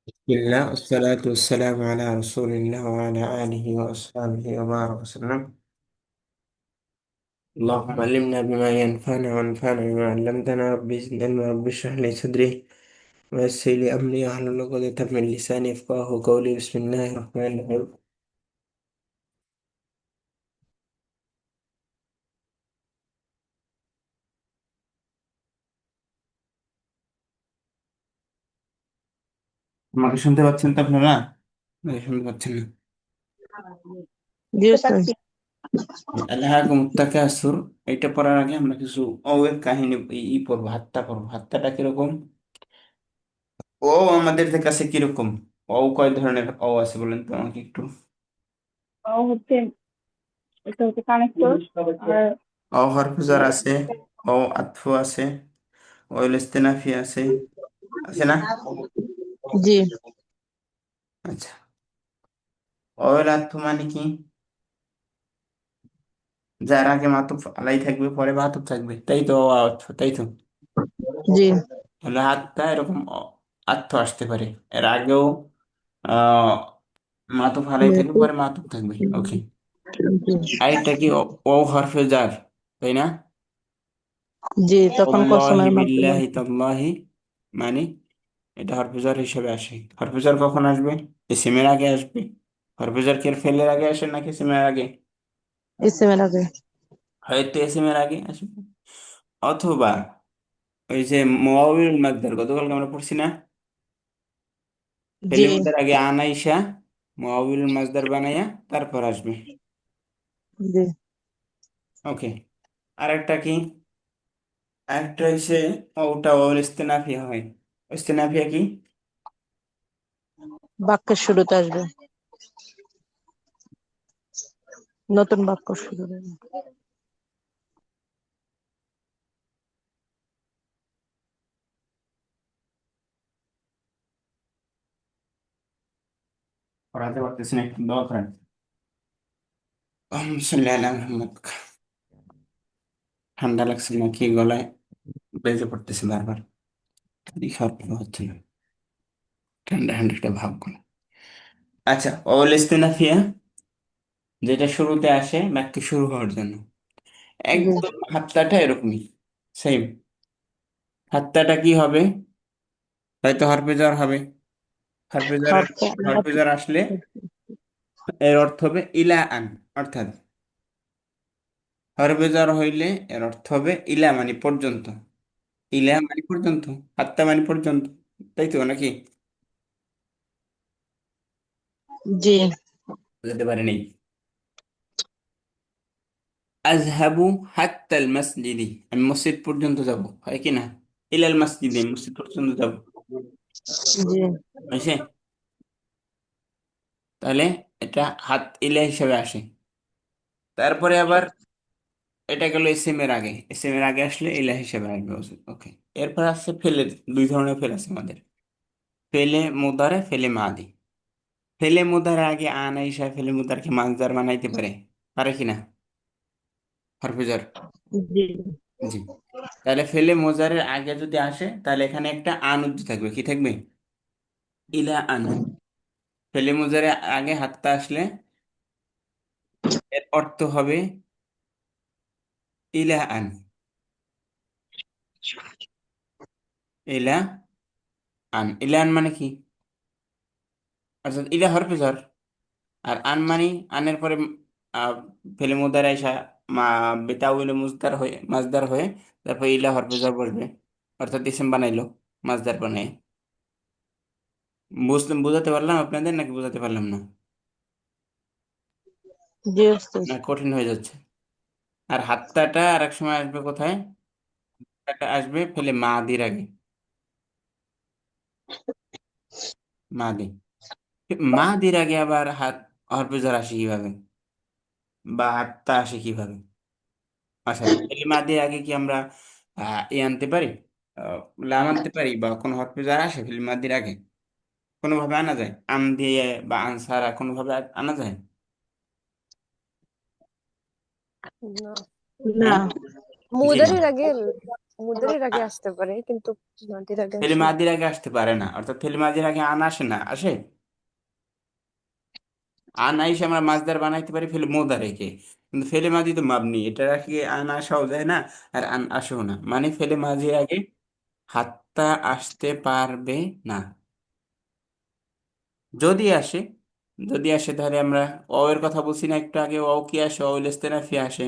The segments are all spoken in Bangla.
بسم الله والصلاة والسلام على رسول الله وعلى آله وأصحابه وبارك وسلم. اللهم علمنا بما ينفعنا وانفعنا بما علمتنا. ربي زدنا علما، ربي اشرح لي صدري ويسر لي أمري واحلل عقدة من لساني يفقهوا قولي. بسم الله الرحمن الرحيم. আমাকে শুনতে পাচ্ছেন তো আপনারা? নাকি শুনতে পাচ্ছেন না? জি ওস্তাদ। আল্লাহকুম তাকাসুর। এটা পড়ার আগে আমরা কিছু এর কাহিনী পড়বো, হাত্তা পড়বো। হাত্তাটা কিরকম? ও আমাদের কাছে কিরকম? কয় ধরনের আছে বলেন তো আমাকে একটু। ও হচ্ছে এটা হচ্ছে কানেক্টর আর হরফুজার আছে, আতফু আছে, ইস্তেনাফি আছে, আছে না? জি আচ্ছা, আতফু মানে কি? যার আগে মাতুফ আলাই থাকবে, পরে মাতুফ থাকবে, তাই তো? আতফু, তাই তো? জি তাহলে হাতটা এরকম আতফু আসতে পারে, এর আগেও আহ মাতুফ আলাই থাকবে, পরে মাতুফ থাকবে। ওকে। জি আর এটা কি হরফে জার, তাই না? জি তখন ওয়াল্লাহি কসমের মাধ্যমে। বিল্লাহি তাল্লাহি, মানে এটা হরফেজার হিসেবে আসে। হরফেজার কখন আসবে? ইসিমের আগে আসবে। হরফেজার কি ফেলের আগে আসে নাকি ইসিমের আগে? ইসমের আগে। হয়তো ইসিমের আগে আসবে, অথবা ওই যে মুআউবিলুল মাকদার, গতকালকে আমরা পড়ছি না? জি ফেলে মুদার আগে আনাইসা মুআউবিলুল মাকদার বানাইয়া তারপর আসবে। জি ওকে। আর একটা কি? একটা হচ্ছে ওটা ওর ইস্তেনাফিয়া হয়। ইস্তেনাফিয়া কি? বাক্যের শুরুতে আসবে, নতুন বাক্য শুরু হবে। পড়াতে পারতেছি না, একটু দোয়া করেন। সাল্লি আলা মুহাম্মদ। ঠান্ডা লাগছে নাকি গলায়? বেজে পড়তেছে বারবার, খাওয়ার ভালো হচ্ছে না, ঠান্ডা ঠান্ডা একটা ভাব করে। আচ্ছা, অল ইস্তেনাফিয়া যেটা শুরুতে আসে বাক্য শুরু হওয়ার জন্য, জি একদম হাতটাটা এরকমই সেম। হাতটাটা কি হবে? হয়তো হরফেজার হবে। হরফেজারের হরফে হরফেজার আসলে এর অর্থ হবে ইলা আন, অর্থাৎ হরফেজার হইলে এর অর্থ হবে ইলা মানে পর্যন্ত, ইলা মানে পর্যন্ত, হাত্তা মানে পর্যন্ত, তাই তো নাকি? জি বুঝতে পারিনি। আজহাবু হাত্তাল মসজিদি, আমি মসজিদ পর্যন্ত যাব, হয় কি না? ইলাল মসজিদে, মসজিদ পর্যন্ত যাব, জি হয়েছে? তাহলে এটা হাত ইলা হিসাবে আসে। তারপরে আবার এটা গেল এসএম এর আগে, এসএম এর আগে আসলে ইলা হিসাবে আসবে। ওকে। এরপর আসছে ফেলে। দুই ধরনের ফেল আছে আমাদের, ফেলে মুদারে, ফেলে মাদি। ফেলে মুদারে আগে আনা হিসাবে ফেলে মুদারকে মাছদার বানাইতে পারে, পারে কিনা? হরফেজার। জি জি। তাহলে ফেলে মোজারের আগে যদি আসে তাহলে এখানে একটা আন উজ্জ থাকবে, কি থাকবে? ইলা আন। ফেলে মোজারে আগে হাতটা আসলে এর অর্থ হবে ইলা আন। ইলা আন, ইলা আন মানে কি? অর্থাৎ ইলা হরফেজার, আর আন মানে আনের পরে আহ, ফেলে মুদারে আইসা মা বেতাউলে মুজদার হয়ে মাজদার হয়ে তারপর ইলা হরফেজার বসবে, অর্থাৎ ইসিম বানাইলো মাজদার বানায়। বুঝলাম, বুঝাতে পারলাম আপনাদের নাকি বুঝাতে পারলাম না? জি ওস্তাদ। না কঠিন হয়ে যাচ্ছে? আর হাত্তাটা আর এক সময় আসবে কোথায়? হাত্তাটা আসবে ফেলে মাদির আগে, মাদি। মাদির আগে আবার হাত হরফেজার আসে কিভাবে, বা হাত্তা আসে কিভাবে? আচ্ছা, ফেলে মাদির আগে কি আমরা আনতে পারি, আহ, লাম আনতে পারি, বা কোনো হরফেজার আসে ফেলে মাদির আগে? কোনোভাবে আনা যায় আন দিয়ে, বা আনসারা কোনোভাবে আনা যায়? না, না হ্যাঁ। জি না। মুদারির আগে মুদারির আগে আসতে পারে কিন্তু মাদির আগে ফেলে আসে না। মাদির আগে আসতে পারে না, অর্থাৎ ফেলে মাদির আগে আন আসে না, আসে। আন আইসে আমরা মাছদার বানাইতে পারি ফেলে মোদা রেখে, কিন্তু ফেলে মাঝি তো মাবনি, এটা রাখি আন আসাও যায় না, আর আন আসেও না, মানে ফেলে মাঝির আগে হাত্তা আসতে পারবে না। যদি আসে, যদি আসে তাহলে আমরা অ এর কথা বলছি না একটু আগে, অ কি আসে, অ ইস্তেনাফি আসে,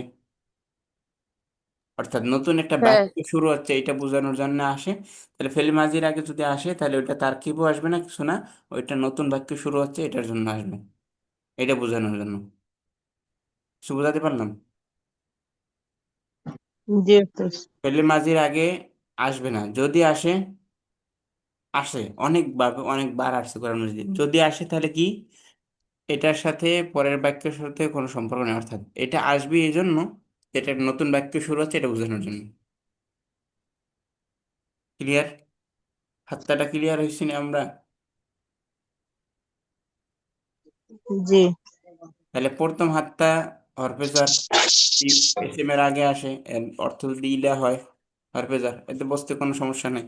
অর্থাৎ নতুন একটা হ্যাঁ, বাক্য শুরু হচ্ছে এটা বোঝানোর জন্য আসে। তাহলে ফেলে মাঝির আগে যদি আসে তাহলে ওইটা তারকিবও আসবে না কিছু না, ওইটা নতুন বাক্য শুরু হচ্ছে এটার জন্য আসবে, এটা বোঝানোর জন্য। কিছু বোঝাতে পারলাম? জি ওস্তাদ। ফেলে মাঝির আগে আসবে না, যদি আসে, আসে অনেকবার, অনেকবার আসছে কোরআন মাজিদে, যদি আসে তাহলে কি এটার সাথে পরের বাক্যের সাথে কোনো সম্পর্ক নেই, অর্থাৎ এটা আসবে এই জন্য এটা একটা নতুন বাক্য শুরু হচ্ছে এটা বোঝানোর জন্য। ক্লিয়ার? হাত্তাটা ক্লিয়ার হয়েছি না আমরা? জি। তাহলে প্রথম হাত্তা হরফেজার, এর আগে আসে, এর অর্থ যদি ইলা হয় হরফেজার, এতে বসতে কোনো সমস্যা নেই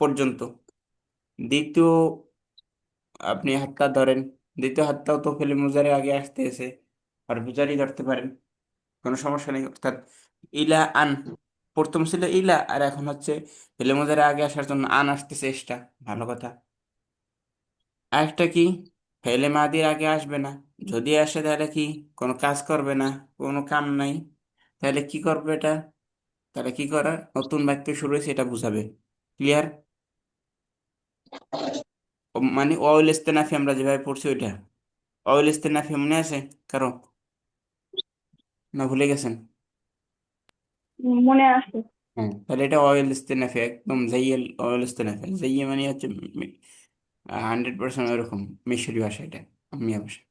পর্যন্ত। দ্বিতীয় আপনি হাত্তা ধরেন, দ্বিতীয় হাত্তাও তো ফেলে মুজারে আগে আসতে এসে হরফেজারই ধরতে পারেন, কোনো সমস্যা নেই। অর্থাৎ ইলা আন, প্রথম ছিল ইলা আর এখন হচ্ছে ফেলে মুজারে আগে আসার জন্য আন আসতেছে এক্সট্রা, ভালো কথা। আরেকটা কি, ফেলে মাদির আগে আসবে না, যদি আসে তাহলে কি কোনো কাজ করবে না, কোনো কাম নাই, তাহলে কি করবে এটা, তাহলে কি করা, নতুন বাক্য শুরু হয়েছে এটা বুঝাবে। ক্লিয়ার? মানে অয়েল ইস্তেনাফি আমরা যেভাবে পড়ছি ওইটা, অয়েল ইস্তেনাফি মনে আছে কারো, না ভুলে গেছেন? মনে আছে। হ্যাঁ, তাহলে এটা অয়েল ইস্তেনাফি, একদম জাইয়েল অয়েল ইস্তেনাফি, জাইয়ে মানে হচ্ছে 100% ওরকম মিশরি ভাষা, এটা আম্মিয়া ভাষা।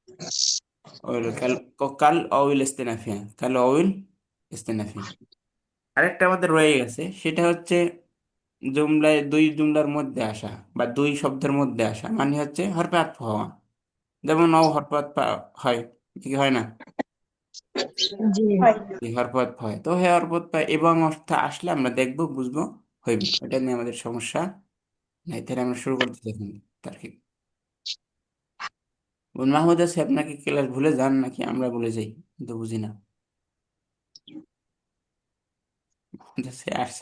অয়েল কাল, কাল অয়েল ইস্তেনাফি, হ্যাঁ, কাল অয়েল ইস্তেনাফি। আরেকটা আমাদের রয়ে গেছে, সেটা হচ্ছে জুমলায়, দুই জুমলার মধ্যে আসা বা দুই শব্দের মধ্যে আসা, মানে হচ্ছে হরফে আতফ হওয়া, যেমন অ হরফে আতফ হয়, কি হয় না, জি। হয়। এই হরফে আতফ হয়, তো হে হরফে আতফ এবং অর্থ আসলে আমরা দেখবো বুঝবো হইবে, এটা নিয়ে আমাদের সমস্যা নাই। তাহলে আমরা শুরু করতে দেখুন তার কি। মাহমুদ আছে, আপনাকে ক্লাস ভুলে যান নাকি আমরা ভুলে যাই, কিন্তু বুঝি না। মাহমুদ আছে আসছে।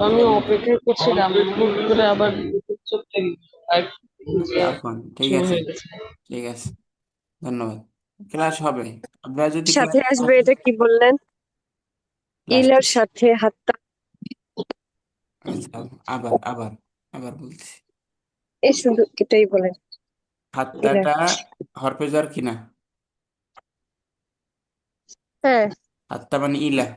আমি অপেক্ষা করছিলাম, হুট করে আবার চলে যে এখন ঠিক শুরু আছে, হয়ে গেছে। ঠিক আছে, ধন্যবাদ। ক্লাস হবে, আপনারা যদি সাথে ক্লাস আসবে এটা কি বললেন? ক্লাস, ইলার সাথে হাত্তা। আচ্ছা, আবার আবার আবার বলছি, এই শুধু এটাই বলেন। ইলার, হাত্তাটা হরফেজার কিনা, হ্যাঁ হাত্তা মানে ইলা,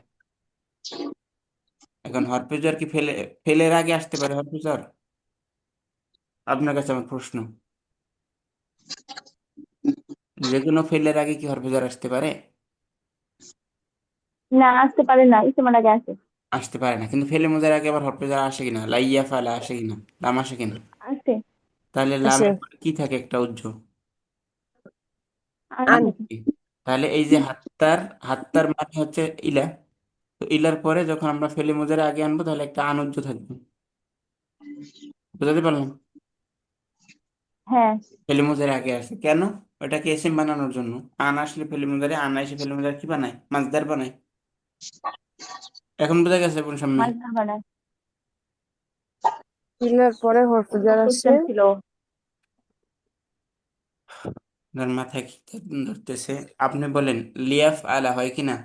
এখন হরফেজার কি ফেলে, ফেলের আগে আসতে পারে হরফেজার? আপনার কাছে আমার প্রশ্ন, যে কোনো ফেলের আগে কি হরফেজার আসতে পারে? না, আসতে পারে না, ইসেমার আগে আসে। আসতে পারে না, কিন্তু ফেলে মোজার আগে আবার হরফেজার আসে কিনা, লাইয়া ফালা আসে কিনা, লাম আসে কিনা? আসে। তাহলে আছে। লামের পরে কি থাকে একটা উজ্জ্ব, আন আন। থাকে। কি? তাহলে এই যে হাত্তার, হাত্তার মানে হচ্ছে ইলা, তো ইলার পরে যখন আমরা ফেলে মোজার আগে আনবো তাহলে একটা আনুজ্জ থাকবে, বুঝতে পারলাম? হ্যাঁ। ফেলিমুজারে আগে আসে কেন? ওটাকে এসএম বানানোর জন্য। আন আসলে ফেলিমুজারে, আন এসে ফেলিমুজারে কি বানায়, মাছদার বানায়। এখন বোঝা গেছে কোন সামনে? মাছ ধরবা না। ইলার পরে একটা হরফুজার আসে। কোশ্চেন ছিল। ধর মাথায় কি ধরতেছে, আপনি বলেন লিয়াফ আলা হয় কিনা,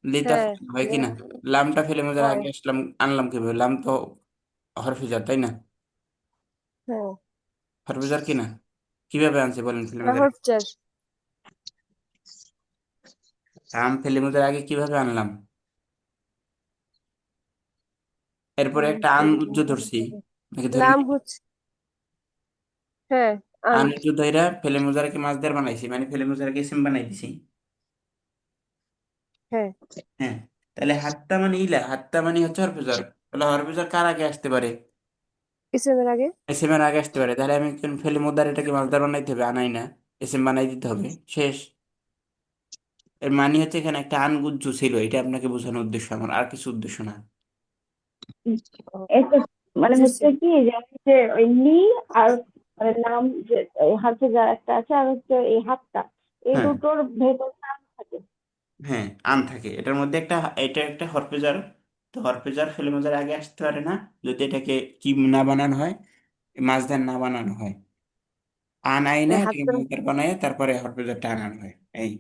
লিতাফ হ্যাঁ, হয় কিনা? লামটা ফেলিমুজারে হয়। আগে আসলাম, আনলাম কিভাবে, লাম তো হরফিজার তাই না, হ্যাঁ, হরফিজার কিনা, কিভাবে আনছে বলেন ফেলিমুজারে? হরফজার। লাম ফেলিমুজারে আগে কিভাবে আনলাম? এরপরে একটা আন উজ্জ ধরছি, নাকি ধরি লাম নাই? হচ্ছে, হ্যাঁ, আন। আন উজ্জ ধইরা ফেলিমুজারে মাছদার বানাইছি, মানে ফেলিমুজারে এসএম বানাই দিছি। হ্যাঁ, হ্যাঁ, তাহলে হাত্তা মানে ইলা, হাত্তা মানে হচ্ছে হরফেজার, তাহলে হরফেজার কার আগে আসতে পারে, ইসেমের আগে। এসএম এর আগে আসতে পারে, তাহলে আমি ফেলে মুদার এটাকে মাছদার বানাইতে হবে, আনাই না, এসএম বানাই দিতে হবে, শেষ। এর মানে হচ্ছে এখানে একটা আনগুজ্জ ছিল, এটা আপনাকে বোঝানোর উদ্দেশ্য আমার, আর কিছু উদ্দেশ্য না। ও, এটা মানে বুঝেছি। হচ্ছে কি যে হচ্ছে ওই লি আর মানে নাম যে এই হাতে যা একটা আছে আর হচ্ছে এই হাতটা, এই হ্যাঁ, দুটোর ভেতর নাম থাকে। হ্যাঁ, আন থাকে এটার মধ্যে একটা, এটা একটা হরফেজার। তো হরফেজার ফেলে মজার আগে আসতে পারে না যদি এটাকে কি না বানানো হয়, মাজদার না বানানো হয়। আন আই না, এই এটাকে হাতটা, মাজদার বানায় তারপরে হরফেজারটা আনানো হয় এই।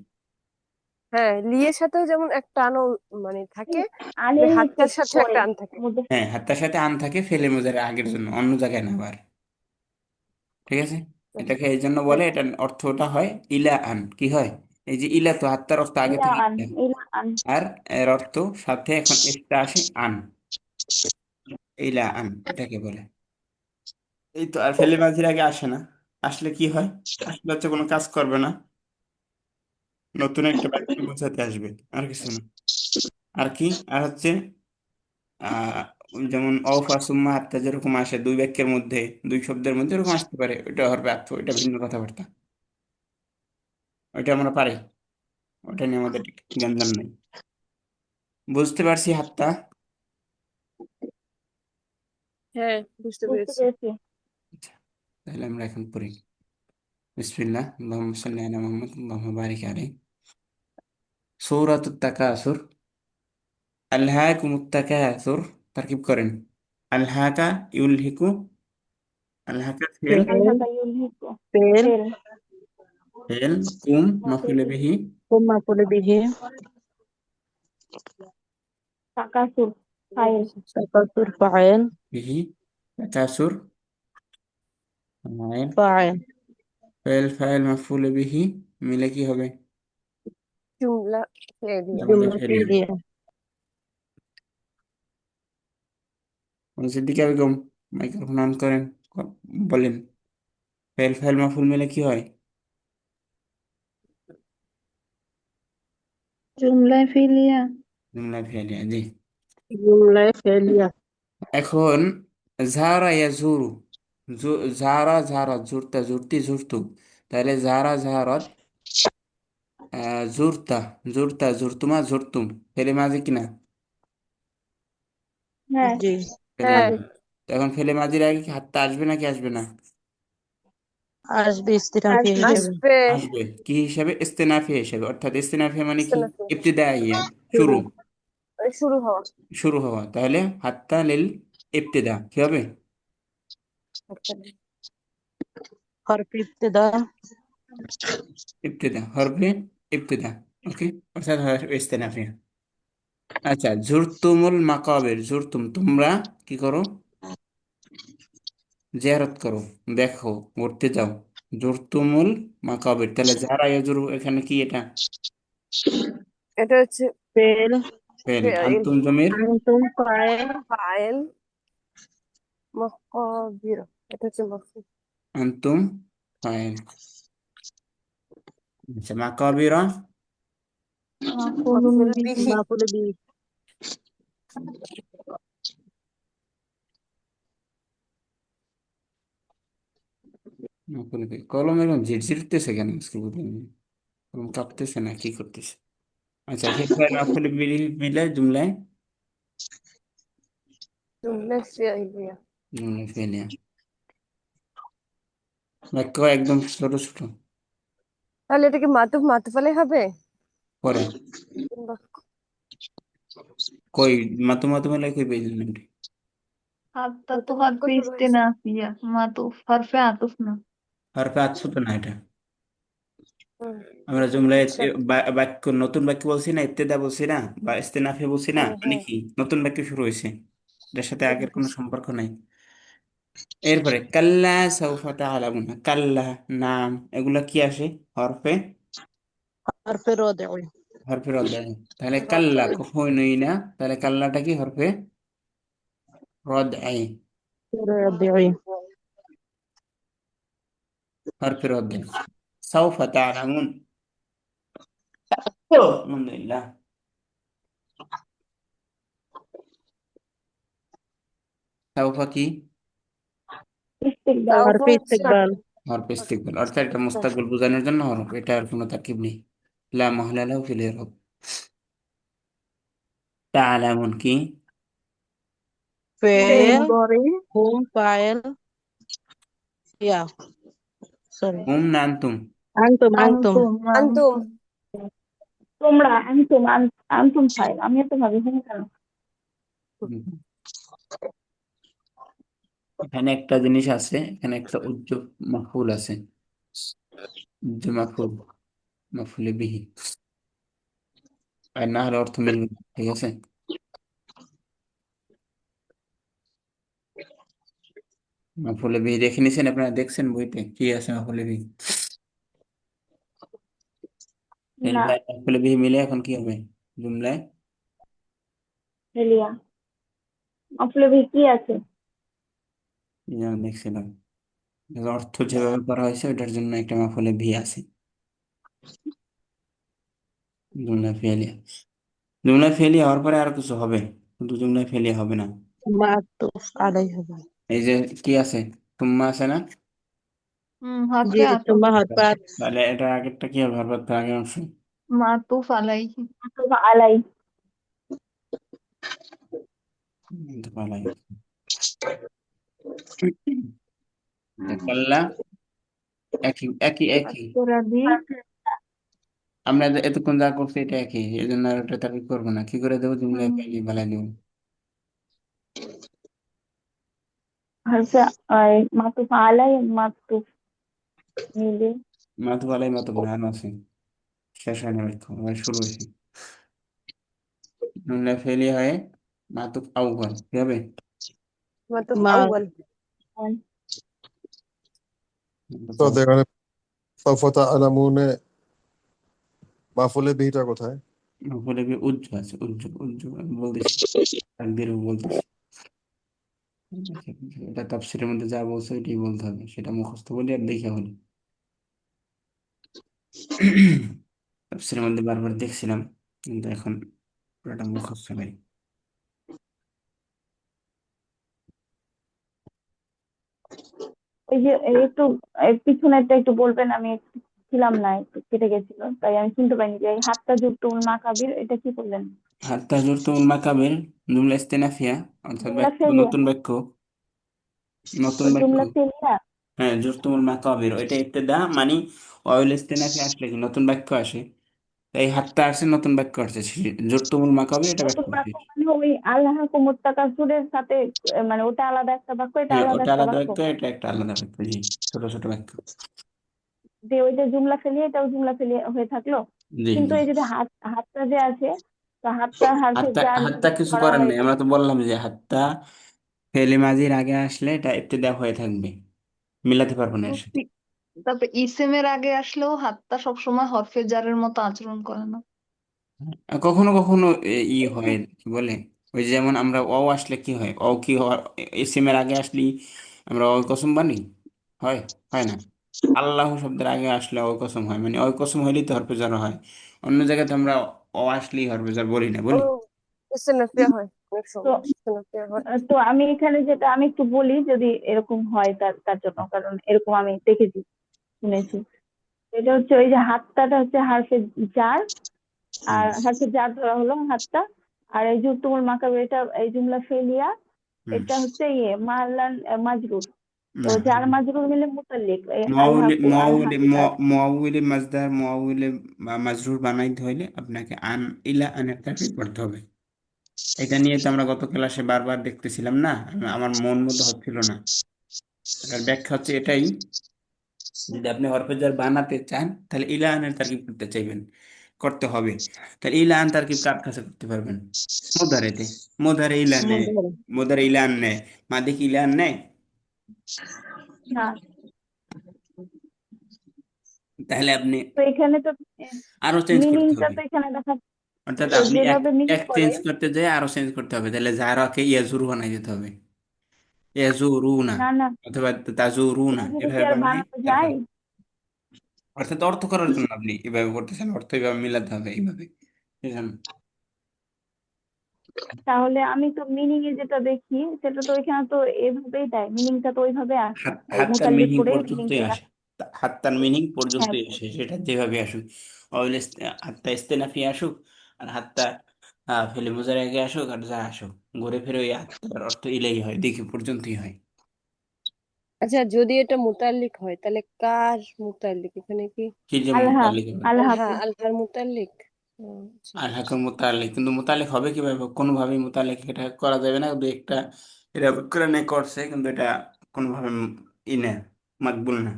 হ্যাঁ, লিয়ের সাথেও যেমন একটা টানও মানে থাকে, আনের একটু হাতটার সাথে একটা পরে টান থাকে। মধ্যে। হ্যাঁ, হাতটার সাথে আন থাকে ফেলে মজার আগের জন্য, অন্য জায়গায় না আবার। ঠিক আছে, এটাকে এই জন্য বলে, এটা অর্থটা হয় ইলা আন, কি হয়, এই যে ইলা তো হাতটার অর্থ আগে ইলা থেকে আন, ইলা। ইলা আন। আর এর অর্থ সাথে এখন একটা আসে আন, ইলা আন এটাকে বলে। এই তো, আর ফেলে মাঝির আগে আসে না, আসলে কি হয়, আসলে হচ্ছে কোনো কাজ করবে না, নতুন একটা বাক্য বোঝাতে আসবে, আর কিছু না। আর কি, আর হচ্ছে যেমন অফ আর সুম্মা হাত্তা যেরকম আসে দুই বাক্যের মধ্যে, দুই শব্দের মধ্যে এরকম আসতে পারে, ওইটা হবে অর্থ, ওইটা ভিন্ন কথাবার্তা, ওইটা আমরা পারি, ওটা নিয়ে আমাদের জ্ঞান নাই। বুঝতে পারছি হাতটা। হ্যাঁ, বুঝতে বুঝতে পেরেছি। পেরেছি। আচ্ছা, তাহলে আমরা এখন পড়ি। বিসমিল্লাহ, আল্লাহুম্মা সাল্লি আলা মুহাম্মদ, আল্লাহুম্মা বারিক আলাইহি। সূরাতুত তাকাসুর। আলহাকুমুত তাকাসুর, তারকিব করেন। আলহাকা ইউলহিকু, আলহাকা ফেল, فعل আলহাকা ইউলহিকু। فعل ফেল। ফেল কুম মাফুল মাফুল বিহি। বিহি, ثم مفعول به তাকাসুর ফাইল। تكسر فاعل বিহি তাকাসুর ফাইল, فاعل ফেল ফাইল মাফুল বিহি, মিলে কি হবে, জুমলা ফেলিয়া। জুমলা جملة ফেলিয়া। فعلية সিদ্দিকা বেগম, মাইক্রোফোন অন করেন, বলেন, ফেল ফাইল মাফুল মিলে কি হয়? জুমলায় ফেলিয়া। জুমলা ফেলিয়া, জি। جملة فعلية এখন ঝারা ইয়াজুরু, ঝারা ঝারা, জুরতা জুরতি জুরতু, তাহলে ঝারা ঝারত, জুরতা জুরতা জুরতুমা জুরতুম, ফেলে মাঝি কিনা, হ্যাঁ। جي ফেলে হ্যাঁ, মাঝি। তো এখন ফেলে মাঝির আগে কি হাতটা আসবে নাকি আসবে না? عاش باستئناف আসবে। হিসেবে আসবে। আসবে কি হিসাবে, ইস্তেনাফি হিসাবে, অর্থাৎ ইস্তেনাফি মানে কি, ইস্তেনাফি ইবতিদাইয়া, শুরু শুরু, মানে শুরু হওয়া। শুরু হওয়া, তাহলে হাত্তা লিল ইবতিদা কি হবে, একটা হরফ ইবতিদা ইবতিদা, হরফে ইবতিদা। ওকে, অর্থাৎ হরফে ইস্তেনাফি। আচ্ছা, জুরতুমুল মাকাবির, জুরতুম তোমরা কি করো, জিয়ারত করো, দেখো, ঘুরতে যাও। জুরতুমুল মাকাবির, তাহলে যারা ইয়াজুরু এখানে কি এটা, এটা হচ্ছে ফেল ফেল, ফেইল, আনতুম জমির, আনতুম ফাইল ফাইল, মকদির, এটা হচ্ছে মকদির। আনতুম ফাইল। আচ্ছা, মাকাবিরা, মাফুলুন মাফউল বিহি। বিহি। মাফুল বি মাফুল বিহি। কলম এরকম ঝিরঝিরতেছে কেন আজকে বুঝলাম না। কলম কাঁপতেছে না কি করতেছে? আচ্ছা, ফেল ফাইল মাফুল বিহি মিলে জুমলায়, জুমলা ফেইলিয়া। জুমলায় ফেলিয়া। বাক্য একদম ছোট ছোট, তাহলে এটাকে মাতুফ মাতুফ আলাই হবে। পরে বাক্য। কই, মাতু মাতু মেলা কই পেয়েছেন এটি? হাত্তা তো নতুন বাক্য হরফে শুরু হয়েছে। ইস্তেনাফিয়া, মাতুফ হরফে আতুফ না। হরফে আতফ তো না এটা। হুম, আমরা জুমলায় আচ্ছা। বাক্য, নতুন বাক্য বলছি না, ইত্তেদা বলছি না, বা ইস্তেনাফে বলছি না, হ্যাঁ, মানে হ্যাঁ, কি, নতুন বাক্য শুরু হয়েছে, এটার সাথে আগের কোনো বুঝতেছি। সম্পর্ক নাই। এরপরে কাল্লা সাউফা তাআলামুন, কাল্লা, নাম, এগুলা কি আসে হরফে, হরফ রদঈ হরফে রদ। তাহলে কাল্লা রদ। কখনোই না, তাহলে কাল্লাটা কি হরফে রদ, রদঈ হরফে রদ। সাউফা তাআলামুন, আলহামদুলিল্লাহ। সাউফা কি, ইস্তিকবাল। তাও হরফ হচ্ছে ইস্তিকবাল হরফ ইস্তিকবাল, অর্থাৎ এটা মুস্তাকবিল বোঝানোর জন্য হরফ, এটা আর কোনো তারকিব নেই। لا محل له في الإعراب. تعلمون كي. فعل فعل مضارع. هم فاعل يا سوري هم أنتم. أنتم أنتم তোমরা আনতুম আনতুম ফাইল আমিও তো ভাবি হুম কেন এখানে একটা জিনিস আছে, এখানে একটা উজ্জ্বল মাফুল আছে, উজ্জ্বল মাফুল, মাফুলে বিহি, আর না হলে অর্থ মিলবে না, ঠিক আছে। মাফুলে বিহি দেখে নিছেন আপনারা, দেখছেন বইতে কি আছে মাফুলে বিহি? না মাফুলে বিহি মিলে এখন কি হবে জুমলায়? হেলিয়া মাফুলে বিহি কি আছে এই যে আমি দেখছিলাম, এর অর্থ যেভাবে করা হয়েছে ওটার জন্য একটা মাফুলে বিহি আছে, জুমলা ফেলিয়া। জুমলা ফেলিয়া হওয়ার পরে আর কিছু হবে, কিন্তু জুমলা ফেলিয়া হবে না। معطوف عليه بعد এই যে কি আছে, তুম্মা আছে না? جي ثم هتبعد তাহলে এটা আগেরটা কি হবে, ভার্ব আগের অংশ? معطوف عليه. মাতুফ আলাই পালাই। কাল্লা, একই একই একই, الترابي. আমরা এতক্ষণ যা করছি এটা একই, এই জন্য আর ওটা তাকে করবো না। কি করে দেবো, জুমলায় ফেলি বালাই দেবো। হচ্ছে মাতুফ আলাই মাতুফ মিলে মাতু বালাই মাতু নাম আছে, শেষ হয় না বাক্য, আবার শুরু হয়েছে। জুমলায় ফেলি হয় মাতুফ আউয়াল, কি হবে? معطوف مع أول. তো এখানে সৌফ তা'লামুনে মাফুলে বিহিটা কোথায়? বলে উজ্জ আছে, উজ্জ উজ্জ আমি বলতেছি, তাকদির বলতেছি। এটা তাফসীরের মধ্যে যা বলছে এটাই বলতে হবে, সেটা মুখস্থ বলি আর দেখে বলি। তাফসীরের মধ্যে বারবার দেখছিলাম, কিন্তু এখন পুরোটা মুখস্থ নাই। ওই যে একটু পিছনেরটা একটু বলবেন আমি একটু ছিলাম না একটু কেটে গেছিল তাই আমি শুনতে পাইনি যে এই হাতটা যুক্ত মাকাবির এটা কি বললেন হাত্তা জুরতুমুল মাকাবির, জুমলা ইস্তেনাফিয়া, অর্থাৎ জুমলা বাক্য, ফেলিয়া নতুন বাক্য, নতুন ও বাক্য। জুমলা ফেলিয়া হ্যাঁ, জুরতুমুল মাকাবির ওইটা ইবতেদা, মানে ওয়াউল ইস্তেনাফিয়া আসলে কি নতুন বাক্য আসে, তাই হাত্তা আসছে নতুন বাক্য আসছে, জুরতুমুল মাকাবির এটা নতুন বাক্য বাক্য শেষ। মানে ওই আল্লাহ কুমুত্তাকাসুরের সাথে মানে ওটা আলাদা একটা বাক্য এটা হ্যাঁ, আলাদা ওটা একটা আলাদা বাক্য বাক্য, এটা একটা আলাদা বাক্য, জি, ছোট ছোট বাক্য। যে ওইটা জুমলা ফেলিয়া এটাও জুমলা ফেলিয়া হয়ে থাকলো জি কিন্তু জি। এই যদি হাতটা যে আছে তো হাতটা হারফে হাত্তা যার হাত্তা যদি কিছু করা করার হয় নেই, আমরা তো বললাম যে হাত্তা ফেলে মাজির আগে আসলে এটা ইবতেদা হয়ে থাকবে, মিলাতে পারবো না এর সাথে। তারপরে ইসেমের আগে আসলেও হাতটা সবসময় হরফে জারের মতো আচরণ করে না। আর কখনো কখনো ই হয়, এখানে কি বলে, ওই যেমন আমরা অ আসলে কি হয়, অ কি ইসিমের আগে আসলে আমরা অ কসম বানি, হয়, হয় না? আল্লাহ শব্দের আগে আসলে অ কসম হয়, মানে অ কসম হইলেই তো হরফে জ্বর হয়। অন্য জায়গাতে আমরা অ আসলেই হরফে জ্বর বলি না, ও বলি। ইস্তেনাফিয়া হয় অনেক তো সময়, ইস্তেনাফিয়া হয়। তো আমি এখানে যেটা আমি একটু বলি যদি এরকম হয় তার তার জন্য কারণ এরকম আমি দেখেছি শুনেছি এটা হচ্ছে ওই যে হাতটাটা হচ্ছে হারফে জার হুম আর হারফে জার ধরা হলো হাতটা আর এই জুতুমুল মাকাব এটা এই জুমলা ফেলিয়া হুম। এটা হচ্ছে ইয়ে মাল্লান মাজরুর তো না, জার মাজরুর মিলে মুতাল্লিক এই মুআউলি আলহাকু মুআউলি আলহাকুটা মুআউলি মাজদার, মুআউলি বা মাজরুর বানাইতে হইলে আপনাকে আন, ইলা আনের তারপরে পড়তে হবে। এটা নিয়ে তো আমরা গত ক্লাসে বারবার দেখতেছিলাম না, আমার মন মতো হচ্ছিল না। এটার ব্যাখ্যা হচ্ছে এটাই, যদি আপনি হরফেজার বানাতে চান তাহলে ইলা আনের তারকিব করতে চাইবেন, করতে হবে। তাহলে ইলা আন তারকিব কার কাছে করতে পারবেন? মোদারেতে। মোদারে ইলা নেয়, مدهر মোদারে ইলা আন নেয়, মাদি কি ইলা আন নেয়? না তাহলে আপনি তো এখানে তো আরো চেঞ্জ করতে মিনিংটা হবে, তো এখানে দেখা অর্থাৎ তো আপনি এক যেভাবে মিনিং এক করে চেঞ্জ করতে যাই আরো চেঞ্জ করতে হবে, তাহলে যারাকে ইয়াজুরু বানাই দিতে হবে, ইয়াজুরুনা, না না অথবা তাজুরুনা, এভাবে কি এভাবে আর বানাই বানানো তারপর, যায় অর্থাৎ অর্থ করার জন্য আপনি এভাবে করতেছেন, অর্থ এভাবে মিলাতে হবে এইভাবে, বুঝলেন? তাহলে আমি তো মিনিং এ যেটা দেখি সেটা তো এখানে তো এভাবেই দেয় মিনিংটা তো ওইভাবে আসে ওই হাত্তার মুতাল্লিক মিনিং করে পর্যন্তই মিনিংটা আসে, হাত্তার মিনিং হ্যাঁ, পর্যন্তই আসে, সেটা যেভাবে আসুক। অয়েল হাত্তা ইস্তেনাফি আসুক, আর হাত্তা ফেলে মোজার আগে আসুক, আর যা আসুক, ঘুরে ফিরে ওই হাত্তার অর্থ ইলাই হয়, দেখি পর্যন্তই হয়। আচ্ছা, যদি এটা মুতাল্লিক হয় তাহলে কার মুতাল্লিক এখানে কি? কি যে আল্লাহ মুতালিক হবে? হ্যাঁ, আল্লাহকে। আল্লাহর মুতাল্লিক। ও, আচ্ছা। আর হাকুর মুতালিক, কিন্তু মুতালিক হবে কিভাবে? কোনোভাবেই মুতালিক এটা করা যাবে না, দু একটা এটা কোরআনে করছে, কিন্তু এটা কোনোভাবে ই না, মাকবুল না।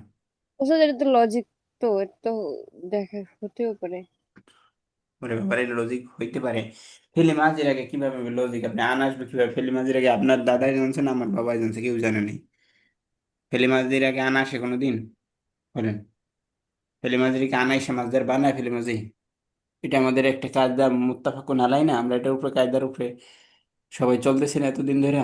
আচ্ছা, এটা তো লজিক, তো এটা তো দেখা হতেও পারে। ওরে ব্যাপারে লজিক হইতে পারে। ফেলে মাঝির আগে কিভাবে লজিক? আপনি আন আসবে কিভাবে? ফেলে মাঝির আগে আপনার দাদাই জানছে না আমার বাবাই জানছে? কেউ জানে নাই। ফেলে মাঝির আগে আন আসে কোনোদিন? বলেন। ফেলে মাঝির কি আনাইসে মাছদার বানায় ফেলে মাঝি? এটা আমাদের একটা কায়দা মুত্তাফাকুন আলাই না, আমরা এটার উপরে, কায়দার উপরে সবাই চলতেছি না এতদিন ধরে।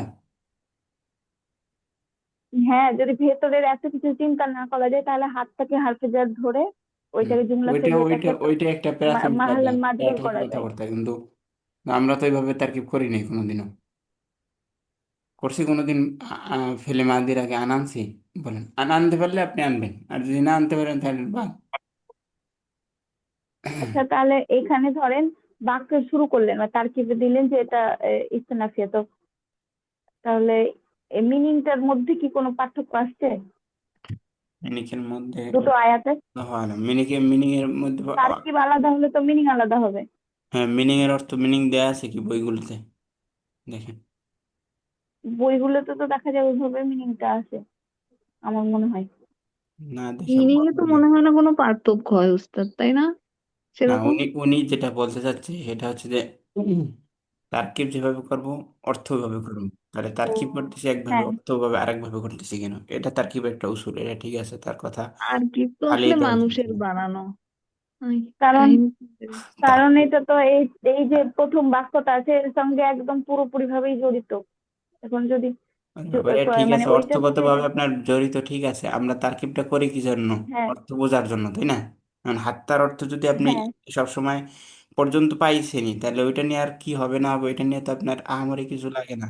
হ্যাঁ, যদি ভেতরের এত কিছু চিন্তা না করা যায় তাহলে হাতটাকে হারফেজার ধরে হুম। ওইটাকে জুমলা ওইটা ওইটা ফেলিয়াটাকে ওইটা একটা প্রাথমিক কায়দা, মাহাল্লান মাজরুর প্রাথমিক করা যায়। কথাবার্তা, কিন্তু আমরা তো এইভাবে তারকিব করি নাই কোনোদিনও। করছি কোনোদিন? ফেলে মাঝির আগে আন আনছি? বলেন। আনতে পারলে আপনি আনবেন, আর যদি না আনতে পারেন তাহলে বাদ। আচ্ছা, তাহলে এখানে ধরেন বাক্য শুরু করলেন বা তারকিবে দিলেন যে এটা ইস্তেনাফিয়া, তো তাহলে মিনিংটার মধ্যে কি কোনো পার্থক্য আসছে মিনিকের মধ্যে দুটো আয়াতে? মিনিং এর মধ্যে তারকিব আলাদা হলে তো মিনিং আলাদা হবে। হ্যাঁ, মিনিং এর অর্থ মিনিং দেয়া আছে কি বইগুলোতে? দেখেন। বইগুলোতে তো দেখা যায় ওইভাবে মিনিংটা আছে আমার মনে হয়। না দেখে মিনিং এ তো বলবেন না। মনে হয় না কোনো পার্থক্য হয় উস্তাদ, তাই না? না, সেরকম। উনি উনি যেটা বলতে চাচ্ছে সেটা হচ্ছে যে তারকিব যেভাবে করব, অর্থ ওইভাবে করবো। তাহলে তারকিব করতেছি একভাবে, হ্যাঁ, অর্থ ভাবে আরেক ভাবে করতেছি কেন? এটা তারকিবের একটা উসুল, এটা ঠিক আছে, তার কথা আর কি তো খালি আসলে দেওয়া যাবে মানুষের না। বানানো। আই, কারণ কাহিনী। কারণ তারকিব এটা তো এই এই যে প্রথম বাক্যটা আছে এর সঙ্গে একদম পুরোপুরি ভাবেই জড়িত। এখন যদি ব্যাপারে ঠিক মানে আছে, ওইটা অর্থগত থেকে ভাবে আপনার জড়িত, ঠিক আছে, আমরা তারকিবটা করি কি জন্য? হ্যাঁ, অর্থ বোঝার জন্য, তাই না? কারণ হাত্তার অর্থ যদি আপনি হ্যাঁ, সব সময় পর্যন্ত পাইছেনই, তাহলে ওইটা নিয়ে আর কি হবে না হবে, ওইটা নিয়ে তো আপনার আহামরি কিছু লাগে না।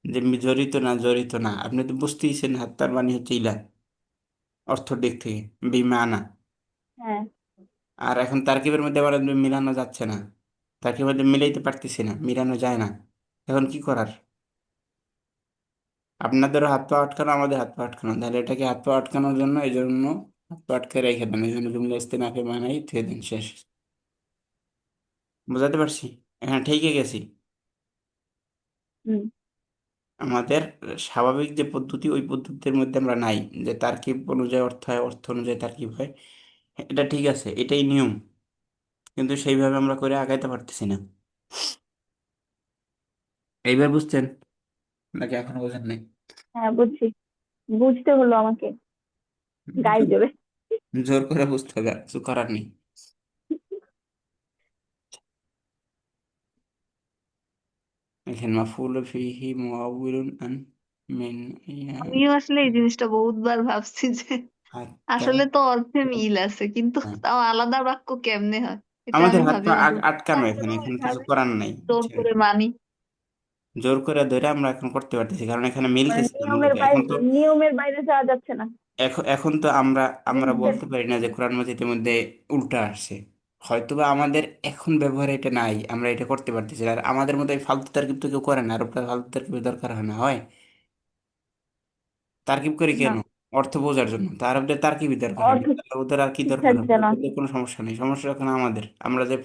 যে জড়িত না জড়িত না, আপনি তো বুঝতেইছেন হাত্তার মানে হচ্ছে ইলা, অর্থ দিক থেকে বেমানা। হ্যাঁ, আর এখন তারকিবের মধ্যে আবার মিলানো যাচ্ছে না, তারকিবের মধ্যে মিলাইতে পারতেছি না, মিলানো যায় না। এখন কি করার? আপনাদেরও হাত পা আটকানো, আমাদের হাত পা আটকানো, তাহলে এটাকে হাত পা আটকানোর জন্য, এই জন্য হাত পা আটকে রেখে দেন, এই জন্য জুমলা ইস্তেনাফে বানাই থুয়ে দেন, শেষ। বুঝাতে পারছি? এখানে ঠিকই গেছি। হুম, আমাদের স্বাভাবিক যে পদ্ধতি, ওই পদ্ধতির মধ্যে আমরা নাই, যে তারকিব অনুযায়ী অর্থ হয়, অর্থ অনুযায়ী তারকিব হয়। এটা ঠিক আছে, এটাই নিয়ম, কিন্তু সেইভাবে আমরা করে আগাইতে পারতেছি না। এইবার বুঝছেন নাকি এখনো বোঝেন নাই? হ্যাঁ, বুঝছি। বুঝতে হলো আমাকে গাইড জোর দেবে। জোর করে বুঝতে হবে, আর কিছু করার নেই। এখানে মাফউল ফিহি মুআউবিলুন আন মিন ইয়াম আমিও আসলে এই জিনিসটা বহুতবার ভাবছি যে হাত্তা। আসলে তো অর্থে মিল আছে, কিন্তু হ্যাঁ। তাও আলাদা বাক্য কেমনে হয় এটা আমাদের আমি হাত ভাবি পা মাঝে মাঝে। আটকানো, এখানে তারপরেও এখানে কিছু এভাবে করার নাই, জোর বুঝছেন? করে মানি। জোর করে ধরে আমরা এখন করতে পারতেছি, কারণ এখানে মানে মিলতেছে না নিয়মের মূলত। এখন বাইরে, তো নিয়মের বাইরে যাওয়া যাচ্ছে না। এখন তো আমরা আমরা বুঝবেন। বলতে পারি না যে কোরআন মাজিদের মধ্যে উল্টা আসছে। হয়তোবা আমাদের এখন ব্যবহারে এটা নাই, আমরা এটা করতে পারতেছি না। আর আমাদের মধ্যে এই ফালতু তারকিব তো কেউ করে না, আর ওটা ফালতু তারকিবের দরকার হয় না, হয়? তারকিব করি না, কেন? অর্থ বোঝার জন্য। তার ওদের তারকিবই দরকার হয় না, অর্থ তাহলে ওদের আর কি দরকার ঠিকঠাক হবে? জানা। ওদের কোনো সমস্যা নেই, সমস্যা এখন আমাদের, আমরা যে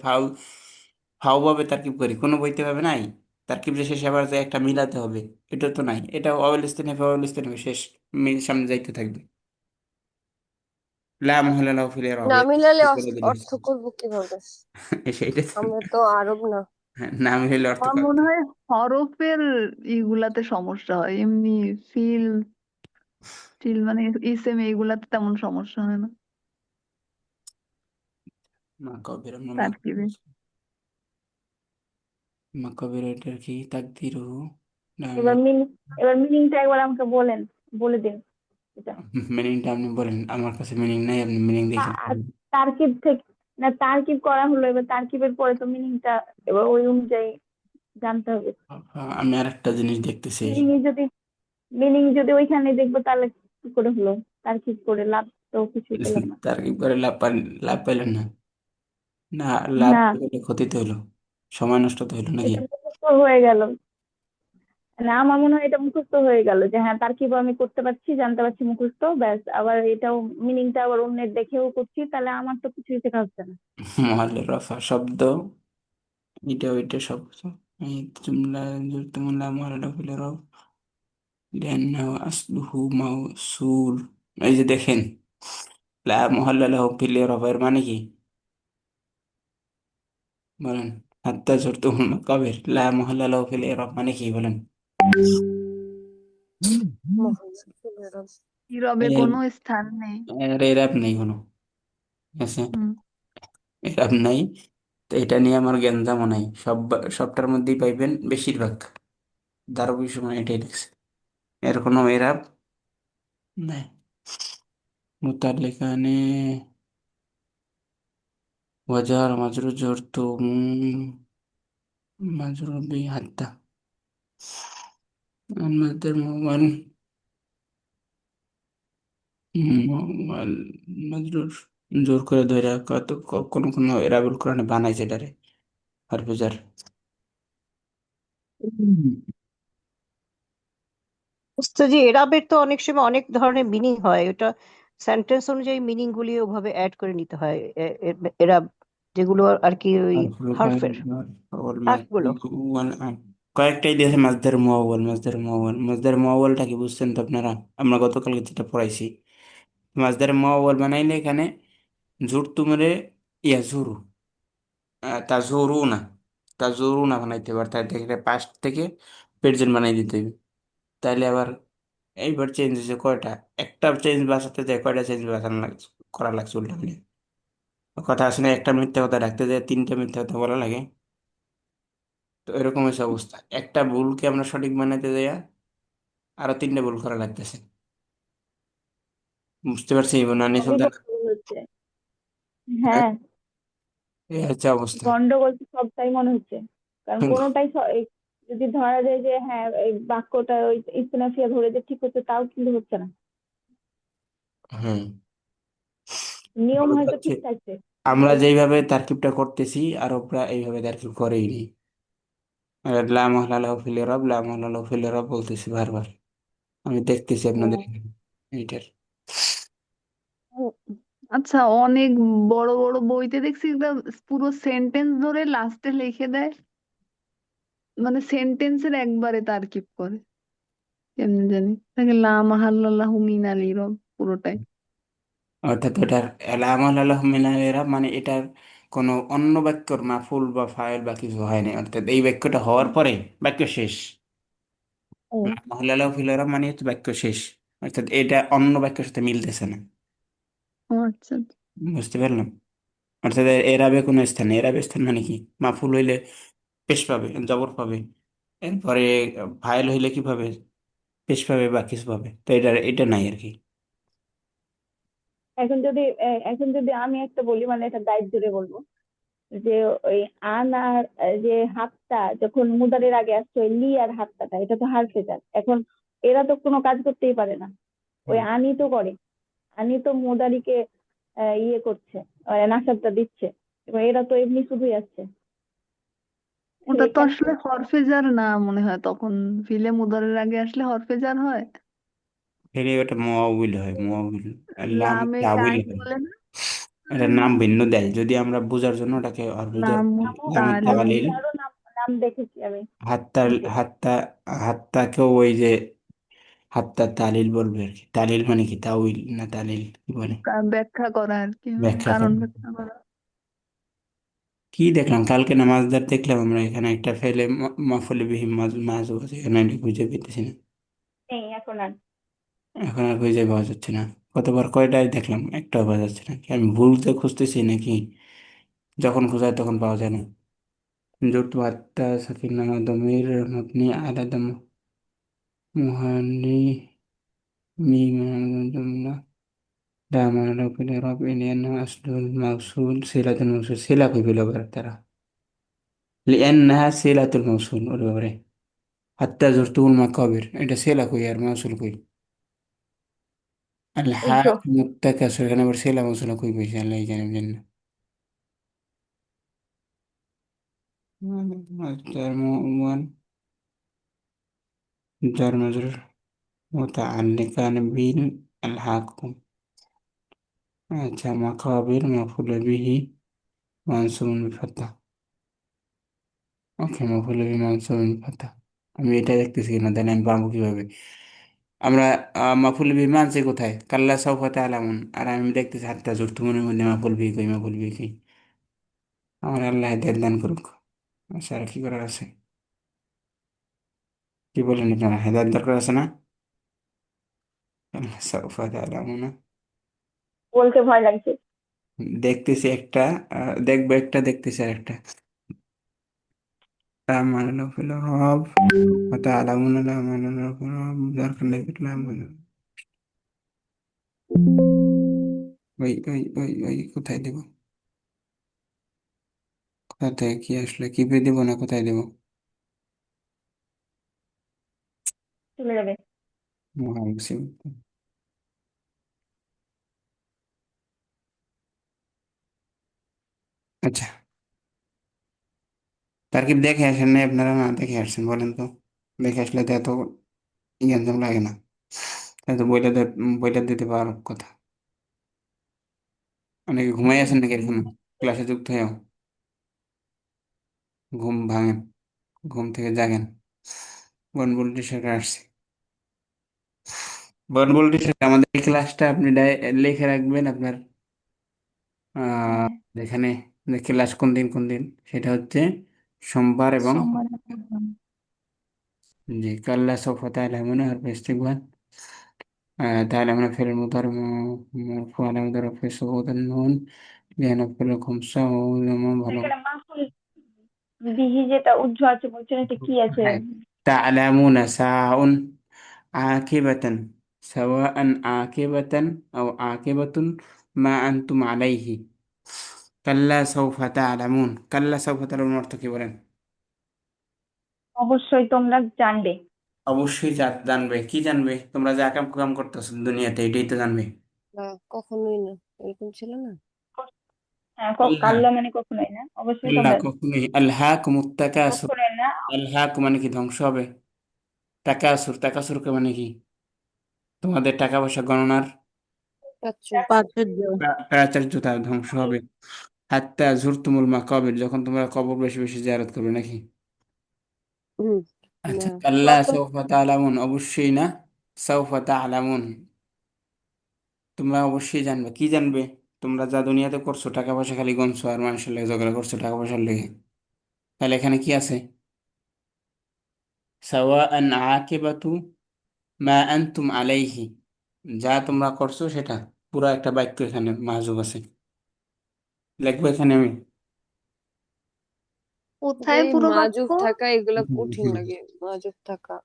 ফাউ ভাবে তারকিব করি, কোনো বইতে ভাবে নাই। তারকিব যে শেষে আবার যে একটা মিলাতে হবে, এটা তো নাই। এটা অয়েল ইস্তেনেফা, অয়েল ইস্তেনেফা, শেষ। সামনে যাইতে থাকবে। লা মুহাল্লা লাহু ফিল না ইরাব, মিলালে বলে দিলে অর্থ করবো কিভাবে? সেইটা তো। আমরা তো আরব না। হ্যাঁ, না মিলাইলে অর্থ আমার করতে। মনে হয় হরফের ইগুলাতে সমস্যা হয়, এমনি ফিল টিল মানে ইসেম এইগুলাতে তেমন সমস্যা হয় না মা কবির তারকিবে। মা কবির, এটার কি তাকদিরু? এবার মিনিং, এবার মিনিংটা একবার আমাকে বলে দিন এটা। মিনিংটা আপনি বলেন, আমার কাছে মিনিং নাই, আপনি মিনিং দেখে আর তারকিব থেকে, না তারকিব করা হলো, এবার তারকিবের পরে তো মিনিংটা এবার ওই অনুযায়ী জানতে হবে। আমি আর একটা জিনিস দেখতেছি। মিনিং যদি মিনিং যদি ওইখানে দেখবো তাহলে কি করে হলো? তারকিব করে লাভ তো কিছুই পেলাম না। তার কি করে লাভ পাইলেন না? না, লাভ না, পেলে ক্ষতি তো হইলো, সময় নষ্ট তো হইলো নাকি? এটা মুখস্থ হয়ে গেল। না, আমার মনে হয় এটা মুখস্থ হয়ে গেল যে হ্যাঁ তারকিব আমি করতে পারছি, জানতে পারছি, মুখস্থ ব্যাস। আবার এটাও মিনিংটা আবার অন্যের দেখেও করছি, তাহলে আমার তো কিছুই শেখা হচ্ছে না। মহালের রফা শব্দ, এটা ওইটা সব, এই জুমলা জুমলা মহালের ফেলে রব, লিআন্নাহু আসলুহু মাওসুল। এই যে দেখেন, লা মহাল্লা লাহু ফিল ইরাব এর মানে কি বলেন? হাত্তা জুরতুমুল মাকাবির, লা মহাল্লা লাহু ফিল ইরাব মানে কি বলেন? নীরবে এর কোনো স্থান নেই। এর ইরাব নেই কোনো, ঠিক আছে? হুম। ইরাব নাই। তো এটা নিয়ে আমার জ্ঞানজামও নাই, সবটার মধ্যেই পাইবেন বেশিরভাগ দারুণ সময় এটাই লিখছে, এর কোনো ইরাব নাই। মুতাল্লিকানে ওয়াজার মাজরুর জরতু মাজরুর বি হাত্তা আমাদের মোবাইল মোবাইল মাজরুর, জোর করে ধরে কত কোন কোন এরাবুল কোরআনে বানাইছে এটারে হারফেজার। উস্তাদি এরাবের তো অনেক সময় অনেক ধরনের মিনিং হয়, ওটা সেন্টেন্স অনুযায়ী মিনিং গুলি ওভাবে অ্যাড করে নিতে হয়। এরাব যেগুলো আর কি ওই হরফের হার্ফগুলো। কয়েকটাই দিয়েছে মাজদার মুআওয়াল, মাজদার মুআওয়ালটা কি বুঝছেন তো আপনারা? আমরা গতকালকে যেটা পড়াইছি, মাজদার মুআওয়াল বানাইলে এখানে জোর তুমরে ইয়াজুরু, তাজুরু না, তাজুরু না বানাইতে পারে, তাই থেকে পাস্ট থেকে প্রেজেন্ট বানাই দিতে হবে। তাইলে আবার এইবার চেঞ্জ হয়েছে কয়টা, একটা চেঞ্জ বাঁচাতে যায় কয়টা চেঞ্জ বাঁচানো লাগছে, করা লাগছে উল্টা মিলে। কথা আছে না, একটা মিথ্যা কথা রাখতে যায় তিনটা মিথ্যা কথা বলা লাগে। তো এরকম হয়েছে অবস্থা, একটা ভুলকে আমরা সঠিক বানাইতে যাই আরো তিনটা ভুল করা লাগতেছে। বুঝতে পারছি বনানি সবই সুলতান? গন্ডগোল হচ্ছে। হ্যাঁ, এই হচ্ছে অবস্থা। গন্ডগোল তো সবটাই মনে হচ্ছে। কারণ হুম। কোনোটাই যদি ধরা যায় যে হ্যাঁ এই বাক্যটা ওই ইস্তেনাফিয়া ধরে যে ঠিক হচ্ছে, তাও কিন্তু হচ্ছে না। হুম। নিয়ম বড় কথা হয়তো হচ্ছে, ঠিক থাকছে, আমরা কিন্তু যেইভাবে তারকিবটা করতেছি আরবরা এইভাবে তারকিব করেই নি। লা মাহলা লাহু ফিল ইরাব, লা মাহলা লাহু ফিল ইরাব বলতেছি বারবার, আমি দেখতেছি আপনাদের ও, এখানে এইটার। ও, আচ্ছা, অনেক বড় বড় বইতে দেখছি একটা পুরো সেন্টেন্স ধরে লাস্টে লিখে দেয়, মানে সেন্টেন্সের একবারে তারকিব করে, কেমনি জানি তাকে লা মাহাল্লাল্লাহু মিনাল ইরব পুরোটাই। অর্থাৎ ওটার লা মাহলা লাহু মিনাল ইরাব মানে এটার কোনো অন্য বাক্যর মাফুল বা ফাইল বা কিছু হয়নি, অর্থাৎ এই বাক্যটা হওয়ার পরে বাক্য শেষ। ও। লা মাহলা লাহু ফিল ইরাব মানে হচ্ছে বাক্য শেষ, অর্থাৎ এটা অন্য বাক্যের সাথে মিলতেছে না। ও আচ্ছা আচ্ছা। বুঝতে পারলাম? অর্থাৎ এরাবে কোনো স্থান, এরাবে স্থান মানে কি, মাফুল হইলে পেশ পাবে, জবর পাবে, এরপরে ফাইল হইলে কি পাবে, পেশ পাবে বা কিছু পাবে, তো এটা এটা নাই আর কি। এখন যদি আমি একটা বলি, মানে এটা গাইড ধরে বলবো যে ওই আন আর যে হাতটা যখন মুদারের আগে আসছে, ওই লি আর হাতটাটা, এটা তো হারফেজার। এখন এরা তো কোনো কাজ করতেই পারে না, ওই হুম। আনি তো করে। আনি তো মুদারিকে ইয়ে করছে, মানে নাসাবটা দিচ্ছে, এবং এরা তো এমনি শুধুই আসছে। তো ওটা তো এখানে আসলে হরফেজার না মনে হয়, তখন ফিলে মুদারের আগে আসলে হরফেজার হয়। ফেরে ওটা মোয়াউল হয়, মোয়াউল, লাম লামে তাউিল টাইম হয়। বলে না? এটার নাম ভিন্ন দেয়, যদি আমরা বোঝার জন্য ওটাকে অর্বুজার, লাম লামে তালিম। তাওয়ালিল, আরো নাম নাম দেখেছি আমি হাত্তা, নিচে। হাত্তা, হাত্তাকেও ওই যে হাত্তা তালিল বলবে আর কি। তালিল মানে কি, তাউইল না তালিল কি বলে, ব্যাখ্যা করা আর কি, ব্যাখ্যা কারণ করে। ব্যাখ্যা করা। কি দেখলাম কালকে নামাজদার, দেখলাম আমরা এখানে একটা ফেলে মাফলে বিহি মাছ আছে, এখানে এটা খুঁজে পেতেছি না, নেই এখন আর। এখন আর খুঁজে পাওয়া যাচ্ছে না। কতবার কয়টাই দেখলাম, একটাও পাওয়া যাচ্ছে না, কি আমি ভুলতে খুঁজতেছি নাকি, যখন খোঁজায় তখন পাওয়া যায় না। জুট বার্তা সাকিনা দমির মতনি আলা দম মুহানি জুমলা لا معنى في الإعراب لأنه أصل الموصول صلة الموصول صلة في بلغة ترى، لأنها صلة الموصول ولا حتى زرتم المقابر এটা صلة كوي আর موصول كوي আল এই তো। হাক মুত্তাকাসির, এখানে আবার সেলা মশলা কই পয়সা আল্লাহ জানে জানে। যার ওয়ান যার মাজরুর মুতাআল্লিকান বিল আল হাকুম। আচ্ছা, মাকাবির মাফুল বিহি মানসুবুন বিল ফাতহা। ওকে, মাফুল বিহি মানসুবুন বিল ফাতহা। আমি এটা দেখতেছি না, তাহলে আমি পাবো কিভাবে? আমরা মাফুল বিহি মানছি কোথায়? কাল্লা সাউফা তা'লামুন। আর আমি দেখতেছি হাত্তা জুরতুমুনের মধ্যে মাফুল বিহি কই, মাফুল বিহি কই। আমার আল্লাহ হেদায়েত দান করুক। আচ্ছা, আর কি করার আছে? কি বলেন আপনারা, হেদায়েত দরকার আছে না? কাল্লা সাউফা তা'লামুন। বলতে ভয় লাগছে। দেখতেছি একটা, দেখবো একটা, দেখতেছি আর একটা। لا أعمل له في الرعب وتعلمون لا أعمل له في الرعب ذاك الذي لا أعمل। ওই ওই ওই ওই কোথায় দেব? কোথায় কি আসলে, কি পে দেবো না কোথায় দেবো? চলে যাবে। মহা মুসিবত। আচ্ছা, তারকিব দেখে আসেন না আপনারা? না দেখে আসছেন বলেন তো? দেখে আসলে তো এত জ্ঞান লাগে না। তাই তো বইটা দিতে পারার কথা। অনেকে ঘুমাই আছেন নাকি এরকম ক্লাসে যুক্ত হয়েও? ঘুম ভাঙেন, ঘুম থেকে জাগেন। বনবুলটি সেটা আসছে। বনবুলটি সেটা আমাদের এই ক্লাসটা আপনি লিখে রাখবেন আপনার আহ হ্যাঁ, এখানে, যে ক্লাস কোন দিন কোন দিন, সেটা হচ্ছে সোমবার এবং সোমবার। জি কাল্লা সৌফা তা'লামুন আর ইস্তিগফার। তা'লামুন ফিল মুদারি মারফু আলামাত রাফি সুবুতান নুন লিয়ানাফিল খুমসা ও ভালো। এখানে মাসুল বিহি যেটা উজ্জ্ব আছে বলছেন, এটা কি আছে? হ্যাঁ, তা'লামুনা সাউন আকিবাতান সাওয়াআন আকিবাতান আও আকিবাতুন মা আনতুম আলাইহি। কাল্লা সাউফা তা'লামুন, কাল্লা সাউফা তা'লামুন অর্থ কি বলেন? অবশ্যই তোমরা জানবে। অবশ্যই জানবে। কি জানবে? তোমরা যে আকাম কুকাম করতেছো দুনিয়াতে, এটাই তো জানবে। না, কখনোই না, এরকম ছিল না। হ্যাঁ, আল্লাহ, কাল্লা মানে কখনোই না, অবশ্যই আল্লাহ তোমরা। কখনোই। আল্লাহ মুত্তাকাসুর। কখনোই না। আল্লাহ মানে কি? ধ্বংস হবে। টাকাসুর, টাকাসুরকে মানে কি? তোমাদের টাকা পয়সা গণনার প্রাচুর। প্রাচুর্য। প্রাচুর্যতা ধ্বংস হবে। হাত্তা জুরতুমুল মাকাবির, যখন তোমরা কবর বেশি বেশি জিয়ারত করবে নাকি? হুম। না। আচ্ছা, কাল্লা সাউফা তা'লামুন, অবশ্যই না। সাউফা তা'লামুন, তোমরা অবশ্যই জানবে। কি জানবে? তোমরা যা দুনিয়াতে করছো, টাকা পয়সা খালি গনছো আর মানুষের লেগে ঝগড়া করছো টাকা পয়সার লেগে, তাহলে এখানে কি আছে? সাওয়াআন আকিবাতু মা আনতুম আলাইহি, যা তোমরা করছো সেটা। পুরো একটা বাক্য এখানে মাহজুব আছে, লিখবো এখানে আমি। যে কোথায় পুরো বাক্য? মাজুব থাকা এগুলা হুম, কঠিন হুম। লাগে, মাজুব থাকা,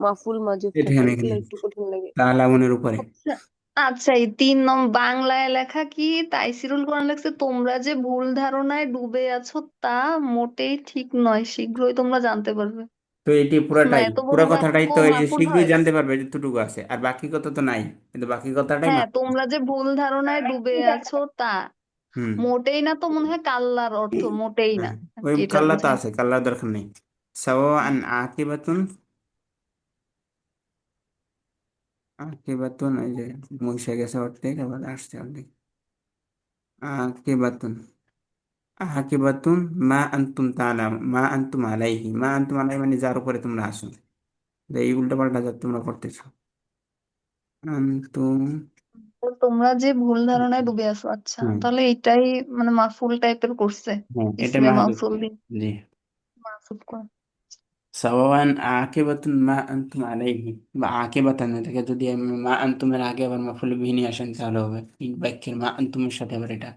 মাফুল মাজুব এটা থাকা এখানে এগুলা এখানে একটু কঠিন লাগে। তালামুনের উপরে। আচ্ছা, আচ্ছা, এই 3 নং বাংলায় লেখা কি তাইসিরুল কোরআন লেখছে, তোমরা যে ভুল ধারণায় ডুবে আছো তা মোটেই ঠিক নয়, শীঘ্রই তোমরা জানতে পারবে। তো এটি না, পুরাটাই, এত বড় পুরো কথাটাই বাক্য তো এই যে মাফুল শীঘ্রই হয়? জানতে পারবে যতটুকু আছে, আর বাকি কথা তো নাই, কিন্তু বাকি কথাটাই হ্যাঁ, মাত্র। তোমরা যে ভুল ধারণায় ডুবে আছো তা হুম। মোটেই না, তো মনে হয় কাল্লার অর্থ মোটেই না হ্যাঁ, আর ওই কি, এটা কাল্লা তো বোঝায়। আছে, কাল্লার দরকার নেই। সাওয়াআন আকিবাতুন, আকিবাতুন এই যে মুছে গেছে অর্ধেক, আবার আসছে অর্ধেক। আকিবাতুন, আকিবাতুন মা আনতুম তাআলাম, মা আনতুম আলাইহি, মা আনতুম আলাইহি মানে যার উপরে তোমরা আসো। তো এই উল্টা পাল্টা যা তোমরা করতেছো। আনতুম, তো তোমরা যে ভুল ধারণায় ডুবে আছো, আচ্ছা, হুম, তাহলে এটাই মানে মাফুল টাইপের করছে, হ্যাঁ এটা ইসমে মাহজুব। মাউসুল দিয়ে জি, মাফুল করে। সাওয়ান আকিবাতুন মা আনতুম আলাইহি, বা আকিবাতান থেকে যদি আমি মা আনতুমের আগে আবার মাফুল বিহি নিয়ে আসেন তাহলে হবে এই বাক্যের মা আনতুমের সাথে আবার এটা।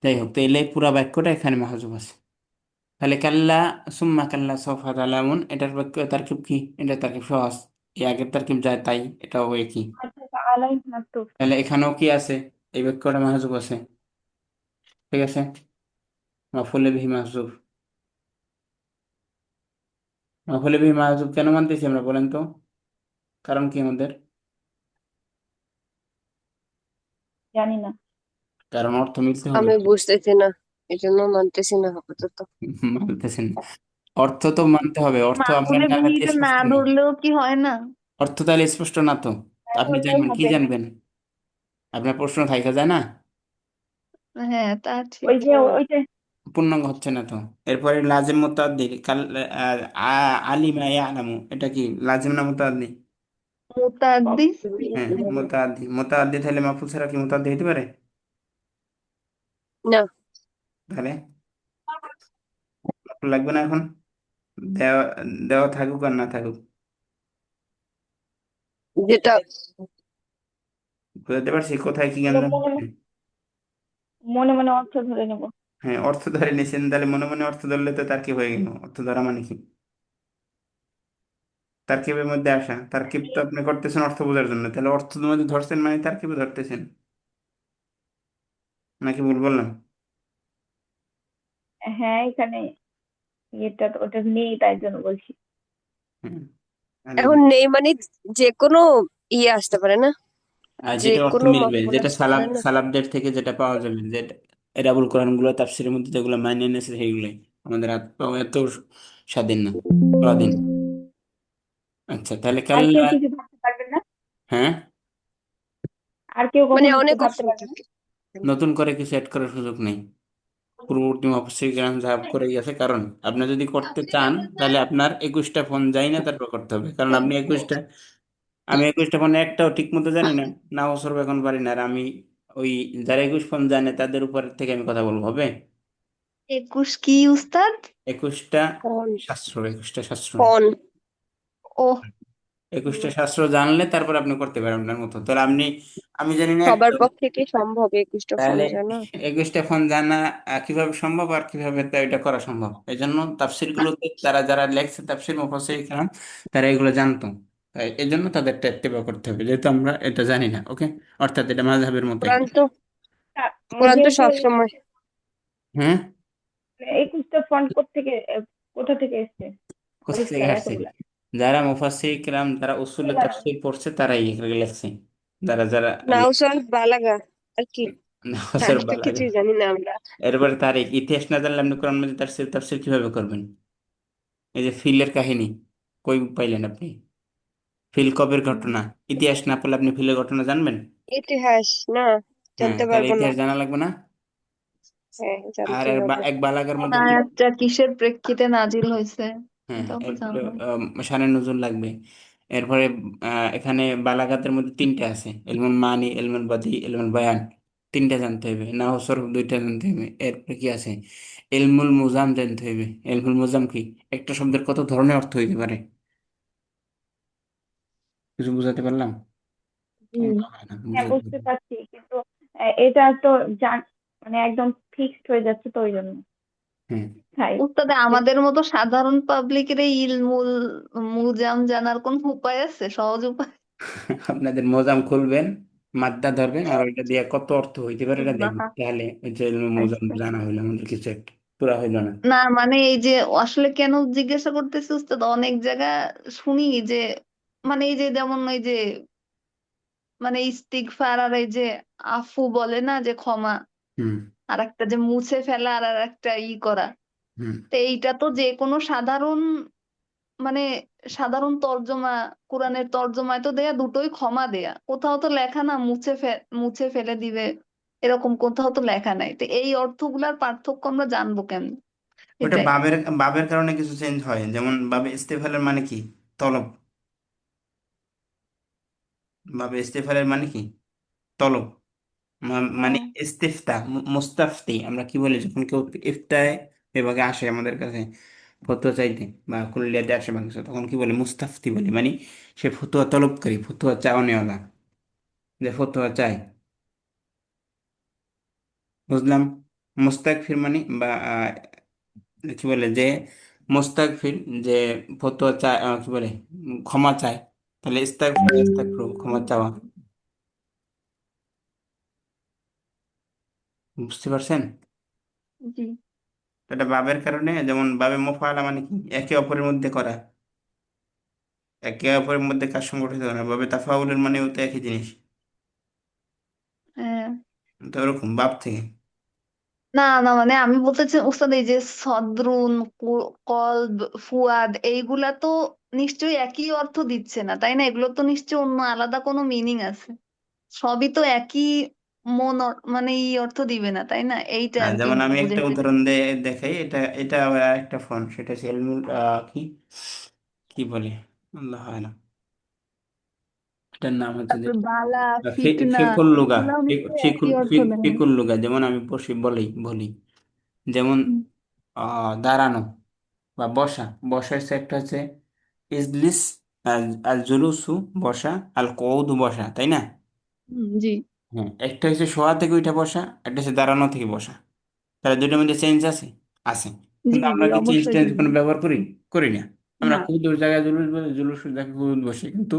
যাই হোক, তো এলে পুরা বাক্যটা এখানে মাহজুব আছে। তাহলে কাল্লা সুম্মা কাল্লা সাওফা তা'লামুন, এটার বাক্য তারকিব কি? এটা তারকিব সহজ। এই আগের তারকিব যায় তাই, এটাও একই। আচ্ছা, আলাই মাকতুব। তাহলে এখানেও কি আছে? এই বাক্যটা মাহজুব আছে। ঠিক আছে, মাফুল বিহি মাহজুব। মাফুল বিহি মাহজুব কেন মানতেছি আমরা বলেন তো? কারণ কি আমাদের? জানি না। কারণ অর্থ মিলতে হবে আমি তো। বুঝতেছি না, এই জন্য মানতেছি না আপাতত। মানতেছেন? অর্থ তো মানতে হবে, অর্থ আপনার মামুনি জানাতে বুড়িটা না স্পষ্ট নেই। ধরলেও কি হয় না? অর্থ তাহলে স্পষ্ট না তো। তো আপনি হলেও জানবেন কি হবে। জানবেন? আপনার প্রশ্ন থাইকা যায় না, হ্যাঁ, তা ঠিক। ওই যে হুম। ওই যে পূর্ণাঙ্গ হচ্ছে না তো। এরপরে লাজিম মুতাআদ্দি কাল আলিমা ইয়ালামু, এটা কি লাজিম না মুতাআদ্দি? মুতাদ্দি। হ্যাঁ, মুতাআদ্দি। মুতাআদ্দি তাহলে মাফুল ছাড়া কি মুতাআদ্দি হতে পারে? না, তাহলে মাফুল লাগবে না এখন? দেওয়া দেওয়া থাকুক আর না থাকুক, যেটা বুঝতে পারছি কোথায় কি ওটা গেল। মনে মনে অর্থ ধরে নেব। হ্যাঁ, অর্থ ধরে নিছেন, তাহলে মনে মনে অর্থ ধরলে তো তার কি হয়ে গেল? অর্থ ধরা মানে কি? তারকিবের মধ্যে আসা, তারকিব তো আপনি করতেছেন অর্থ বোঝার জন্য, তাহলে অর্থ মধ্যে ধরছেন মানে তারকিবে ধরতেছেন, নাকি ভুল বললাম? হ্যাঁ, এখানে এটা ওটা নেই তাই জন্য বলছি। হ্যাঁ, এখন নেই মানে যে কোনো ইয়ে আসতে পারে না, আর যে যেটা অর্থ কোনো মিলবে, মতলব যেটা আসতে পারে না। সালাফদের থেকে যেটা পাওয়া যাবে, যেটা এরাবুল কোরআন গুলো তাফসিরের মধ্যে যেগুলো মাইনে এনেছে সেইগুলোই। আমাদের হাত পাও এত স্বাধীন না, স্বাধীন। আচ্ছা, তাহলে আর কেউ কাল্লা। কিছু ভাবতে পারবে না? হ্যাঁ, আর কেউ মানে কখনো কিছু অনেক ভাবতে অপশন পারবে না? থাকে। নতুন করে কিছু অ্যাড করার সুযোগ নেই। পূর্ববর্তী মহাশয় গ্রাম যা করে গেছে, কারণ আপনি যদি করতে চান তাহলে আপনার 21টা ফোন যাই না তারপর করতে হবে, কারণ আপনি 21টা, আমি 21টা ফোনে একটাও ঠিক মতো জানি না, না বছর এখন পারি না, আর আমি ওই যারা 21 ফোন জানে তাদের উপর থেকে আমি কথা বলবো, হবে? 21 কি উস্তাদ? 21টা ফোন। শাস্ত্র, 21টা শাস্ত্র, ফোন। ও, 21টা শাস্ত্র জানলে তারপর আপনি করতে পারেন আপনার মতো। তাহলে আপনি, আমি জানি না সবার একটা, পক্ষে কি সম্ভব 21টা ফোন তাহলে জানা? 21টা ফোন জানা কিভাবে সম্ভব আর কিভাবে তা এটা করা সম্ভব? এই জন্য তাফসির গুলোতে তারা যারা লেখছে, তাফসির মুফাসসির কিরাম, তারা এগুলো জানতো। তাই এই জন্য তাদেরটা ইত্তেবা করতে হবে, যেহেতু আমরা এটা জানি না। ওকে, অর্থাৎ এটা মাযহাবের মতোই। কোরআন তো, কোরআন তো যেহেতু সবসময়। হ্যাঁ, 21টা ফন্ট কোথা থেকে এসছে কোথা থেকে আবিষ্কার আসছে? এতগুলা? যারা মুফাসসির কিরাম, যারা উসুলে তাফসির পড়ছে, তারাই এগুলো লেখছে। যারা যারা নাউসুল বালাগা আর কি, নাহসের আর তো বালাগা, কিছুই জানি না আমরা। এরপরে তারিখ ইতিহাস না জানলে আপনি কোরআন মাজিদ তাফসির তাফসির কিভাবে করবেন? এই যে ফিলের কাহিনী কই পাইলেন আপনি? ফিল কবের ঘটনা? ইতিহাস না পড়লে আপনি ফিলের ঘটনা জানবেন? ইতিহাস না, হ্যাঁ, জানতে তাহলে পারবো না। ইতিহাস জানা লাগবে না? হ্যাঁ, আর জানতে হবে। এক বালাগার কোন মধ্যে কি? আয়াতটা কিসের প্রেক্ষিতে নাজিল হয়েছে, হ্যাঁ, এটাও তো এরপরে জানবো। শানে নজুল লাগবে। এরপরে এখানে বালাগাতের মধ্যে তিনটা আছে, এলমুল মানি, এলমুল বাদি, এলমুল বায়ান। তিনটা জানতে হবে, নাহু সরফ দুইটা জানতে হবে। এরপরে কি আছে? এলমুল মুজাম জানতে হবে। এলমুল মুজাম কি? একটা শব্দের কত ধরনের অর্থ হইতে পারে? কিছু বুঝাতে পারলাম? হুম। মনে হয় না হ্যাঁ, বুঝাতে বুঝতে পারলাম। পারছি, কিন্তু এটা তো জান মানে একদম ফিক্সড হয়ে যাচ্ছে তো ওই জন্য হ্যাঁ, তাই। উস্তাদ, আমাদের মতো সাধারণ পাবলিকের এই ইলমুল মুজাম জানার কোন উপায় আছে, সহজ উপায়? আপনাদের মোজাম খুলবেন, মাদ্দা ধরবেন, আর ওইটা দিয়ে কত অর্থ হইতে পারে এটা আল্লাহ। দেখবেন, তাহলে ওই যে মোজাম আচ্ছা। জানা হইলো আমাদের কিছু একটা, পুরা হইলো না। না মানে এই যে আসলে কেন জিজ্ঞাসা করতেছি উস্তাদ, অনেক জায়গা শুনি যে মানে এই যে যেমন ওই যে মানে ইস্তিগফার আর এই যে আফু বলে না, যে ক্ষমা, হুম, আর একটা যে মুছে ফেলা আর একটা করা। হুম। তো এইটা তো যে কোনো সাধারণ মানে সাধারণ তর্জমা, কোরআনের তর্জমায় তো দেয়া দুটোই ক্ষমা দেয়া, কোথাও তো লেখা না মুছে ফেলে দিবে, এরকম কোথাও তো লেখা নাই। তো এই অর্থগুলার পার্থক্য আমরা জানবো কেমন? ওটা এটাই। বাবের কারণে কিছু চেঞ্জ হয়, যেমন বাবে ইস্তেফালের মানে কি? তলব। বাবে ইস্তেফালের মানে কি? তলব। মানে হুম। ইস্তিফতা, মুস্তাফতি আমরা কি বলি যখন কেউ ইফতায় বিভাগে আসে আমাদের কাছে ফতোয়া চাইতে, বা কুল্লিয়াতে আসে বাংলাদেশে, তখন কি বলে? মুস্তাফতি বলি, মানে সে ফতোয়া তলবকারী, ফতোয়া চাওয়ানেওয়ালা, যে ফতোয়া চায়। বুঝলাম। মুস্তাগফির মানে বা কি বলে, যে মুস্তাগফির, যে ফতোয়া চায়, কি বলে, ক্ষমা চায়। তাহলে ইস্তাগফার, ইস্তাগফিরু, ক্ষমা চাওয়া। বুঝতে পারছেন? জি। এটা বাবের কারণে, যেমন বাবে মোফাআলা মানে কি? একে অপরের মধ্যে করা, একে অপরের মধ্যে কাজ সংগঠিত করা। বাবে তাফাউলের মানেও তো একই জিনিস। হ্যাঁ। তো ওরকম বাপ থেকে। না না, মানে আমি বলতে চাই উস্তাদ, এই যে সদরুন, কলব, ফুয়াদ, এইগুলা তো নিশ্চয়ই একই অর্থ দিচ্ছে না, তাই না? এগুলো তো নিশ্চয়ই অন্য আলাদা কোনো মিনিং আছে। সবই তো একই মানে এই অর্থ দিবে না, তাই না? এইটা আর কি যেমন আমি একটা বুঝাইতে চাই। উদাহরণ দিয়ে দেখাই, এটা এটা আবার একটা ফোন, সেটা হচ্ছে এলমুল কি কি বলে, আল্লাহ আলাম, এটার নাম হচ্ছে যে তারপর বালা, ফিতনা, ফিকুল লুগা। এগুলাও নিশ্চয়ই ফিকুল একই অর্থ দেয় না। ফিকুল লুগা, যেমন আমি বলি যেমন হুম, দাঁড়ানো বা বসা। বসা হচ্ছে একটা হচ্ছে ইজলিস, আল আল জুলুসু বসা, আল কউদু বসা, তাই না? জি হ্যাঁ, একটা হচ্ছে শোয়া থেকে উঠে বসা, একটা হচ্ছে দাঁড়ানো থেকে বসা। তাহলে দুটোর মধ্যে চেঞ্জ আছে, আছে। জি কিন্তু আমরা জি, কি চেঞ্জ অবশ্যই টেঞ্জ চেঞ্জ। কোনো ব্যবহার করি? করি না। আমরা না। কুদুর জায়গায় জুলুস বলি, জুলুসের জায়গায় কুদুর বসি। কিন্তু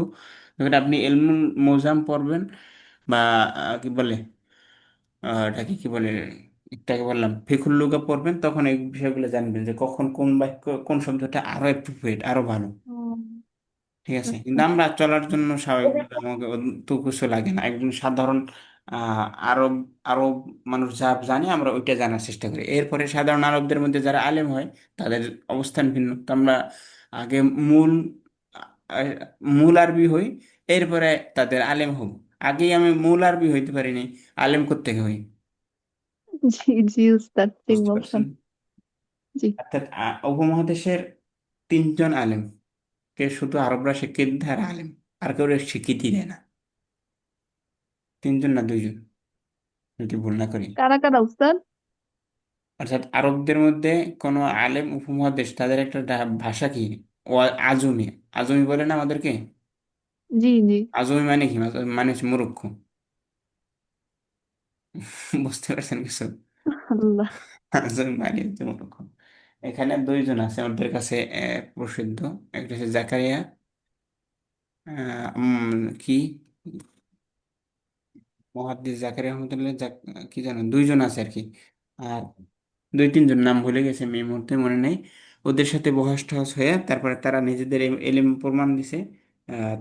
যখন আপনি এলমুল মোজাম পড়বেন বা কি বলে, এটাকে কি বলে, এটাকে বললাম ফিকুল লুগা পড়বেন, তখন এই বিষয়গুলো জানবেন যে কখন কোন বাক্য, কোন শব্দটা আরো অ্যাপ্রোপ্রিয়েট, আরো ভালো। হুম, ঠিক আছে, আচ্ছা। কিন্তু আমরা চলার জন্য স্বাভাবিকভাবে আমাকে তো কিছু লাগে না, একজন সাধারণ আরব আরব মানুষ যা জানে আমরা ওইটা জানার চেষ্টা করি। এরপরে সাধারণ আরবদের মধ্যে যারা আলেম হয় তাদের অবস্থান ভিন্ন। তো আমরা আগে মূল আহ, মূল আরবি হই, এরপরে তাদের আলেম হব। আগেই আমি মূল আরবি হইতে পারিনি, আলেম কোত্থেকে হই? জি জি উস্তাদ, ঠিক বুঝতে বলছেন। পারছেন? জি। অর্থাৎ উপমহাদেশের তিনজন আলেম, কে শুধু আরবরা স্বীকৃতি দেয় আর আলেম, আর কেউ স্বীকৃতি দেয় না। তিনজন না দুইজন, যদি ভুল না করি। কারা কারা উস্তাদ? অর্থাৎ আরবদের মধ্যে কোনো আলেম উপমহাদেশ, তাদের একটা ভাষা কি, ও আজমি। আজমি বলে না আমাদেরকে? জি জি। আজমি মানে কি? মানে হচ্ছে মূর্খ। বুঝতে পারছেন কিছু? আল্লাহ। আজমি মানে হচ্ছে মূর্খ। এখানে দুইজন আছে আমাদের কাছে প্রসিদ্ধ। একটা হচ্ছে জাকারিয়া, কি মহাদ্দিস জাকারিয়া রহমতুল্লাহ, কি জানো, দুইজন আছে আর কি। আর দুই তিনজন নাম ভুলে গেছে আমি এই মুহূর্তে, মনে নেই। ওদের সাথে বহস টহস হয়ে তারপরে তারা নিজেদের এলিম প্রমাণ দিছে,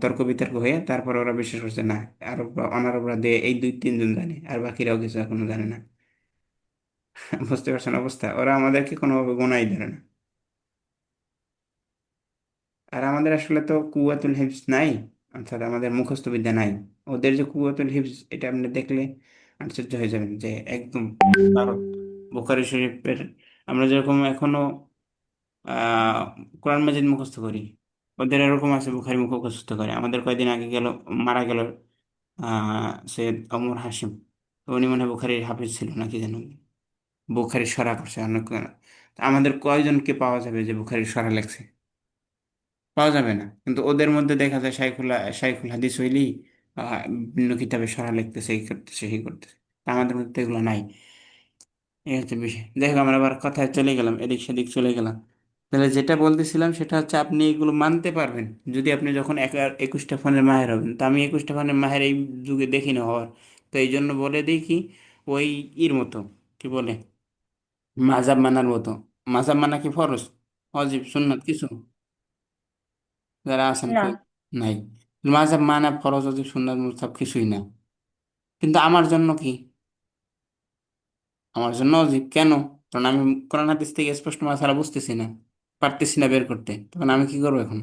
তর্ক বিতর্ক হয়ে তারপর ওরা বিশ্বাস করছে না, আরবরা অনারবরা দিয়ে এই দুই তিনজন জানে, আর বাকিরাও কিছু এখনো জানে না। বুঝতে পারছেন অবস্থা? ওরা আমাদেরকে কোনোভাবে গোনাই ধরে না। আর আমাদের আসলে তো কুওয়াতুল হিফজ নাই, অর্থাৎ আমাদের মুখস্থ বিদ্যা নাই। ওদের যে কুওয়াতুল হিফজ, এটা আপনি দেখলে আশ্চর্য হয়ে যাবেন যে একদম ভারত, বুখারী শরীফের, আমরা যেরকম এখনো আহ কোরআন মাজিদ মুখস্থ করি, ওদের এরকম আছে বুখারী মুখস্থ করে। আমাদের কয়দিন আগে মারা গেল সৈয়দ ওমর হাশিম। তো উনি মনে হয় বুখারীর হাফিজ ছিল নাকি যেন, বুখারীর সরা করছে অনেক। আমাদের কয়জনকে পাওয়া যাবে যে বুখারীর সরা লেখছে? পাওয়া যাবে না। কিন্তু ওদের মধ্যে দেখা যায় শাইখুল হাদিস হইলি আহ, বিভিন্ন কিতাবে সরা লিখতেছে, এই করতেছে সেই করতেছে। তা আমাদের মধ্যে তো এগুলো নাই। এই হচ্ছে বিষয়। যাই হোক, আমরা আবার কথায় চলে গেলাম, এদিক সেদিক চলে গেলাম। তাহলে যেটা বলতেছিলাম সেটা হচ্ছে আপনি এগুলো মানতে পারবেন যদি আপনি যখন 21টা ফোনের মাহের হবেন। তো আমি 21টা ফোনের মাহের এই যুগে দেখি না হওয়ার। তো এই জন্য বলে দিই কি, ওই ইর মতো, কি বলে, মাজাব মানার মতো। মাজাব মানা কি ফরজ, ওয়াজিব, সুন্নাত কিছু যারা আছেন না। কই? নাই। মাঝহাব মানা ফরজ ওয়াজিব সুন্নাত মুস্তাহাব কিছুই না। কিন্তু আমার জন্য কি? আমার জন্য ওয়াজিব কেন? কারণ আমি কোরআন হাদিস থেকে স্পষ্ট মাসালা বুঝতেছি না, পারতেছি না বের করতে, তখন আমি কি করবো এখন?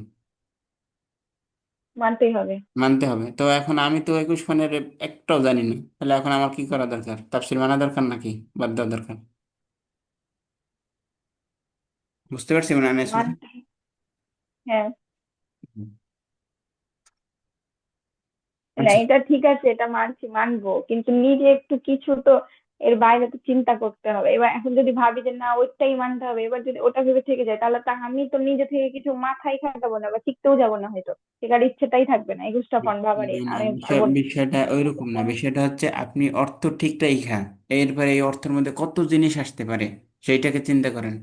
মানতেই হবে। মানতে হবে। তো এখন আমি তো 21 ফোনের একটাও জানি না, তাহলে এখন আমার কি করা দরকার? তাফসীর মানা দরকার নাকি বাদ দেওয়া দরকার? বুঝতে পারছি মানে আমি আসলে। মানতে, হ্যাঁ। না, আচ্ছা, এটা ঠিক আছে, এটা মানছি, মানবো, কিন্তু নিজে একটু কিছু তো এর বাইরে তো চিন্তা করতে হবে। এবার এখন যদি ভাবি যে না ওইটাই মানতে হবে, এবার যদি ওটা ভেবে থেকে যায়, তাহলে তো আমি তো নিজে থেকে কিছু মাথায় খাটাবো না বা শিখতেও যাবো না, হয়তো শেখার ইচ্ছেটাই থাকবে না। একুশটা ফোন ভাবারই না না, আমি পারবো না। বিষয়টা ওইরকম না। বিষয়টা হচ্ছে আপনি অর্থ ঠিক রাখা, এরপরে এই অর্থের মধ্যে কত জিনিস আসতে পারে সেইটাকে চিন্তা করেন।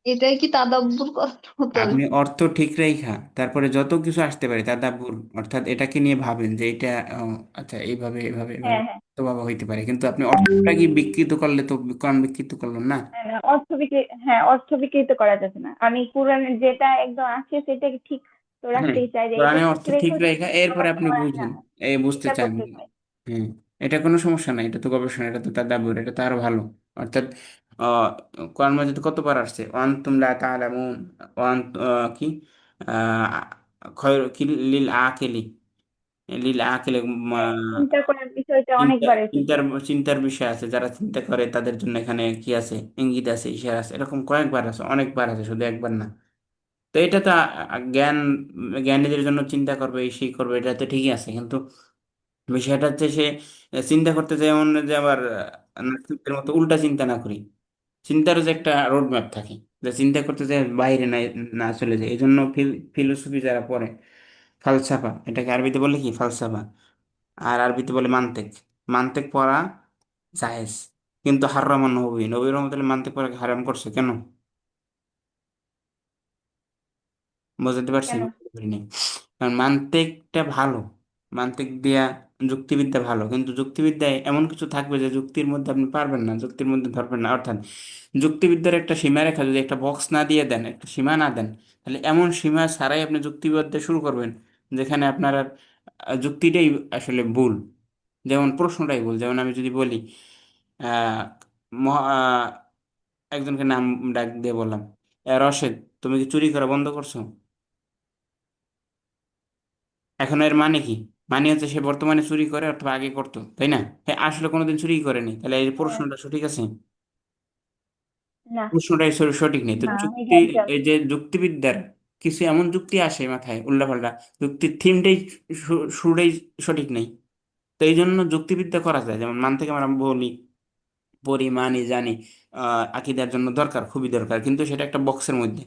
এটাই কি তাদাব্বুর করার মতো? আপনি অর্থ ঠিক রেখা, তারপরে যত কিছু আসতে পারে তাদাব্বুর, অর্থাৎ এটাকে নিয়ে ভাবেন যে এটা আচ্ছা এইভাবে এভাবে এভাবে হ্যাঁ হ্যাঁ তো বাবা হইতে পারে। কিন্তু আপনি অর্থটা কি বিকৃত করলে তো কোরআন বিকৃত করলেন না। হ্যাঁ, না, অর্থ বিক্রি, হ্যাঁ, অর্থ বিকৃত করা যাবে না। আমি কোরআনের যেটা একদম আছে সেটাকে ঠিক তো হ্যাঁ, রাখতেই চাই, যে এটা কোরআনের ঠিক অর্থ ঠিক রেখেও যদি রেখা, ভুল এরপরে হয় আপনি বুঝেন, এই বুঝতে এটা চান। করতে চাই। হ্যাঁ, এটা কোনো সমস্যা নাই, এটা তো গবেষণা, এটা তো তাদাব্বুর, এটা তো আরো ভালো। অর্থাৎ আহ কোরআন মাজিদ কতবার আসছে ওয়ান্তুম লা তা'লামুন, ওয়ান কি খয়র কি লিল আকিলি, লিল আকিলি হ্যাঁ, চিন্তা করার বিষয়টা চিন্তা অনেকবার এসেছে। চিন্তার চিন্তার বিষয় আছে, যারা চিন্তা করে তাদের জন্য এখানে কি আছে, ইঙ্গিত আছে, ইশারা আছে, এরকম কয়েকবার আছে, অনেকবার আছে, শুধু একবার না। তো এটা তো জ্ঞান, জ্ঞানীদের জন্য চিন্তা করবে, এই সেই করবে, এটা তো ঠিকই আছে, কিন্তু বিষয়টা হচ্ছে সে চিন্তা করতে যায় এমন না যে আবার নাস্তিকদের মতো উল্টা চিন্তা না করি। চিন্তারও যে একটা রোড ম্যাপ থাকে, যে চিন্তা করতে যায় বাইরে না, না চলে যায়। এই জন্য ফিলোসফি যারা পড়ে, ফালসাফা, এটাকে আরবিতে বলে কি, ফালসাফা, আর আরবিতে বলে মান্তেক। মান্তেক পড়া জায়েজ, কিন্তু হারাম নবী, নবী রহমতুল্লাহ মান্তেক পড়াকে হারাম করছে কেন? বুঝতে পারছি? কেন? বুঝতে পারিনি। কারণ মান্তিকটা ভালো, মান্তিক দিয়া যুক্তিবিদ্যা ভালো, কিন্তু যুক্তিবিদ্যায় এমন কিছু থাকবে যে যুক্তির মধ্যে আপনি পারবেন না, যুক্তির মধ্যে ধরবেন না। অর্থাৎ যুক্তিবিদ্যার একটা সীমারেখা যদি একটা বক্স না দিয়ে দেন, একটা সীমা না দেন, তাহলে এমন সীমা ছাড়াই আপনি যুক্তিবিদ্যা শুরু করবেন যেখানে আপনার আর যুক্তিটাই আসলে ভুল। যেমন প্রশ্নটাই ভুল। যেমন আমি যদি বলি আহ একজনকে নাম ডাক দিয়ে বললাম, রশেদ, তুমি কি চুরি করা বন্ধ করছো? এখন এর মানে কি? মানে হচ্ছে সে বর্তমানে চুরি করে অথবা আগে করতো, তাই না? হ্যাঁ, আসলে কোনোদিন চুরি করেনি, তাহলে এই হ্যাঁ। প্রশ্নটা সঠিক আছে? না। প্রশ্নটাই সঠিক নেই তো। না, আমি যুক্তি, গ্যাঞ্জাম। এই যে যুক্তিবিদ্যার কিছু এমন যুক্তি আসে মাথায় উল্টাপাল্টা, যুক্তির থিমটাই, শুরুটাই সঠিক নেই। তো এই জন্য যুক্তিবিদ্যা করা যায়, যেমন মান থেকে আমরা বলি, পড়ি, মানি, জানি, আকিদার জন্য দরকার, খুবই দরকার, কিন্তু সেটা একটা বক্সের মধ্যে।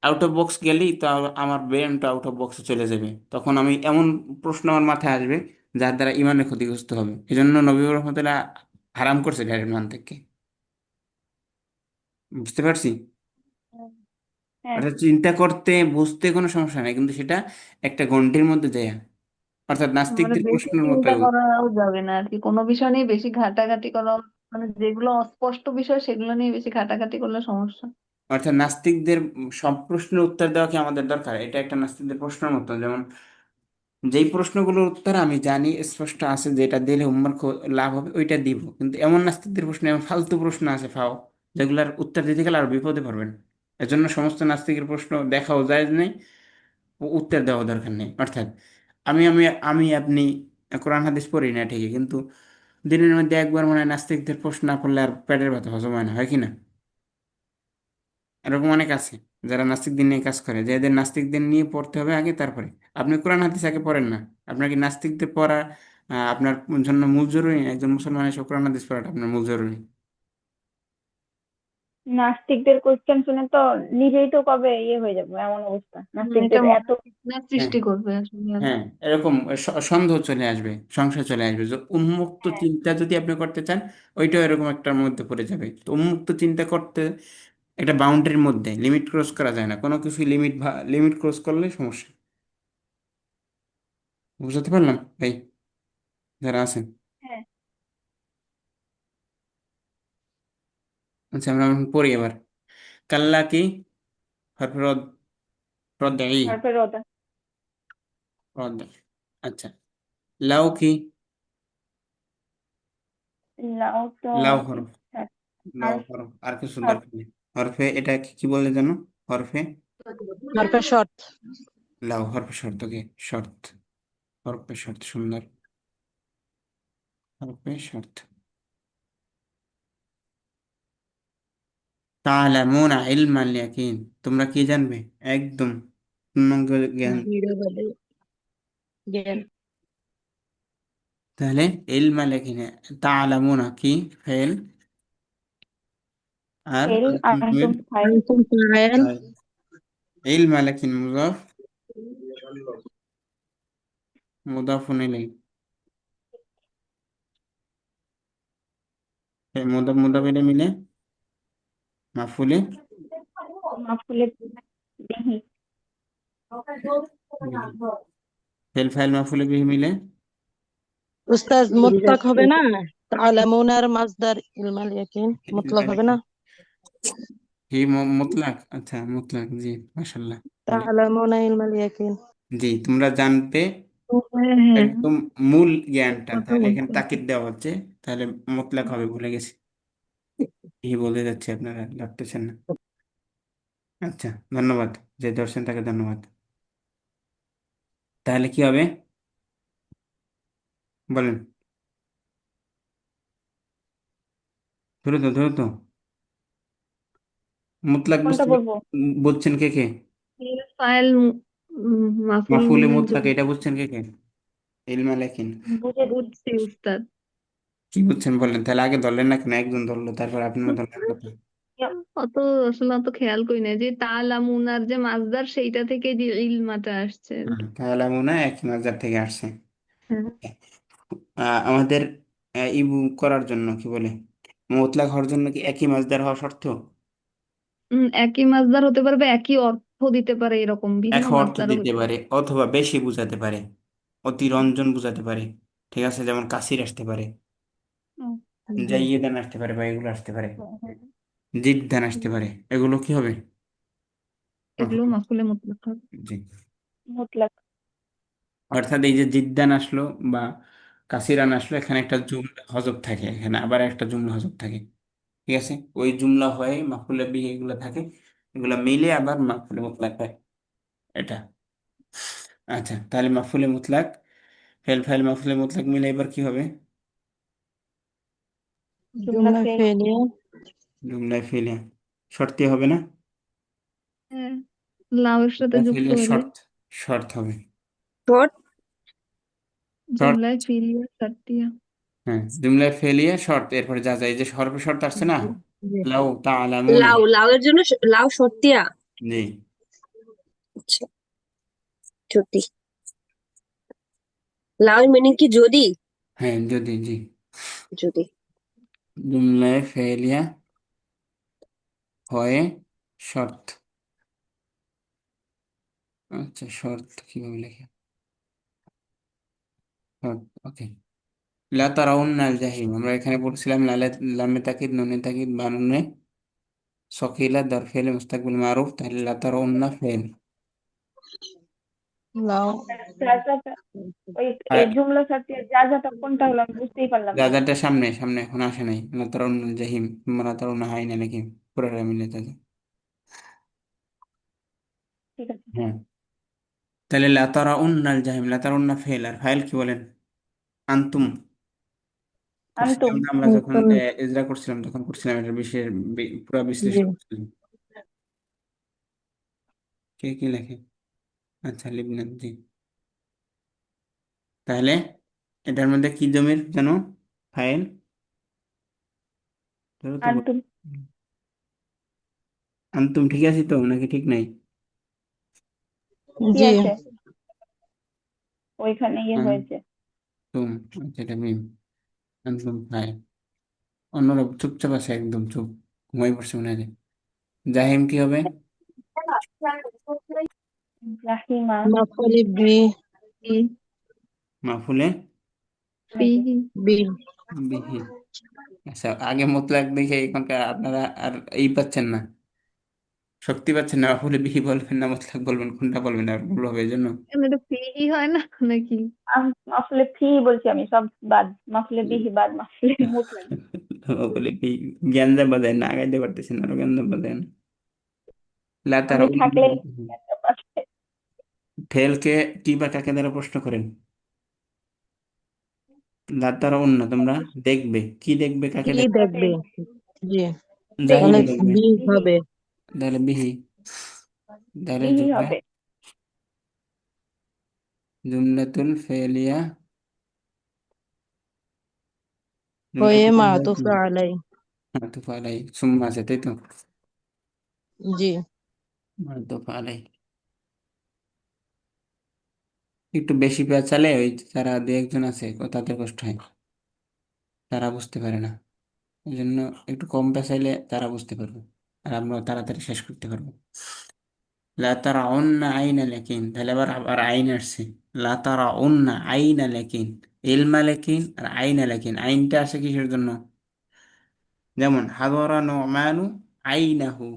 আউট অফ বক্স গেলেই তো আমার ব্রেনটা আউট অফ বক্সে চলে যাবে, তখন আমি এমন প্রশ্ন আমার মাথায় আসবে যার দ্বারা ইমানে ক্ষতিগ্রস্ত হবে। এই জন্য নবী রহমতুল্লাহ হারাম করছে ডাইরেক্ট মান থেকে। বুঝতে পারছি? হুম, হ্যাঁ। অর্থাৎ চিন্তা করতে বুঝতে কোনো সমস্যা নেই, কিন্তু সেটা একটা গণ্ডির মধ্যে যায়। অর্থাৎ মানে নাস্তিকদের বেশি প্রশ্নের মতো। চিন্তা করাও যাবে না আর কি, কোনো বিষয় নিয়ে বেশি ঘাটাঘাটি করা, মানে যেগুলো অস্পষ্ট বিষয় সেগুলো নিয়ে বেশি ঘাটাঘাটি করলে সমস্যা। অর্থাৎ নাস্তিকদের সব প্রশ্নের উত্তর দেওয়া কি আমাদের দরকার? এটা একটা নাস্তিকদের প্রশ্নের মতো। যেমন যেই প্রশ্নগুলোর উত্তর আমি জানি স্পষ্ট আছে, যেটা দিলে উম্মার লাভ হবে ওইটা দিব, কিন্তু এমন নাস্তিকদের প্রশ্ন, এমন ফালতু প্রশ্ন আছে ফাও, যেগুলার উত্তর দিতে গেলে আর বিপদে পড়বেন। এজন্য সমস্ত নাস্তিকের প্রশ্ন দেখাও যায় নেই, ও উত্তর দেওয়া দরকার নেই। অর্থাৎ আমি আমি আমি আপনি কোরআন হাদিস পড়ি না ঠিকই, কিন্তু দিনের মধ্যে একবার মনে হয় নাস্তিকদের প্রশ্ন না পড়লে আর পেটের ব্যথা হজম হয় না, হয় কি না? এরকম অনেক আছে যারা নাস্তিকদের নিয়ে কাজ করে, যে এদের নাস্তিকদের নিয়ে পড়তে হবে আগে, তারপরে আপনি কোরআন হাদিস আগে পড়েন না। আপনার কি নাস্তিকদের পড়া আপনার জন্য মূল জরুরি? একজন মুসলমান হিসেবে কোরআন হাদিস পড়াটা আপনার মূল জরুরি। নাস্তিকদের কোশ্চেন শুনে তো নিজেই তো কবে ইয়ে হয়ে যাবো, এমন অবস্থা এটা নাস্তিকদের মনে এত। ফিতনার হ্যাঁ, সৃষ্টি করবে আসলে আরো। হ্যাঁ, এরকম সন্দেহ চলে আসবে, সংশয় চলে আসবে, যে উন্মুক্ত হ্যাঁ। চিন্তা যদি আপনি করতে চান, ওইটাও এরকম একটার মধ্যে পড়ে যাবে। তো উন্মুক্ত চিন্তা করতে একটা বাউন্ডারির মধ্যে, লিমিট ক্রস করা যায় না, কোনো কিছু লিমিট, লিমিট ক্রস করলে সমস্যা। বুঝতে পারলাম ভাই, যারা আছেন? হ্যাঁ। আচ্ছা, আমরা এখন পড়ি এবার। কাল্লা কি হরফ রদ, রদই, তারপরে ওটা। রদ। আচ্ছা, লাউ কি? লাউ তো লাউ হরফ, হ্যাঁ, লাউ আর হরফ, আর কিছু আর দরকার নেই। হরফে এটা কি কি বলে জানো? হরফে হরফে শর্ত। লাউ, হরফে শর্ত, কি শর্ত, হরফে শর্ত, সুন্দর, হরফে শর্ত। তাআলামুনা ইলমাল ইয়াকিন, তোমরা কি জানবে? একদম পূর্ণাঙ্গ জ্ঞান। দৃঢ়ভাবে জ্ঞান। তাহলে ইলমাল ইয়াকিনে তাআলামুনা কি ফেল, আর ফেল, আর আনতুম আনতুম ফাইল। আনতুম ফাইল। ফাইল। ইলমাল ইয়াকিন মুজাফ, মুদাফুন ইলাইহি, মুদাফ মুদাফ ইলাইহি মিলে মাফুলে মাফুলে বিহি। বিহি। ফেল ফাইল মাফুলে বিহি মিলে উস্তাদ মুতলাক হবে না? তাআলামুনার মাসদার ইলমাল ইয়াকিন মুতলাক হবে না? হি মুতলাক, আচ্ছা মুতলাক, জি মাশাআল্লাহ, ভালো। তাআলামুনা ইলমাল ইয়াকিন। জি, তোমরা জানবে হ্যাঁ হ্যাঁ, একদম মূল জ্ঞানটা, কথা তাহলে এখানে বলছেন। তাকিদ দেওয়া হচ্ছে, তাহলে মুতলাক হবে, ভুলে গেছি কি বলতে যাচ্ছে, আপনারা ধরতেছেন না। আচ্ছা, ধন্যবাদ, যে ধরছেন তাকে ধন্যবাদ। তাহলে কি হবে বলেন, দ্রুত দ্রুত। মুতলাক কোনটা বুঝতে বলবো? বুঝছেন কে কে? ফিল ফাইল মাফুল মাফুলে মিনের মুতলাক জন্য। এটা বুঝছেন কে কে? ইলমা লেকিন বুঝেছি। বুঝছি উস্তাদ। কি বুঝছেন বলেন, তাহলে আগে ধরলেন না কেন? একজন ধরলো, তারপর আপনারা ধরলেন কথা। অত আসলে অত খেয়াল করি না যে তালামুনার যে মাসদার সেইটা থেকে যে ইলমাটা আসছে আর কি। তাহলে মনে হয় একই মাজার থেকে আসছে। হ্যাঁ। আমাদের ইবু করার জন্য কি বলে, মুতলাক হওয়ার জন্য কি একই মাসদার হওয়া শর্ত? একই মাসদার হতে পারবে, একই অর্থ দিতে পারে, এরকম এক ভিন্ন অর্থ মাসদারও দিতে হতে পারে, অথবা বেশি বুঝাতে পারে, অতিরঞ্জন বুঝাতে পারে। ঠিক আছে, যেমন কাসির আসতে পারে, পারে। জাইয়েদান আসতে পারে, বা এগুলো আসতে পারে, হ্যাঁ, জিদ্দান আসতে পারে। এগুলো কি হবে? এগুলো মাফুল। মাফুলে মুতলাক হবে। জি। মুতলাক। অর্থাৎ এই যে জিদ্দান আসলো বা কাসিরান আসলো, এখানে একটা জুমলা হজব থাকে, এখানে আবার একটা জুমলা হজব থাকে। ঠিক আছে, ওই জুমলা হয়ে মাফুলে বিহি এগুলো থাকে, এগুলো মিলে আবার মাফুলে মুতলাক হয়, এটা। আচ্ছা, তাহলে মাফুলে মুতলাক, ফেল ফাইল মাফুলে মুতলাক মিলে এবার কি হবে? জুমলা জুমলা ফেল। ফেলিয়া জুমলায় ফেলে শর্তি হবে না? হ্যাঁ, লাউয়ের সাথে জুমলায় যুক্ত ফেলিয়া হলে শর্ত, শর্ত হবে, শর্ট। শর্ত। জুমলায় ফিরিয়ে সারতিয়া। হ্যাঁ, জুমলায় ফেলিয়া শর্ত, এরপরে যা যায়, এই যে সর্ব শর্ত আসছে না, জি লাউ তাআলামুনা। লাউ, লাউয়ের জন্য লাউ শর্তিয়া। জি। আচ্ছা, সত্যি। লাউয়ের মিনিং কি যদি? হ্যাঁ, যদি, জি। যদি। জুমলায় ফেলিয়া হয় শর্ত। আচ্ছা, শর্ত কিভাবে লেখে? শর্ত, ওকে। লা তারাউন্নাল জাহিম, আমরা এখানে পড়ছিলাম লামে তাকিদ, নুনে তাকিদ, বানুনে সকিলা, দর ফেলে মুস্তাকবিল মারুফ, তাহলে লা তারাউন্না ফেল। লাউ যা যাটা, ওই আর এই জুমলা সাথে যা যাটা কোনটা হলো আমি বুঝতেই পারলাম না। দাদাটা সামনে সামনে এখন আসে নাই, লা তারাউন্নাল জাহিম, লা তারাউন্না হাইনা নাকি, পুরোটা মিলে দাদা। ঠিক আছে। হ্যাঁ, তাহলে লা তারাউন্নাল জাহিম, লা তারাউন্না ফেল, আর ফাইল কি বলেন? আনতুম। আনতুম। করছিলাম না আমরা যখন নতুন। ইজরা করছিলাম, তখন করছিলাম এটা বিশেষ, পুরো জি বিশ্লেষণ করছিলাম। কে কি লেখে? আচ্ছা, লিবনান, জি। তাহলে এটার মধ্যে কি জমির যেন, ফাইল, ধরো তো আনতুম। আনতুম, ঠিক আছে তো নাকি ঠিক নাই? কি জি আছে ওইখানে হয়েছে। আনতুম, আচ্ছা, এটা মিম। আনতুম ফাইল, অন্যরা চুপচাপ আছে, একদম চুপ, ঘুমাই পড়ছে মনে হয়। জাহিম কি হবে? রাহিমা। মাফুলি বি ফি মাফুলে ফিহি। বি বিহি। আচ্ছা, আগে মুতলাক দেখে এখনকার আপনারা আর এই পাচ্ছেন না, শক্তি পাচ্ছেন না, মাফুলে বিহি বলবেন না মুতলাক বলবেন, কোনটা বলবেন, আর ভুল হবে এই জন্য। কেন এটা ফিহি হয় না নাকি? মাফলে ফি বলছি আমি, সব বাদ, মাফলে বিহি বাদ, মাফলে মুতলাক। বলে কি, জ্ঞান দেবা দেয় না, আগাইতে পারতেছেন, আরো জ্ঞান দেবা দেয় না। লা তারা আমি থাকলে একটা পাশে। ফেলকে কি বা কাকে দ্বারা প্রশ্ন করেন? লা তারা অন্য, তোমরা দেখবে, কি দেখবে, কাকে কি দেখবে? দেখবে? জি তাহলে জাহিমে দেখবে। দেখবে, বি বিহি। হবে। তাহলে বিহি, তাহলে বিহি জুমলা, হবে। জুমলাতুল ফেলিয়া, হয়ে জুমলাতুল ফেলিয়া কি? মাতুফ আলাই। মাতুফ আলাই, সুম্মা আছে, তাই তো? জি মাতুফ আলাই, একটু বেশি পেঁচালে ওই যারা দু একজন আছে তাদের কষ্ট হয়, তারা বুঝতে পারে না। এই জন্য একটু কম পেঁচাইলে তারা বুঝতে পারবে, আর আমরা তাড়াতাড়ি শেষ করতে পারবো। লা তারাউন্না আইনা লেকিন, তাহলে আবার আবার আইন আসছে। লা তারাউন্না আইনা লেকিন, ইলমা লেকিন আর আইনা লেকিন, আইনটা আসে কিসের জন্য? যেমন হাদরা নুমানু আইনাহু,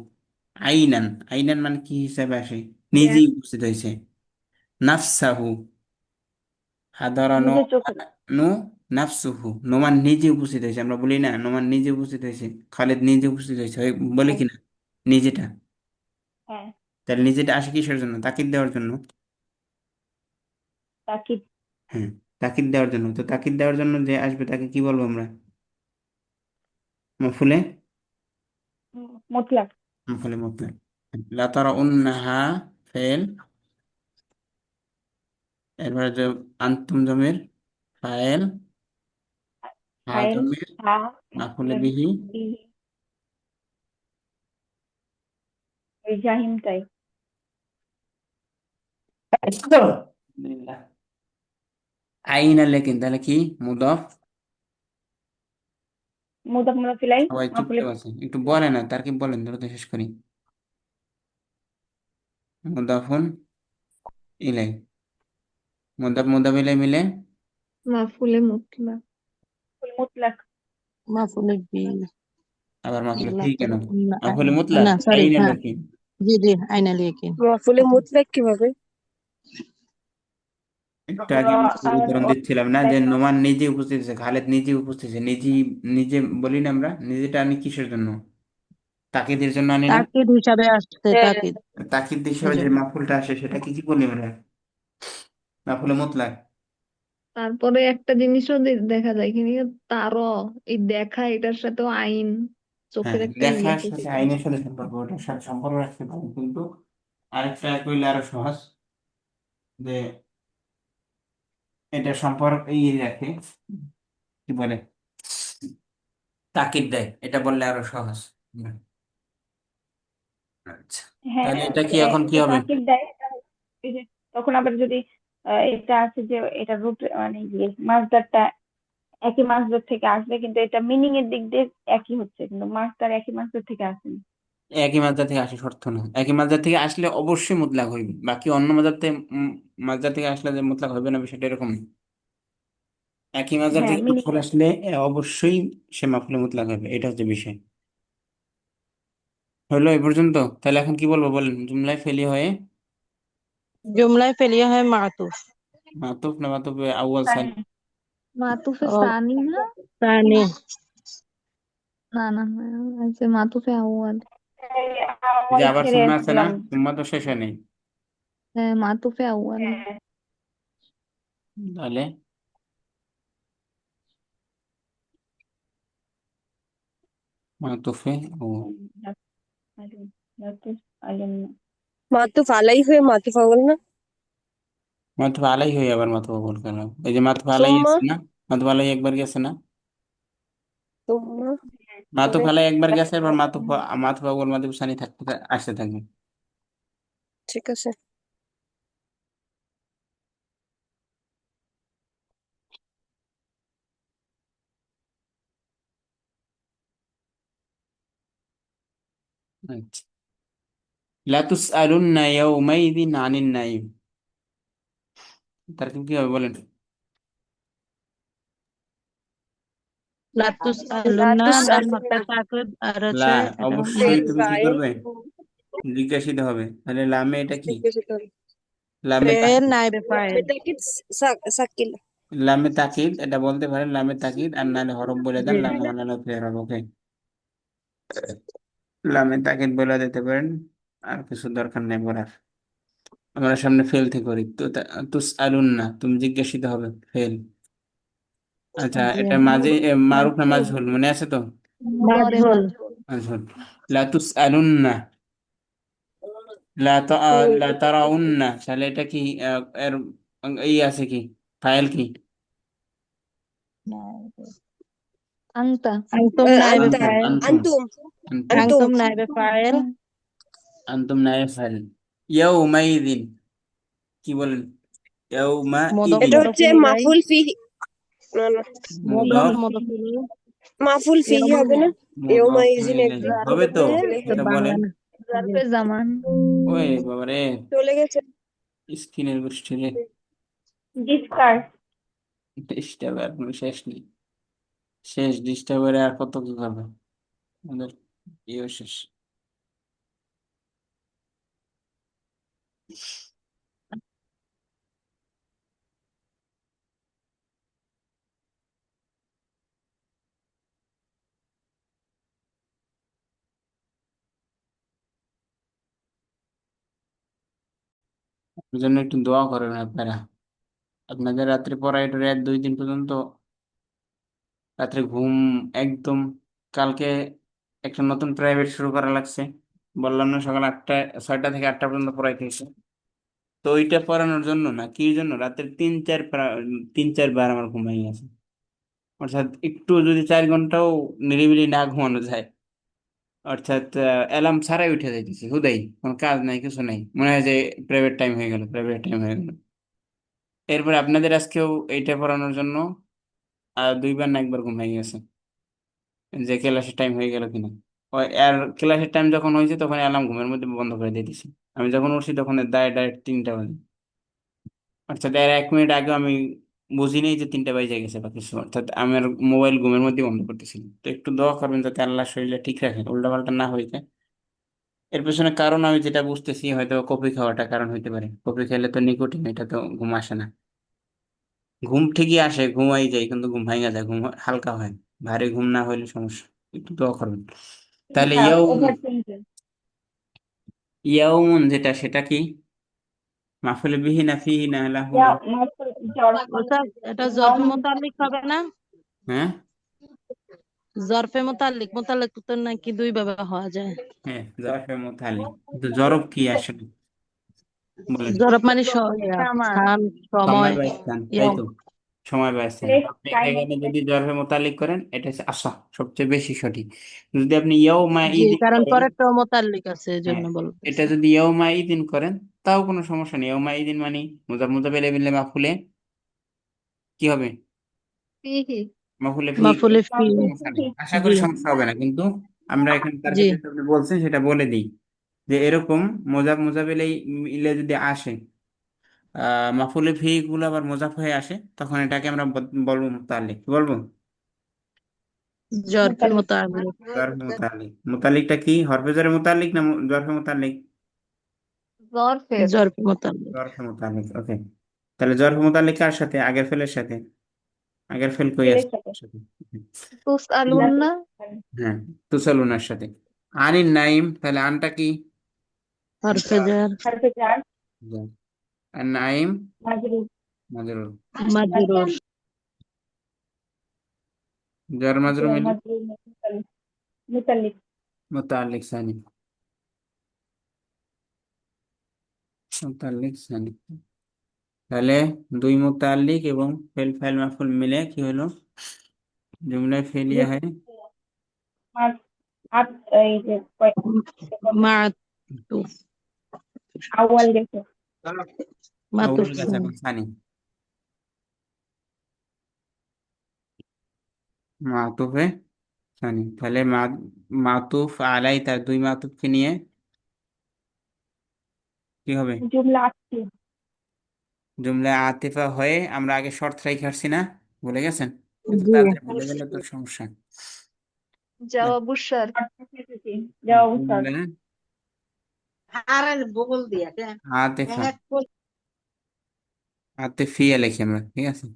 আইনান, আইনান মানে কি হিসাবে আসে? নিজেই উপস্থিত হয়েছে। নাফসাহু, হাদারা নো নিজের চোখে নো নাফসুহু, নোমান নিজে উপস্থিত হয়েছে, আমরা বলি না নোমান নিজে উপস্থিত হয়েছে, খালিদ নিজে উপস্থিত হয়েছে, বলে হ্যাঁ কিনা নিজেটা? হ্যাঁ তাহলে নিজেটা আসে কিসের জন্য? তাকিদ দেওয়ার জন্য। তাকিদ হ্যাঁ, তাকিদ দেওয়ার জন্য। তো তাকিদ দেওয়ার জন্য যে আসবে তাকে কি বলবো আমরা? মফুলে মুতলাক মফুলে মুতলাক। লা তারাউন্নাহা ফেল, এরপরে যে আনতুম জমির ফাইল, হা ফাইল জমির হা মাফুলে মাফুলের বিহি। বিহি ওই জাহিমটাই আলহামদুলিল্লাহ। আইনা লেকিন তাহলে কি? মুদাফ। মুদাফ মুদাফ ইলাই সবাই মাফুলে চুপচাপ আছে, একটু বলে না, তার কি বলেন, দ্রুত শেষ করি। মুদাফুন ইলাই, মুদাফ মুদাফ ইলাই মিলে মাফুলে মুতলাক। মুতলাক মাফুলের বি আবার মাফুলে আল্লাহ ফি কেন? তাআলা মাফুলে মুতলাক না সরি আইনা হ্যাঁ লেকিন। জি জি আইনা লিয়াকিন মাফুলে মুতলাক কিভাবে? একটু আগে আমি যে উদাহরণ দিচ্ছিলাম না, যে নোমান নিজে উপস্থিত আছে, খালেদ নিজে উপস্থিত আছে, নিজে নিজে বলি না আমরা, নিজেটা আনি কিসের জন্য? তাকিদের জন্য আনি না? তাকিদ হিসাবে আসছে হ্যাঁ, তাকিদ তাকিদ হিসেবে যে এজন্য মাফুলটা আসে সেটা কি কি বলি আমরা? মাফুলে মুতলাক। তারপরে একটা জিনিসও দেখা যায় এখানে, তার এই দেখা এটার সাথেও আইন, চোখের হ্যাঁ, একটা ই দেখার আছে সাথে সেটা। আইনের সাথে সম্পর্ক, ওটার সাথে সম্পর্ক রাখতে পারেন, কিন্তু আরেকটা কইলে আরো সহজ, যে এটা সম্পর্ক রাখে, কি বলে, তাকিদ দেয়, এটা বললে আরো সহজ। হুম, আচ্ছা, হ্যাঁ তাহলে এটা কি এখন কি যে হবে? তাকিদ দেয় এই যে তখন আবার যদি এটা আছে যে এটা রুট মানে ইয়ে মাসদারটা একই মাসদার থেকে আসবে, কিন্তু এটা মিনিং এর দিক দিয়ে একই হচ্ছে, কিন্তু মাসদার একই মাসদার থেকে আসেনি। একই মাত্রা থেকে আসে শর্ত না, একই মাত্রা থেকে আসলে অবশ্যই মুতলাক হইবে, বাকি অন্য মাত্রা থেকে মাত্রা থেকে আসলে যে মুতলাক হবে না সেটা এরকম না। একই মাত্রা হ্যাঁ থেকে মিনিং মাফুল আসলে অবশ্যই সে মাফুলে মুতলাক হবে, এটা হচ্ছে বিষয়। হলো এ পর্যন্ত? তাহলে এখন কি বলবো বলেন, জুমলায় ফেলি হয়ে জুমলায় ফেলিয়া হয় মাতুফ মাতুফ না মাতুফে আউয়াল সানি? মাতুফে ও সানি না, তানি না না না, আচ্ছা মাতুফে আউয়াল। এই যে আওয়াল আবার ছেড়ে সুম্মা আছে না, আসছিলাম। সুম্মা তো শেষ হয় নাই। হ্যাঁ মাতুফে আউয়াল। হ্যাঁ তাহলে মাতুফে ও আলিম মাতুফ আলাই হয়ে মাতুফ আউয়াল না? মাতুফ আলাই হয়ে আবার মাতুফ বল করলাম, এই যে মাতুফ আলাই সুম্মা আছে না, মাতুফ আলাই একবার গেছে না, সুম্মা মাতুফ পরে আলাই একবার গেছে, এবার মাতুফ মাতুফ আউয়াল মাতুফ সানি থাকতে আসতে থাকবে। ঠিক আছে। আচ্ছা, লা তুসআলুন্না ইয়াউমাইযিন আনিন নাঈম, তার কি হবে বলেন? লাতুস লা আলুনা লাম তুসআলুন্না হরফে তাকিদ আর লা, হচ্ছে এটা অবশ্যই ফেল তুমি কি ফাইল করবে? জিজ্ঞাসিত হবে, তাহলে লামে এটা কি? জিজ্ঞাসিত হবে। লামে ফেল তাকিদ। নাইবে ফাইল বেতাকিদ সাকিল। লামে তাকিদ এটা বলতে পারেন, লামে তাকিদ, আর নাহলে হরফ বলে দেন, জি লাম বানানো ফের হবে, ওকে? লামে তাকিদ বলে দিতে পারেন, আর কিছু দরকার নেই বলার। আমরা সামনে ফেল থেকে করি, তো তুস আলুন না, তুমি জিজ্ঞাসিত হবে, ফেল। আচ্ছা, জি এটা মাঝে মারুফ না মাজহুল মনে আছে তো? মুদরে মাজহুল মাজহুল। মাজহুল। লা তুস আলুন না, লা তারাউন না, তাহলে এটা কি? এর এই আছে কি, ফাইল কি? আংতা। আনতুম নাইবে আনতা আনতুম ফাইল আনতুম আনতুম আনতুম আনতুম আনতুম নাইবে ফাইল আনতুম নায়ে ফাইল। ইয়াউমাইযিন কি বলেন? ইয়াউমা মদফ এটা ইদিন হচ্ছে মদফুল ইলাই মাফুল ফিহি। না না, মদফ মুদাফ মদফুল ইলাই মাফুল ফিহি হবে না? ইয়ৌমা মুদাফ ইজিন ইলাইহি একদিন হবে তো, মুদাফুল ইলাইহি এটা হবে। বলেন। বাংলা না জি জারফে জামান। ওই বাবারে, চলে গেছে। স্কিনের গোষ্ঠী রে, ডিসকার্ড ডিস্টার্ব আর কোনো শেষ নেই, শেষ ডিস্টার্বের আর কত কি করবে আমাদের, ইয়ে শেষ। ওই জন্য একটু দোয়া করেন আপনারা। আপনাদের রাত্রে পড়ায় টড়ায় 1-2 দিন পর্যন্ত রাত্রে ঘুম একদম। কালকে একটা নতুন প্রাইভেট শুরু করা লাগছে, বললাম না, সকাল 6টা থেকে 8টা পর্যন্ত পড়াইতে হয়েছে। তো ওইটা পড়ানোর জন্য না, কি জন্য রাতের 3-4 বার আমার ঘুমাই গেছে। অর্থাৎ একটু যদি 4 ঘন্টাও নিরিবিলি না ঘুমানো যায়, অর্থাৎ অ্যালার্ম ছাড়াই উঠে যাইতেছি হুদাই, কোনো কাজ নাই কিছু নাই, মনে হয় যে প্রাইভেট টাইম হয়ে গেল, প্রাইভেট টাইম হয়ে গেল। এরপরে আপনাদের আজকেও এইটা পড়ানোর জন্য 2বার না 1বার ঘুমাই গেছে, যে ক্লাসের টাইম হয়ে গেল কিনা। আর ক্লাসের টাইম যখন হয়েছে তখন অ্যালার্ম ঘুমের মধ্যে বন্ধ করে দিয়ে দিছি। আমি যখন উঠছি তখন ডাইরেক্ট 3টা বাজে। অর্থাৎ এর 1 মিনিট আগে আমি বুঝি নেই যে 3টা বাজে গেছে বা কিছু, অর্থাৎ আমার মোবাইল ঘুমের মধ্যে বন্ধ করতেছিল। তো একটু দোয়া করবেন যাতে আল্লাহ শরীরটা ঠিক রাখে, উল্টাপাল্টা না হয়ে যায়। এর পেছনে কারণ আমি যেটা বুঝতেছি, হয়তো কফি খাওয়াটা কারণ হইতে পারে। কফি খেলে তো নিকোটিন, এটা তো ঘুম আসে না। ঘুম ঠিকই আসে, ঘুমাই যায়, কিন্তু ঘুম ভাঙা যায়, ঘুম হালকা হয়। ভারী ঘুম না হইলে সমস্যা। একটু দোয়া করবেন। তাহলে ওভার থিঙ্কিং। ইয়াউমুন যেটা, সেটা কি? মাফুল বিহি না ফিহি না লাহু লাহু? জ্বর। ওটা এটা জরফে ইয়াউম মোতাল্লিক হবে না? হ্যাঁ, জরফে মোতাল্লিক, মোতাল্লিক তো নাকি দুই ভাবে হওয়া যায়। হ্যাঁ, জরফে মুতালি। কিন্তু জরব কি আসলে বলেন? জরফ মানে আমার স্থান, সময় সময়। বা স্থান, তাই ইয়াও। তো। সময় বা স্থান, প্লেস আপনি টাইম। এখানে যদি জরফে মুতালিক করেন, এটা হচ্ছে আসা সবচেয়ে বেশি সঠিক। যদি আপনি ইয়াউমা জি, ইদিন কারণ করেন, পরে তো মোতাল্লিক আছে, হ্যাঁ, এজন্য এটা বলতেছি। যদি ইয়াউমা ইদিন করেন তাও কোনো সমস্যা নেই। ইয়াউমা ইদিন মানে মুজাফ মিলে মাফুলে কি হবে? ফিহি। মাফুলে ফি মাফুলে ফি। সমস্যা নেই, আশা জি করি সমস্যা হবে না। কিন্তু আমরা এখানে তার জি। ক্ষেত্রে আপনি বলছেন সেটা বলে দিই, যে এরকম মোজাফেলে মিলে যদি আসে, মাফুলে ফি গুলো আবার মোজাফ হয়ে আসে, তখন এটাকে আমরা বলবো মুতাল্লিক। কি বলবো? জরফে মোতালিক। মোতাল্লিক। জরফে মুতাল্লিক। মুতাল্লিকটা কি, হরফে জরে মুতাল্লিক না জরফে মুতাল্লিক? জরফের। জরফে মোতাল্লিক। জরফে মুতাল্লিক, ওকে। তাহলে জরফে মুতাল্লিক কার সাথে? আগের ফেলের সাথে। আগের ফেল কই ছেলের আছে? সাথে। সাথে। তুস আলুন জাতি। না। হ্যাঁ, তুসালুনার সাথে। আনিন নাইম, তাহলে আনটা কি? হরফে জার। হারফে জার। আর নাইম মাজরুর। মাজরুর। মাজরুর। jar মাজরুর জ্বর মিলে মাজরুর মুতাল্লিক। মুতাল্লিক। মুতাল্লিক সানি। মুতাল্লিক সানি। তাহলে দুই মুতাল্লিক এবং ফেল ফাইল মাফুল মিলে কি হলো? জুমলায় ফেলিয়া হয় মাত আত এই যে মাতুফ। আউয়াল গেছে। আউয়াল মাতুফ গেছে, এখন সানি। মাতুফে সানি। তাহলে মাতুফ আলাই, তার দুই মাতুফকে নিয়ে কি হবে? জুমলা আটটি। জুমলা আতিফা হয়ে আমরা আগে শর্ত রেখে আসছি না, ভুলে গেছেন? এত জি। তাড়াতাড়ি ভুলে গেলে তো সমস্যা। জওয়াবুশ শার্ত। জবাব স্যার। জুমলা আতিফা, আতিফিয়া লিখি আমরা, ঠিক আছে?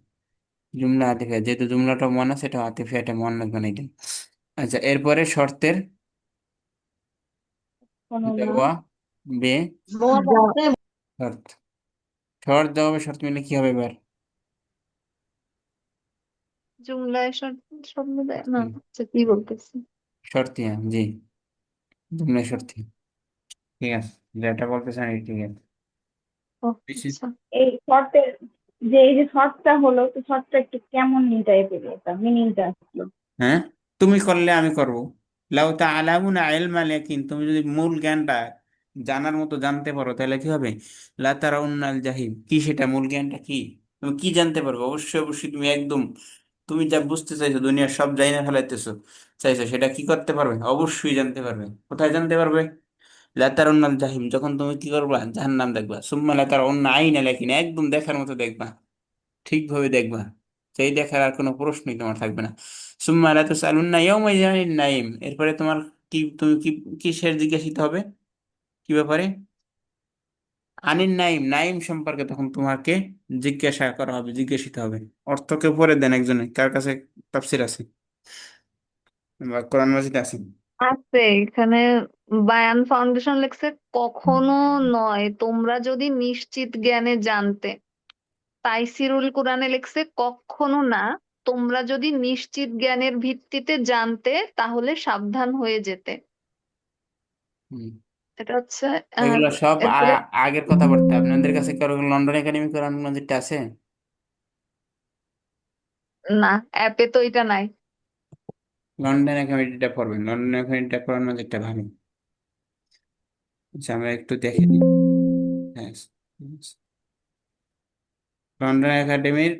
জুমলা আতিফিয়া, যেহেতু জুমলাটা মন আছে, এটা আতিফিয়াটা মন বানাই দিই। আচ্ছা, এরপরে শর্তের কোনো না। দেওয়া বে শর্ত। শর্ত জবাবে শর্ত মিলে কি হবে এবার? জুমলায় শর্ত শব্দ দেয় না, আচ্ছা কি বলতেছি। শর্তিয়া, জি, জুমলা শর্তিয়া। ঠিক আছে, যেটা বলতেছেন এই ঠিক আছে। ও বেশি- আচ্ছা। এই শর্টের এই যে শর্টটা হলো, তো শর্টটা একটু কেমন টাইপের, এটা মিনিংটা আসলো। হ্যাঁ, তুমি করলে আমি করব। লাউ তাআলামুনা ইলমাল ইয়াকিন, তুমি যদি মূল জ্ঞানটা জানার মতো জানতে পারো, তাহলে কি হবে? লা তারাউন্নাল জাহিম, কি সেটা মূল জ্ঞানটা কি? তুমি কি জানতে পারবে? অবশ্যই অবশ্যই তুমি একদম, তুমি যা বুঝতে চাইছো, দুনিয়ার সব জাইনা ফেলাইতেছো চাইছো, সেটা কি করতে পারবে? অবশ্যই জানতে পারবে। কোথায় জানতে পারবে? লা তারাউন্নাল জাহিম, যখন তুমি কি করবা? জাহান্নাম দেখবা। সুম্মা লা তারাউন্না আইনাল ইয়াকিন, একদম দেখার মতো দেখবা, ঠিকভাবে দেখবা, সেই দেখার আর কোনো প্রশ্নই তোমার থাকবে না। সুম্মা লা তুসআলুন্না ইয়াওমাইযিন আনিন নাঈম, এরপরে তোমার তুমি কিসের জিজ্ঞাসিত হবে? কি ব্যাপারে? আনিন নাঈম, নাঈম সম্পর্কে তখন তোমাকে জিজ্ঞাসা করা হবে, জিজ্ঞাসিত হবে। অর্থকে পরে দেন একজনে, কার কাছে তাফসীর আছে বা কোরআন মাজিদ আছে? আছে এখানে, বায়ান ফাউন্ডেশন লেখছে কখনো নয় তোমরা যদি নিশ্চিত জ্ঞানে জানতে। তাইসিরুল কোরআনে লেখছে কখনো না, তোমরা যদি নিশ্চিত জ্ঞানের ভিত্তিতে জানতে তাহলে সাবধান হয়ে যেতে। হুম। এটা হচ্ছে আর এগুলো সব এরপরে আগের কথাবার্তা। আপনাদের কাছে কারো লন্ডন একাডেমি কোরআন মজিদটা আছে? না, অ্যাপে তো এটা নাই। লন্ডন একাডেমিটা পড়বেন, লন্ডন একাডেমিটা কোরআন মজিদটা ভালো। আচ্ছা, আমরা একটু দেখে নিই। হ্যাঁ, লন্ডন একাডেমির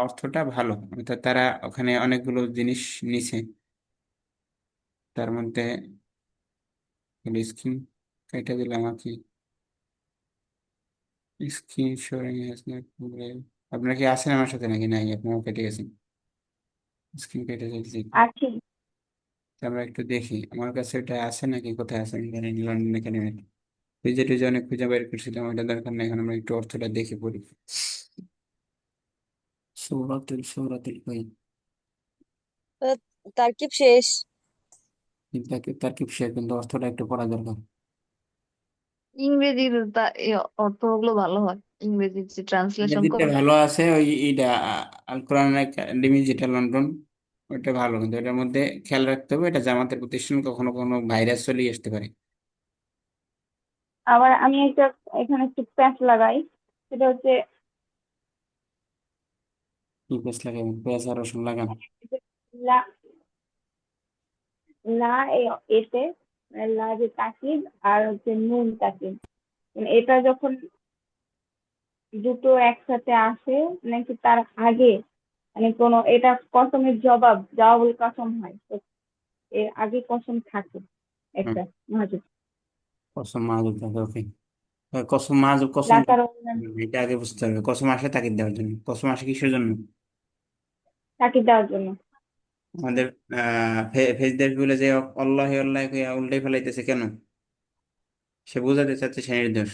অর্থটা ভালো, অর্থাৎ তারা ওখানে অনেকগুলো জিনিস নিছে। তার মধ্যে স্ক্রিন কেটে দিলাম আর কি। স্ক্রিন শোয়িং আপনার কি আছেন আমার সাথে নাকি নাই? আপনার কেটে গেছেন, স্ক্রিন কেটে গেছে। আছি। আমরা একটু দেখি আমার কাছে এটা আছে নাকি, কোথায় আছে আমি জানি না। লন্ডন একাডেমি খুঁজে টুজে অনেক খুঁজে বের করছিলাম, ওটা দরকার নেই। এখন আমরা একটু অর্থটা দেখে পড়ি। সূরাতুল কাইন। আহ, তারকিব শেষ। তারকিব শেষ, কিন্তু অর্থটা একটু পড়া দরকার। ইংরেজির অর্থগুলো ভালো হয়, ইংরেজির যে ট্রান্সলেশন ইংরেজিটা করে। ভালো আছে, ওই ইটা আল কোরআন একাডেমি যেটা লন্ডন, ওইটা ভালো, কিন্তু এটার মধ্যে খেয়াল রাখতে হবে এটা জামাতের প্রতিষ্ঠান, কখনো কোনো ভাইরাস চলে আসতে পারে। আবার আমি একটা এখানে একটু প্যাচ লাগাই, সেটা হচ্ছে কি পেঁচ লাগাবেন? পেঁয়াজ আর রসুন লাগান। যে লা লা এতে লা যে তাকিদ আর হচ্ছে নুন তাকিদ, মানে এটা যখন দুটো একসাথে আসে নাকি তার আগে, মানে কোনো এটা কসমের জবাবুল কসম হয় তো, এর আগে কসম থাকে হুম, একটা মহাজুদ। কসম মাহুদ থাকে, ওকে। কসম মাহুদ, কসম লাকার অন্যান্য এটা আগে বুঝতে হবে। কসম আসে তাকিদ দেওয়ার জন্য, কসম আসে কিসের জন্য? তাকিদ দেওয়ার জন্য। আমাদের ফেজদের গুলো যে আল্লাহ আল্লাহ কইয়া উল্টাই ফেলাইতেছে কেন? সে বোঝাতে চাচ্ছে সে নির্দোষ,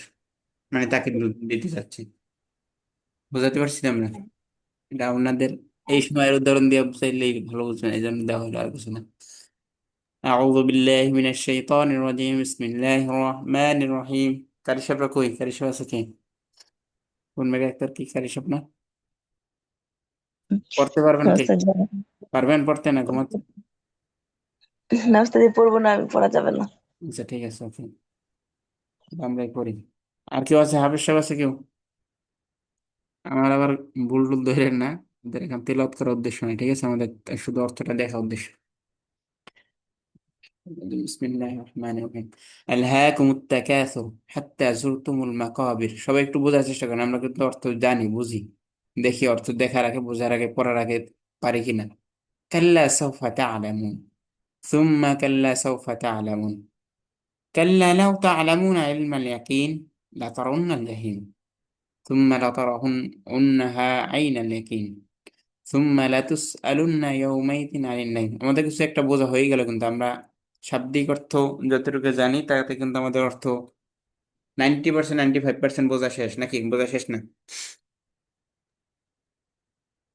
মানে তাকে দিতে চাচ্ছে। বোঝাতে পারছি তো আমরা? এটা আপনাদের এই সময়ের উদাহরণ দিয়ে বুঝাইলেই ভালো বুঝবেন, এই জন্য দেওয়া হলো, আর কিছু না। أعوذ بالله من الشيطان الرجيم بسم الله الرحمن الرحيم। কারিশপরা কই? কারিশপ আছে কি? কোন মেয়ে ডাক্তার কি কারিশপ না? পড়তে পারবেন না কি? ওস্তাদ যাবে পারবেন পড়তে না ঘুমাতে? না ওস্তাদ পড়বো না, আমি পড়া যাবে না। আচ্ছা ঠিক আছে, ওকে, আমরাই পড়ি। আর কেউ আছে? হাফেজ সাহেব আছে কেউ? আমার আবার ভুল টুল ধরেন না, আমাদের এখান তেলাওয়াত করার উদ্দেশ্য নাই, ঠিক আছে? আমাদের শুধু অর্থটা দেখা উদ্দেশ্য। বিসমিল্লাহির রহমানির রহিম। আলহাকুমুত তাকাসুর হাত্তা যুরতুমুল মাকাবির। সবাই একটু বোঝার চেষ্টা করেন, আমরা কিন্তু অর্থ জানি, বুঝি, দেখি অর্থ দেখার আগে, বোঝার আগে, পড়ার আগে পারি কিনা। কাল্লা সাউফা তা'লামুন সুম্মা কাল্লা সাউফা তা'লামুন কাল্লা লাউ তা'লামুনা ইলমাল ইয়াকিন লাতারাউন্নাল জাহিম সুম্মা লাতারাউন্নাহা আইনাল ইয়াকিন সুম্মা লাতুসআলুন্না ইয়াউমাইযিন আনিন নাঈম। আমাদের কিছু একটা বোঝা হয়ে গেল, কিন্তু আমরা শাব্দিক অর্থ যতটুকু জানি তাতে কিন্তু আমাদের অর্থ 90%, 95% বোঝা শেষ, নাকি বোঝা শেষ না?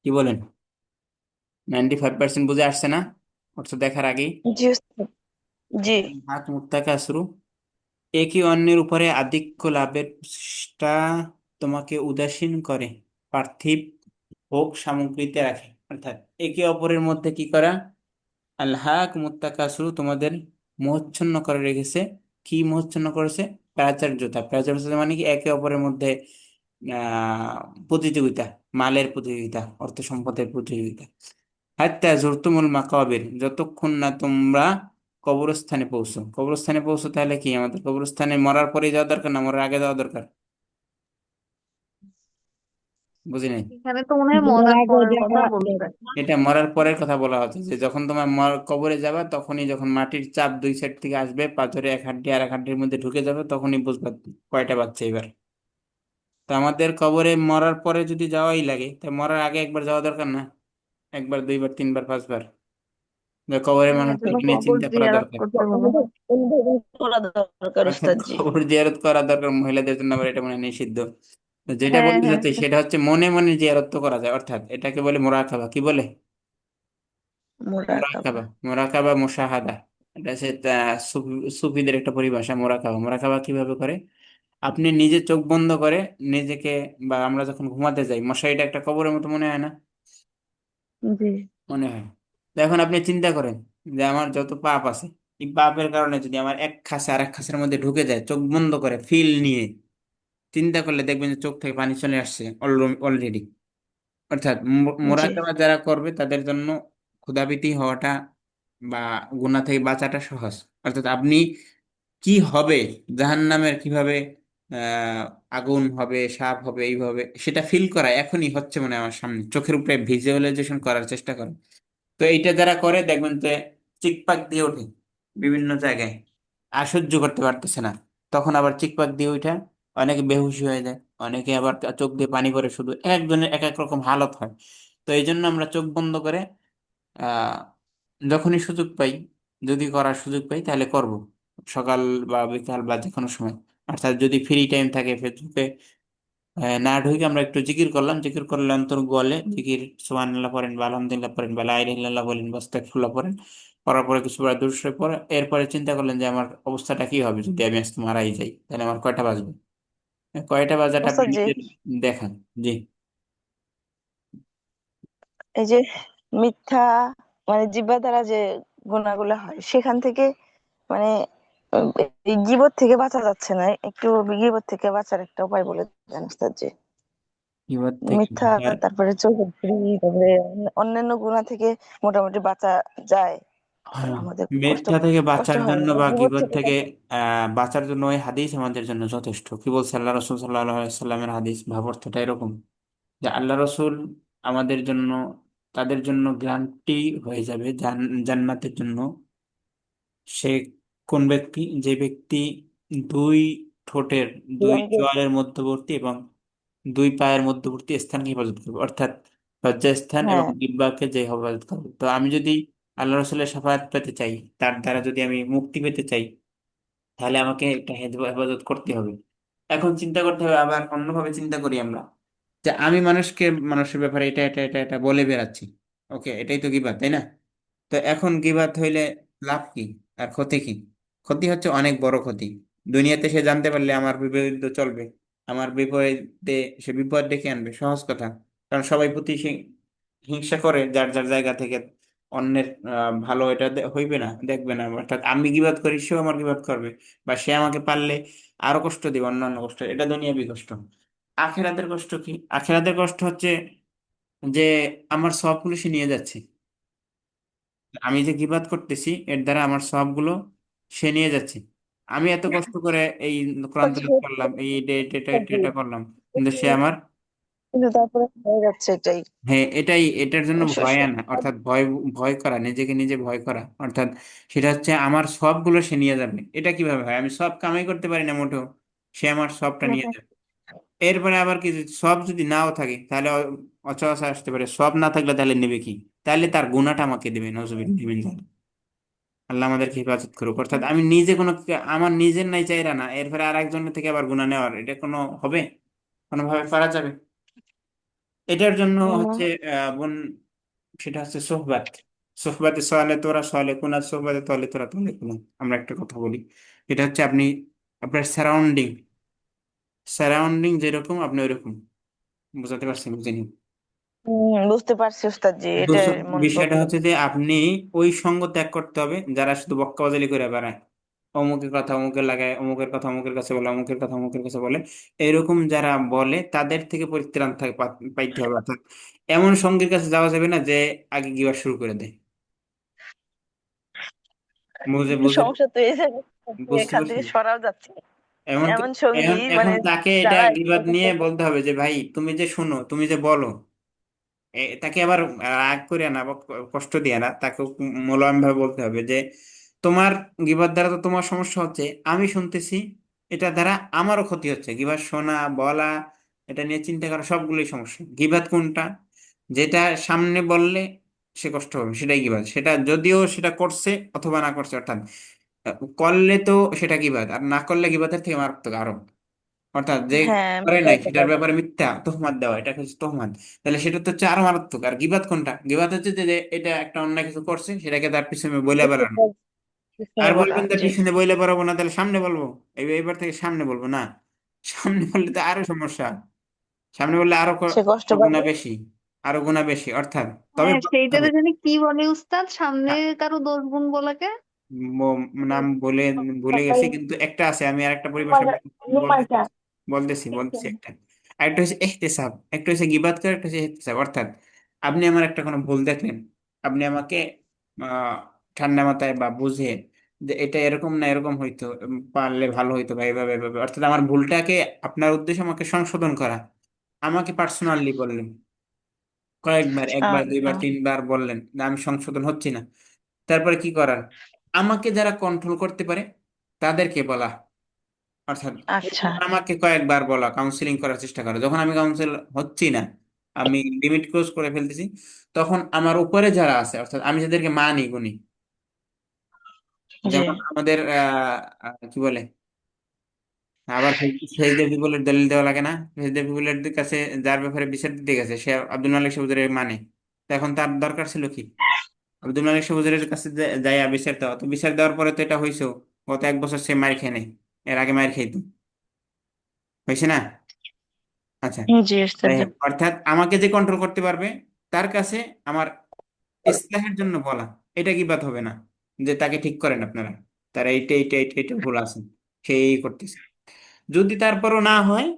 কি বলেন? 95% বুঝে আসছে না অর্থ দেখার আগেই? জি ওস্তাদ, জি। হাত মুত্তাকাসরু, একে অন্যের উপরে আধিক্য লাভের চেষ্টা তোমাকে উদাসীন করে পার্থিব ভোগ সামগ্রীতে রাখে। অর্থাৎ একে অপরের মধ্যে কি করা? আল্লাহ মুত্তাকাসুরু, তোমাদের মোহচ্ছন্ন করে রেখেছে। কি মোহচ্ছন্ন করেছে? প্রাচুর্যতা। প্রাচুর্যতা মানে কি? একে অপরের মধ্যে প্রতিযোগিতা, মালের প্রতিযোগিতা, অর্থ সম্পদের প্রতিযোগিতা। হাত্তা জুরতুমুল মাকাবির, যতক্ষণ না তোমরা কবরস্থানে পৌঁছো। কবরস্থানে পৌঁছো তাহলে কি আমাদের কবরস্থানে মরার পরে যাওয়া দরকার না মরার আগে যাওয়া দরকার? বুঝি নাই। এখানে তো মনে হয় মরার মরার আগে পরের কথা দেখা বলছে। এটা মরার পরের কথা বলা হচ্ছে, যে যখন তোমার কবরে যাবা তখনই, যখন মাটির চাপ দুই সাইড থেকে আসবে, পাথরে এক হাড্ডি আর এক হাড্ডির মধ্যে ঢুকে যাবে, তখনই বুঝবা কয়টা বাচ্চা এবার। তো আমাদের কবরে মরার পরে যদি যাওয়াই লাগে, তা মরার আগে একবার যাওয়া দরকার না? একবার, দুইবার, তিনবার, পাঁচবার, যে কবরে হ্যাঁ, এজন্য মানুষটাকে নিয়ে কবর চিন্তা করা জিয়ারত দরকার। করতে বলে। অনুধাবন করা দরকার আচ্ছা, ওস্তাদ জি। কবর জিয়ারত করা দরকার মহিলাদের জন্য, আবার এটা মনে হয় নিষিদ্ধ। তো যেটা হ্যাঁ বলতে হ্যাঁ, চাচ্ছি সেটা হচ্ছে মনে মনে জিয়ারত তো করা যায়, অর্থাৎ এটাকে বলে মোরাকাবা। কি বলে? মোরাকাবা। মোরাকাবা, মোরাকাবা, মুশাহাদা। এটা হচ্ছে সুফিদের একটা পরিভাষা, মোরাকাবা। মোরাকাবা কিভাবে করে? আপনি নিজে চোখ বন্ধ করে নিজেকে, বা আমরা যখন ঘুমাতে যাই, মশারিটা একটা কবরের মতো মনে হয় না? জি। মনে হয়। তো এখন আপনি চিন্তা করেন যে আমার যত পাপ আছে, এই পাপের কারণে যদি আমার এক খাসে আর এক খাসের মধ্যে ঢুকে যায়, চোখ বন্ধ করে ফিল নিয়ে চিন্তা করলে দেখবেন যে চোখ থেকে পানি চলে আসছে অলরেডি। অর্থাৎ জি। মোরাকাবা যারা করবে তাদের জন্য ক্ষুধাভীতি হওয়াটা বা গুনাহ থেকে বাঁচাটা সহজ। অর্থাৎ আপনি কি হবে, জাহান্নামের কিভাবে আহ আগুন হবে, সাপ হবে, এইভাবে সেটা ফিল করা এখনই হচ্ছে মানে আমার সামনে চোখের উপরে ভিজুয়ালাইজেশন করার চেষ্টা করে। তো এইটা যারা করে দেখবেন যে চিকপাক দিয়ে ওঠে বিভিন্ন জায়গায়, আর সহ্য করতে পারতেছে না, তখন আবার চিকপাক দিয়ে ওঠে, অনেকে বেহুশ হয়ে যায়, অনেকে আবার চোখ দিয়ে পানি পড়ে, শুধু একজনের এক এক রকম হালত হয়। তো এই জন্য আমরা চোখ বন্ধ করে আহ যখনই সুযোগ পাই, যদি করার সুযোগ পাই তাহলে করব, সকাল বা বিকাল বা যে কোনো সময়। অর্থাৎ যদি ফ্রি টাইম থাকে ফেসবুকে না ঢুকে আমরা একটু জিকির করলাম, জিকির করলে অন্তর গলে জিকির, সুবহানাল্লাহ পড়েন বা আলহামদুলিল্লাহ পড়েন বা লা ইলাহা ইল্লাল্লাহ বলেন বা আস্তাগফিরুল্লাহ পড়েন, পড়ার পরে কিছু বার দুরূদ শরীফ পড়ে, এরপরে চিন্তা করলেন যে আমার অবস্থাটা কি হবে যদি আমি আজকে মারাই যাই, তাহলে আমার কয়টা বাজবে? কয়টা বাজাটা আপনি ওস্তাদ জি, নিজের দেখান। জি। এই যে মিথ্যা মানে জিহ্বা দ্বারা যে গুনাহগুলো হয় সেখান থেকে মানে উম, এই গীবত থেকে বাঁচা যাচ্ছে না, একটু গীবত থেকে বাঁচার একটা উপায় বলে দেন ওস্তাদ জি। এবার থেকে মিথ্যা, তারপরে চৌহদ্রি, তারপরে অন্যান্য গুনাহ থেকে মোটামুটি বাঁচা যায়, হ্যাঁ, আমাদের কষ্ট মিথ্যা থেকে কষ্ট বাঁচার হয় জন্য না, বা গীবত গীবত থেকে থেকে বাঁচার জন্য ওই হাদিস আমাদের জন্য যথেষ্ট। কি বলছে আল্লাহ রসুল সাল্লাল্লাহু আলাইহি সাল্লামের হাদিস, ভাবার্থটা এরকম যে আল্লাহ রসুল আমাদের জন্য, তাদের জন্য গ্যারান্টি হয়ে যাবে জান্নাতের জন্য। সে কোন ব্যক্তি? যে ব্যক্তি দুই ঠোঁটের দুই আমাদের- চোয়ালের মধ্যবর্তী এবং দুই পায়ের মধ্যবর্তী স্থানকে হেফাজত করবে, অর্থাৎ লজ্জাস্থান এবং হ্যাঁ। জিহ্বাকে যে হেফাজত করবে। তো আমি যদি আল্লাহ রসুলের শাফাআত পেতে চাই, তার দ্বারা যদি আমি মুক্তি পেতে চাই, তাহলে আমাকে একটা হেফাজত করতে হবে। এখন চিন্তা করতে হবে, আবার অন্যভাবে চিন্তা করি আমরা, যে আমি মানুষকে, মানুষের ব্যাপারে এটা এটা এটা এটা বলে বেড়াচ্ছি, ওকে, এটাই তো গীবাত, তাই না? তো এখন গীবাত হইলে লাভ কি আর ক্ষতি কি? ক্ষতি হচ্ছে অনেক বড় ক্ষতি। দুনিয়াতে সে জানতে পারলে আমার বিপরীত চলবে, আমার বিপরীতে সে বিপদ ডেকে আনবে, সহজ কথা। কারণ সবাই প্রতি হিংসা করে যার যার জায়গা থেকে, অন্যের ভালো এটা হইবে না, দেখবে না। অর্থাৎ আমি গীবাত করি, সেও আমার গীবাত করবে, বা সে আমাকে পারলে আরো কষ্ট দিবে, অন্যান্য কষ্ট, এটা দুনিয়াবি কষ্ট। আখেরাতের কষ্ট কি? আখেরাতের কষ্ট হচ্ছে যে আমার সবগুলো সে নিয়ে যাচ্ছে। আমি যে গীবাত করতেছি এর দ্বারা আমার সবগুলো সে নিয়ে যাচ্ছে। আমি এত কষ্ট করে এই কোরআন তেলাওয়াত করলাম, এই এটা এটা এটা এটা এটা করলাম, কিন্তু সে আমার, কিন্তু তারপরে হয়ে যাচ্ছে এটাই। হ্যাঁ এটাই, এটার জন্য স- ভয় স- আনা, অর্থাৎ ভয়, ভয় করা, নিজেকে নিজে ভয় করা, অর্থাৎ সেটা হচ্ছে আমার সবগুলো সে নিয়ে যাবে। এটা কিভাবে হয়? আমি সব কামাই করতে পারি না মোটেও, সে আমার সবটা নিয়ে যাবে। এরপরে আবার কি, সব যদি নাও থাকে তাহলে অচলাচল আসতে পারে, সব না থাকলে তাহলে নেবে কি? তাহলে তার গুণাটা আমাকে দেবে, নজুবিল্লাহ। আল্লাহ আমাদেরকে হেফাজত করুক। অর্থাৎ আমি নিজে কোনো, আমার নিজের নাই চাইরা না, এরপরে আর একজনের থেকে আবার গুণা নেওয়ার, এটা কোনো হবে? কোনোভাবে করা যাবে? এটার জন্য না। হচ্ছে বোন, সেটা হচ্ছে সোহবাত। সোহবাতে সলে তোরা সলে কুনা, সোহবাতে তলে তোরা তলে কুনা। আমরা একটা কথা বলি, এটা হচ্ছে আপনি আপনার সারাউন্ডিং, সারাউন্ডিং যেরকম আপনি ওইরকম। বুঝাতে পারছি? বুঝিনি? বুঝতে পারছি ওস্তাদ জি, এটা এমন বিষয়টা প্রবলেম। হচ্ছে যে আপনি ওই সঙ্গ ত্যাগ করতে হবে যারা শুধু বক্কাবাজালি করে বেড়ায়, অমুকের কথা অমুকের লাগায়, অমুকের কথা অমুকের কাছে বলে, অমুকের কথা অমুকের কাছে বলে, এরকম যারা বলে তাদের থেকে পরিত্রাণ পাইতে হবে। অর্থাৎ এমন সঙ্গীর কাছে যাওয়া যাবে না যে আগে গিয়ে শুরু করে দেয়। বুঝে বুঝে সমস্যা তো এই জায়গায় বুঝতে এখান থেকে পারছেন? সরাও যাচ্ছে না। এমন এমন সঙ্গী এখন মানে এখন তাকে এটা যারা গিবাদ নিয়ে বলতে হবে যে ভাই তুমি যে শুনো, তুমি যে বলো, তাকে আবার রাগ করে না বা কষ্ট দিয়ে না, তাকে মোলায়েম ভাবে বলতে হবে যে তোমার গিবার দ্বারা তো তোমার সমস্যা হচ্ছে, আমি শুনতেছি, এটা দ্বারা আমারও ক্ষতি হচ্ছে। গিবার শোনা, বলা, এটা নিয়ে চিন্তা করা, সবগুলোই সমস্যা। গিবাত কোনটা? যেটা সামনে বললে সে কষ্ট হবে, সেটাই গিবাত। সেটা যদিও সেটা করছে অথবা না করছে, অর্থাৎ করলে তো সেটা গিবাত, আর না করলে গিবাতের থেকে মারাত্মক আরো। অর্থাৎ যে হ্যাঁ করে নাই সেটার ব্যাপারে মিথ্যা তহমাত দেওয়া, এটা হচ্ছে তহমাত। তাহলে সেটা তো হচ্ছে আরো মারাত্মক। আর গিবাত কোনটা? গিবাত হচ্ছে যে যে এটা একটা অন্যায় কিছু করছে সেটাকে তার পিছনে বলে বেড়ানো। পিছনে আর বলা, বলবেন যে জি। পিছনে বইলে পারবো না, তাহলে সামনে বলবো। এবার থেকে সামনে বলবো না, সামনে বললে তো আরো সমস্যা। সামনে বললে আরো সে কষ্ট গুণা পাবে। বেশি, আরো গুণা বেশি, অর্থাৎ তবে হ্যাঁ, বলতে হবে। সেইটারে জানি কি বলে উস্তাদ, সামনে কারো দোষ গুণ বলাকে? নাম বলে ভুলে গেছি, কিন্তু একটা আছে, আমি আর একটা পরিভাষা বলতেছি নুমাইটা। বলতেছি একটা। একটা হচ্ছে এহতেসাব, একটা হচ্ছে গিবাত করা, একটা হচ্ছে এহতেসাব। অর্থাৎ আপনি আমার একটা কোনো ভুল দেখলেন, আপনি আমাকে আহ ঠান্ডা মাথায় বা বুঝে যে এটা এরকম না এরকম হইতো, পারলে ভালো হইতো বা এভাবে এভাবে, অর্থাৎ আমার ভুলটাকে আপনার উদ্দেশ্যে আমাকে সংশোধন করা, আমাকে পার্সোনালি বললেন, কয়েকবার, একবার আচ্ছা, দুইবার তিনবার বললেন যে আমি সংশোধন হচ্ছি না। তারপরে কি করার, আমাকে যারা কন্ট্রোল করতে পারে তাদেরকে বলা, অর্থাৎ আচ্ছা। আমাকে কয়েকবার বলা, কাউন্সিলিং করার চেষ্টা করা। যখন আমি কাউন্সিল হচ্ছি না, আমি লিমিট ক্রস করে ফেলতেছি, তখন আমার উপরে যারা আছে, অর্থাৎ আমি যাদেরকে মানি গুনি, জি। যেমন আমাদের কি বলে, আবার ফেজদে পিপলের দলিল দেওয়া লাগে না, ফেজদে পিপলের কাছে যার ব্যাপারে বিচার দিতে গেছে সে আব্দুল মালিক চৌধুরীর মানে, তো এখন তার দরকার ছিল কি আব্দুল মালিক চৌধুরীর কাছে যাইয়া বিচার দেওয়া। তো বিচার দেওয়ার পরে তো এটা হয়েছে, গত 1 বছর সে মার খেয়ে নেই, এর আগে মার খেয়েতো, হয়েছে না? আচ্ছা, জি যাই ওস্তাদ। হোক, অর্থাৎ আমাকে যে কন্ট্রোল করতে পারবে তার কাছে আমার ইসলাহের জন্য বলা, এটা কি বাদ হবে না যে তাকে ঠিক করেন আপনারা, তারা এইটা এইটা এইটা এইটা ভুল আছে, সেই এই করতেছে। যদি তারপরও না হয়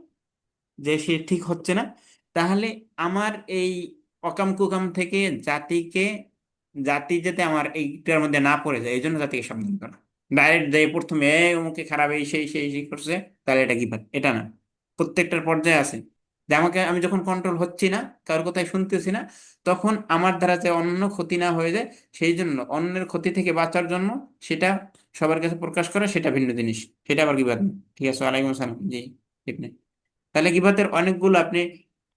যে সে ঠিক হচ্ছে না, তাহলে আমার এই অকাম কুকাম থেকে জাতিকে, জাতি যাতে আমার এইটার মধ্যে না পড়ে যায় এই জন্য জাতিকে সাবধান করা। ডাইরেক্ট যে প্রথমে অমুকে খারাপ এই সেই সেই সেই করছে, তাহলে এটা কি এটা না। প্রত্যেকটার পর্যায়ে আছে যে আমাকে, আমি যখন কন্ট্রোল হচ্ছি না, কারোর কথাই শুনতেছি না, তখন আমার দ্বারা যে অন্য ক্ষতি না হয়ে যায়, সেই জন্য অন্যের ক্ষতি থেকে বাঁচার জন্য সেটা সবার কাছে প্রকাশ করা, সেটা ভিন্ন জিনিস, সেটা আবার কি না। ঠিক আছে, ওয়ালাইকুম আসসালাম, জি, ঠিক নেই। তাহলে গীবতের অনেকগুলো আপনি,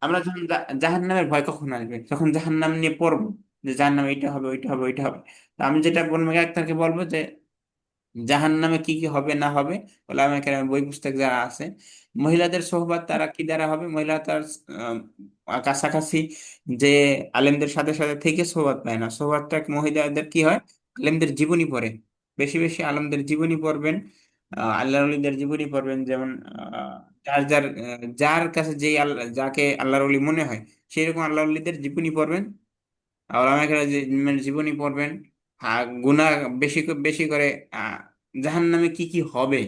আমরা যখন জাহান্নামের ভয় কখন আসবে, যখন জাহান্নাম নিয়ে পড়বো, যে জাহান্নাম এইটা হবে ওইটা হবে ওইটা হবে। তো আমি যেটা বলবো, একটাকে বলবো যে জাহান্নামে কি কি হবে না হবে, ওলামায়ে কেরামের বই পুস্তক যারা আছে, মহিলাদের সোহবত তারা কি দ্বারা হবে, মহিলা তার কাছাকাছি যে আলেমদের সাথে সাথে থেকে সোহবত পায় না, সোহবতটা মহিলাদের কি হয়, আলেমদের জীবনী পড়ে, বেশি বেশি আলেমদের জীবনী পড়বেন, আল্লাহর ওলিদের জীবনী পড়বেন, যেমন যার যার যার কাছে যেই আল্লাহ, যাকে আল্লাহর ওলি মনে হয় সেই রকম আল্লাহর ওলিদের জীবনী পড়বেন, ওলামায়ে কেরামের জীবনী পড়বেন। গুনাহ বেশি বেশি করে, জাহান্নামে কি কি হবে,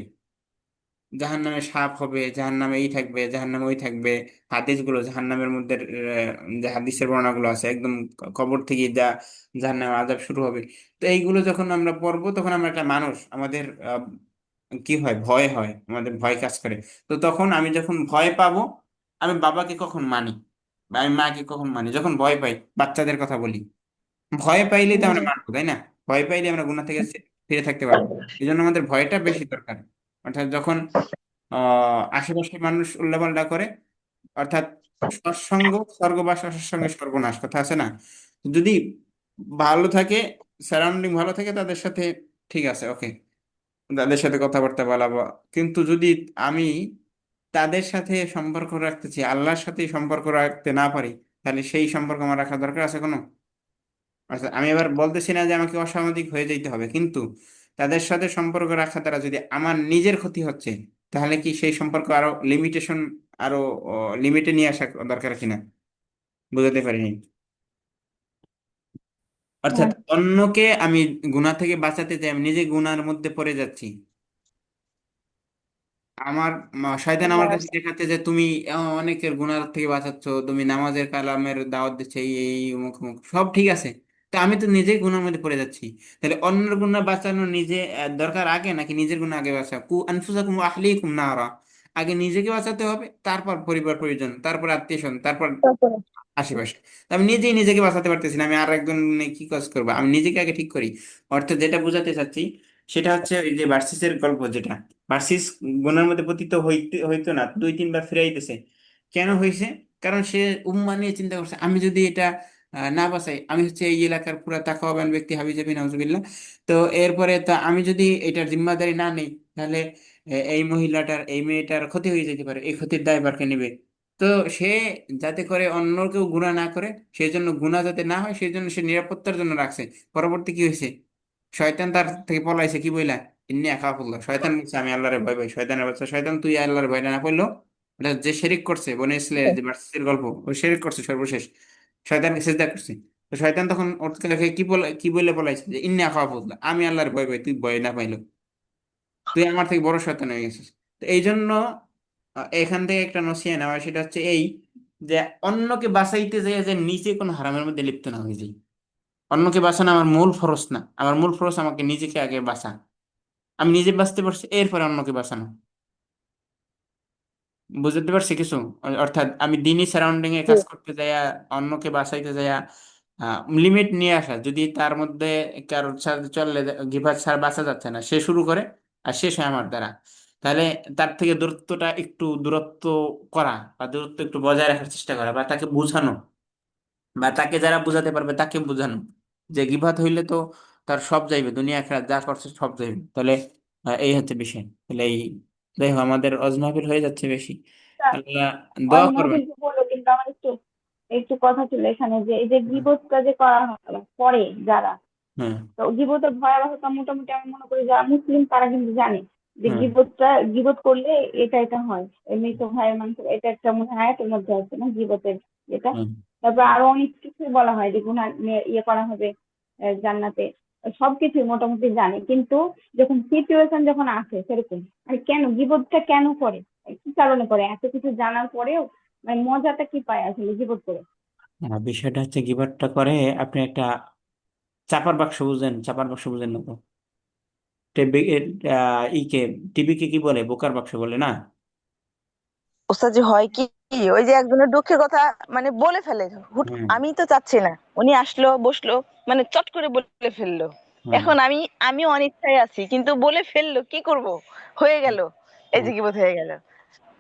জাহান্নামে সাপ হবে, জাহান্নামে এই থাকবে, জাহান্নামে ওই থাকবে, হাদিসগুলো জাহান্নামের মধ্যে, যে হাদিসের বর্ণনাগুলো আছে একদম কবর থেকে যা জাহান্নামের আযাব শুরু হবে। তো এইগুলো যখন আমরা পড়বো, তখন আমরা একটা মানুষ, আমাদের কি হয়, ভয় হয়, আমাদের ভয় কাজ করে। তো তখন আমি যখন ভয় পাবো, আমি বাবাকে কখন মানি বা আমি মাকে কখন মানি, যখন ভয় পাই, বাচ্চাদের কথা বলি, ভয় পাইলেই তো আমরা জি। মানবো, তাই না? ভয় পাইলে আমরা গুনাহ থেকে ফিরে থাকতে পারবো। এই জন্য আমাদের ভয়টা বেশি দরকার। অর্থাৎ যখন আশেপাশে মানুষ উল্লাপাল্টা করে, অর্থাৎ সৎসঙ্গ স্বর্গবাস, অসৎসঙ্গে সর্বনাশ, কথা আছে না? যদি ভালো থাকে, সারাউন্ডিং ভালো থাকে তাদের সাথে, ঠিক আছে, ওকে, তাদের সাথে কথাবার্তা বলাবো। কিন্তু যদি আমি তাদের সাথে সম্পর্ক রাখতেছি, আল্লাহর সাথে সম্পর্ক রাখতে না পারি, তাহলে সেই সম্পর্ক আমার রাখা দরকার আছে কোনো? আচ্ছা, আমি এবার বলতেছি না যে আমাকে অসামাজিক হয়ে যেতে হবে, কিন্তু তাদের সাথে সম্পর্ক রাখা দ্বারা যদি আমার নিজের ক্ষতি হচ্ছে, তাহলে কি সেই সম্পর্ক আরো লিমিটেশন, আরো লিমিটে নিয়ে আসা দরকার কিনা, বুঝাতে পারিনি। অর্থাৎ অন্যকে আমি গুনাহ থেকে বাঁচাতে চাই, আমি নিজে গুনার মধ্যে পড়ে যাচ্ছি, আমার শয়তান আমার কাছে দেখাচ্ছে যে তুমি অনেকের গুনাহ থেকে বাঁচাচ্ছ, তুমি নামাজের কালামের দাওয়াত দিচ্ছ, এই এই অমুক অমুক, সব ঠিক আছে, তো আমি তো নিজেই গুনার মধ্যে পড়ে যাচ্ছি। তাহলে অন্যের গুনাহ বাঁচানো নিজে দরকার আগে, নাকি নিজের গুনাহ আগে বাঁচা? কু আনফুসাকুম ওয়া আহলিকুম নারা, আগে নিজেকে বাঁচাতে হবে, তারপর পরিবার পরিজন, তারপর আত্মীয় স্বজন, তারপর তারপরে আশেপাশে। তো আমি নিজেই নিজেকে বাঁচাতে পারতেছি না, আমি আর একজন কি কাজ করবো, আমি নিজেকে আগে ঠিক করি। অর্থাৎ যেটা বোঝাতে চাচ্ছি সেটা হচ্ছে ওই যে ভার্সিসের গল্প, যেটা ভার্সিস গুনার মধ্যে পতিত হইতে হইতো না, 2-3 বার ফিরাইতেছে। কেন হয়েছে? কারণ সে উম্মা নিয়ে চিন্তা করছে, আমি যদি এটা না বাঁচাই, আমি হচ্ছে এই এলাকার পুরা তাকওয়াবান ব্যক্তি, হাবিজাবি নাউজুবিল্লাহ। তো এরপরে তা আমি যদি এটার জিম্মাদারি না নেই, তাহলে এই মহিলাটার, এই মেয়েটার ক্ষতি হয়ে যেতে পারে, এই ক্ষতির দায়ভার কে নেবে? তো সে যাতে করে অন্য কেউ গুনাহ না করে, সেই জন্য গুনাহ যাতে না হয়, সেই জন্য সে নিরাপত্তার জন্য রাখছে। পরবর্তী কি হয়েছে, শয়তান তার থেকে পলাইছে কি বইলা, ইন্নী আখাফুল্লাহ। শয়তান বলছে আমি আল্লাহরে ভয় পাই। শয়তানের বাচ্চা শয়তান, তুই আল্লাহর ভয় না পড়লো, এটা যে শিরিক করছে, বনে ইসরাইলের যে ভার্সিটির গল্প, ওই শিরিক করছে সর্বশেষ, শয়তানকে সিজদা করছে। তো শয়তান তখন ওর থেকে কি বলে পলাইছে, যে ইন্নী আখাফুল্লাহ, আমি আল্লাহর ভয় পাই, তুই ভয় না পাইলো, তুই আমার থেকে বড় শয়তান হয়ে গেছিস। তো এই জন্য এখান থেকে একটা নসিহত নেওয়া, সেটা হচ্ছে এই, যে অন্যকে বাঁচাইতে যাই যে নিজে কোনো হারামের মধ্যে লিপ্ত না হয়ে যাই। অন্যকে বাঁচানো আমার মূল ফরজ না, আমার মূল ফরজ আমাকে নিজেকে আগে বাঁচা। আমি নিজে বাঁচতে পারছি, এরপরে অন্যকে বাঁচানো। বুঝতে পারছি কিছু? অর্থাৎ আমি দিনই সারাউন্ডিং এ কাজ করতে যাইয়া, অন্যকে বাঁচাইতে যাইয়া লিমিট নিয়ে আসা, যদি তার মধ্যে কারোর সাথে চললে গিভার ছাড়া বাঁচা যাচ্ছে না, সে শুরু করে আর শেষ হয় আমার দ্বারা, তাহলে তার থেকে দূরত্বটা একটু দূরত্ব করা, বা দূরত্ব একটু বজায় রাখার চেষ্টা করা, বা তাকে বোঝানো, বা তাকে যারা বোঝাতে পারবে তাকে বোঝানো, যে গিবত হইলে তো তার সব যাইবে, দুনিয়া খেলা যা করছে সব যাইবে। তাহলে এই হচ্ছে বিষয়। তাহলে এই, দেখো আমাদের অজমাবিল হয়ে যাচ্ছে বেশি। আল্লাহ দোয়া করবেন। অজমাবিল তো বললো, কিন্তু আমার একটু একটু কথা ছিল এখানে, যে এই যে গীবতটা যে করা হয় করে যারা, হ্যাঁ, তো গীবতের ভয়াবহতা মোটামুটি আমি মনে করি যারা মুসলিম তারা কিন্তু জানে যে হ্যাঁ, গীবত করলে এটা এটা হয়। এমনি তো ভাইয়ের মানুষ, এটা একটা মনে হয় আয়াতের মধ্যে আছে না গীবতের এটা। হ্যাঁ। তারপর আরো অনেক কিছু বলা হয় যে গুনাহ ইয়ে করা হবে জান্নাতে, সবকিছু মোটামুটি জানে, কিন্তু যখন সিচুয়েশন যখন আসে সেরকম, মানে কেন গীবতটা কেন করে, কি কারণে করে, এত কিছু জানার পরেও মানে মজাটা কি পায় আসলে গীবত করে? বিষয়টা হচ্ছে গিবটটা করে, আপনি একটা চাপার বাক্স বুঝেন? চাপার বাক্স বুঝেন না তো? টেবি ইকে টিভিকে কি বলে, বোকার বাক্স বলে না? ওস্তাদ জি হয় কি, ওই যে একজনের দুঃখের কথা মানে বলে ফেলে হুট, হ্যাঁ, আমি তো চাচ্ছি না, উনি আসলো বসলো মানে চট করে বলে ফেললো। হ্যাঁ, এখন আমি অনিচ্ছায় আছি কিন্তু বলে ফেললো, কি করব, হয়ে গেল, এই হ্যাঁ। যে কি বোধ হয়ে গেল।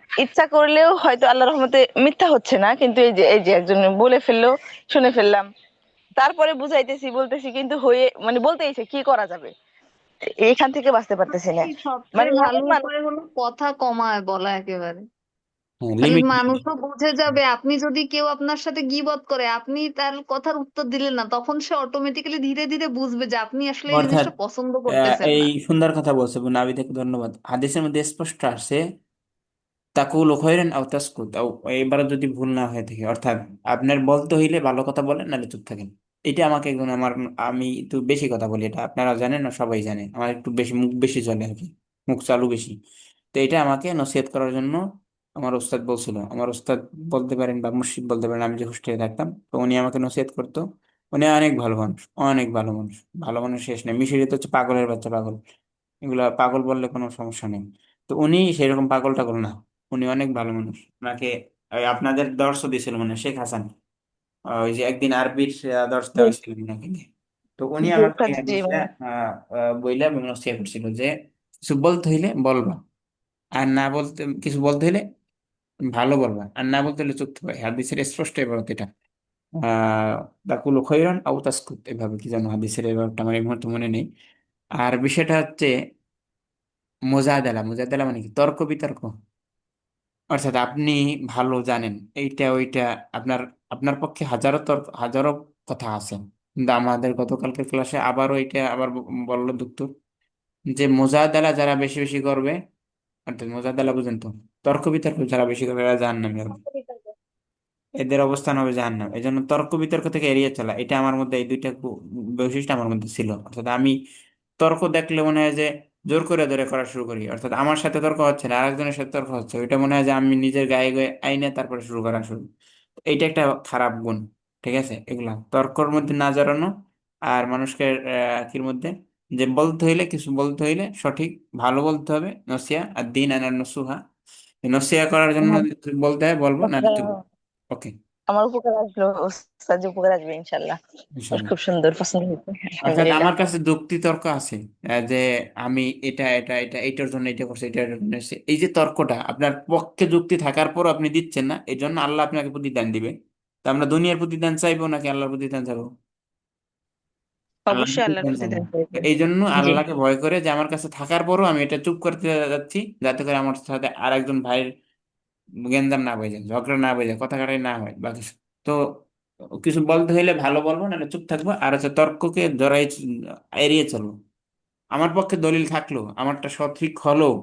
ইচ্ছা করলেও হয়তো আল্লাহর রহমতে মিথ্যা হচ্ছে না, কিন্তু এই যে একজন বলে ফেললো, শুনে ফেললাম, তারপরে বুঝাইতেছি বলতেছি কিন্তু হয়ে মানে বলতেইছে, কি করা যাবে, এইখান থেকে বাঁচতে পারতেছি না। এই মানে সবচেয়ে ভালো মনের মানুষ। উপায় হলো কথা কমায় বলা একেবারে। হ্যাঁ, তাহলে লিমিট নিয়ে। মানুষও বুঝে যাবে, আপনি যদি কেউ আপনার সাথে গীবত করে, আপনি তার কথার উত্তর দিলেন না, তখন সে অটোমেটিক্যালি ধীরে ধীরে বুঝবে যে আপনি আসলে এই অর্থাৎ জিনিসটা পছন্দ করতেছেন এই না। সুন্দর কথা বলছে নাবি, থেকে ধন্যবাদ। হাদিসের মধ্যে স্পষ্ট আছে, তাকুলু খৈরান আও তাসকুত আও, এবারে যদি ভুল না হয়ে থাকে, অর্থাৎ আপনার বলতে হইলে ভালো কথা বলেন, নাহলে চুপ থাকেন। এটা আমাকে একজন আমার, আমি একটু বেশি কথা বলি, এটা আপনারা জানেন না, সবাই জানে, আমার একটু বেশি মুখ বেশি চলে আর কি, মুখ চালু বেশি। তো এটা আমাকে নসিহত করার জন্য আমার উস্তাদ বলছিল। আমার উস্তাদ বলতে পারেন বা মুর্শিদ বলতে পারেন, আমি যে হোস্টেলে থাকতাম, তো উনি আমাকে নসিহত করতো। উনি অনেক ভালো মানুষ, অনেক ভালো মানুষ, ভালো মানুষ শেষ নেই। মিশরি তো হচ্ছে পাগলের বাচ্চা, পাগল, এগুলা পাগল বললে কোনো সমস্যা নেই। তো উনি সেরকম পাগল টাগল না, উনি অনেক ভালো মানুষ। ওনাকে ওই আপনাদের দর্শ দিয়েছিল মনে হয় শেখ হাসান, ওই যে একদিন আরবির দর্শ দেওয়া জি হয়েছিল ওনাকে নিয়ে। তো উনি জি আমাকে ওস্তাদ এই জি, হাদিসটা মানে বইলা এবং নসিহত করছিল যে কিছু বলতে হইলে বলবা, আর না বলতে, কিছু বলতে হইলে ভালো বলবা, আর না বলতে হলে চুপ থাকবা। হাদিসের স্পষ্ট এবার এটা তাকুলু খৈরান আও তাসকুত, এভাবে কি যেন হাদিসের এবারটা আমার এই মুহূর্তে মনে নেই। আর বিষয়টা হচ্ছে মোজাদালা। মোজাদালা মানে কি? তর্ক বিতর্ক। অর্থাৎ আপনি ভালো জানেন এইটা ওইটা, আপনার আপনার পক্ষে হাজারো তর্ক, হাজারো কথা আছে, কিন্তু আমাদের গতকালকে ক্লাসে আবারও এটা আবার বললো দুঃখ, যে মোজাদালা যারা বেশি বেশি করবে, অর্থাৎ মোজাদালা বুঝেন তো, তর্ক বিতর্ক যারা বেশি করবে এরা জাহান্নামী হবে, এদের অবস্থান হবে জাহান্নাম। এই জন্য তর্ক বিতর্ক থেকে এড়িয়ে চলা, এটা আমার মধ্যে, এই দুইটা বৈশিষ্ট্য আমার মধ্যে ছিল। অর্থাৎ আমি তর্ক দেখলে মনে হয় যে জোর করে ধরে করা শুরু করি, অর্থাৎ আমার সাথে তর্ক হচ্ছে না, আরেকজনের সাথে তর্ক হচ্ছে, ওইটা মনে হয় যে আমি নিজের গায়ে গায়ে আইনে তারপরে শুরু করা শুরু। এইটা একটা খারাপ গুণ। ঠিক আছে, এগুলা তর্কর মধ্যে না জড়ানো। আর মানুষকে কির মধ্যে, যে বলতে হইলে, কিছু বলতে হইলে সঠিক ভালো বলতে হবে, নসিয়া আর দিন আনার নসুহা, নসিয়া করার জন্য আমার যদি বলতে হয় বলবো, না চুপ। ওকে, আমার উপকার আসলো, ওস্তাদ জি উপকার আসবে ইনশাল্লাহ। ইনশাল্লাহ। খুব সুন্দর, পছন্দ হয়েছে, অর্থাৎ আলহামদুলিল্লাহ। আমার কাছে যুক্তি তর্ক আছে, যে আমি এটা এটা এটা এইটার জন্য এটা করছি, এটার জন্য এই যে তর্কটা আপনার পক্ষে যুক্তি থাকার পর আপনি দিচ্ছেন না, এই জন্য আল্লাহ আপনাকে প্রতিদান দিবে। তো আমরা দুনিয়ার প্রতিদান চাইবো নাকি আল্লাহর প্রতিদান চাইবো? আল্লাহর অবশ্যই আল্লাহর প্রতিদান চাইবো। প্রতিদান তো করবে। এই জন্য জি আল্লাহকে ভয় করে, যে আমার কাছে থাকার পরও আমি এটা চুপ করতে যাচ্ছি, যাতে করে আমার সাথে আর একজন ভাইয়ের গেঞ্জাম না হয়ে যায়, ঝগড়া না হয়ে যায়, কথা কাটাই না হয় বা কিছু। তো কিছু বলতে হইলে ভালো বলবো, নাহলে চুপ থাকবো, আর হচ্ছে তর্ককে জড়াই এড়িয়ে চলবো। আমার পক্ষে দলিল থাকলো, আমারটা সঠিক হলেও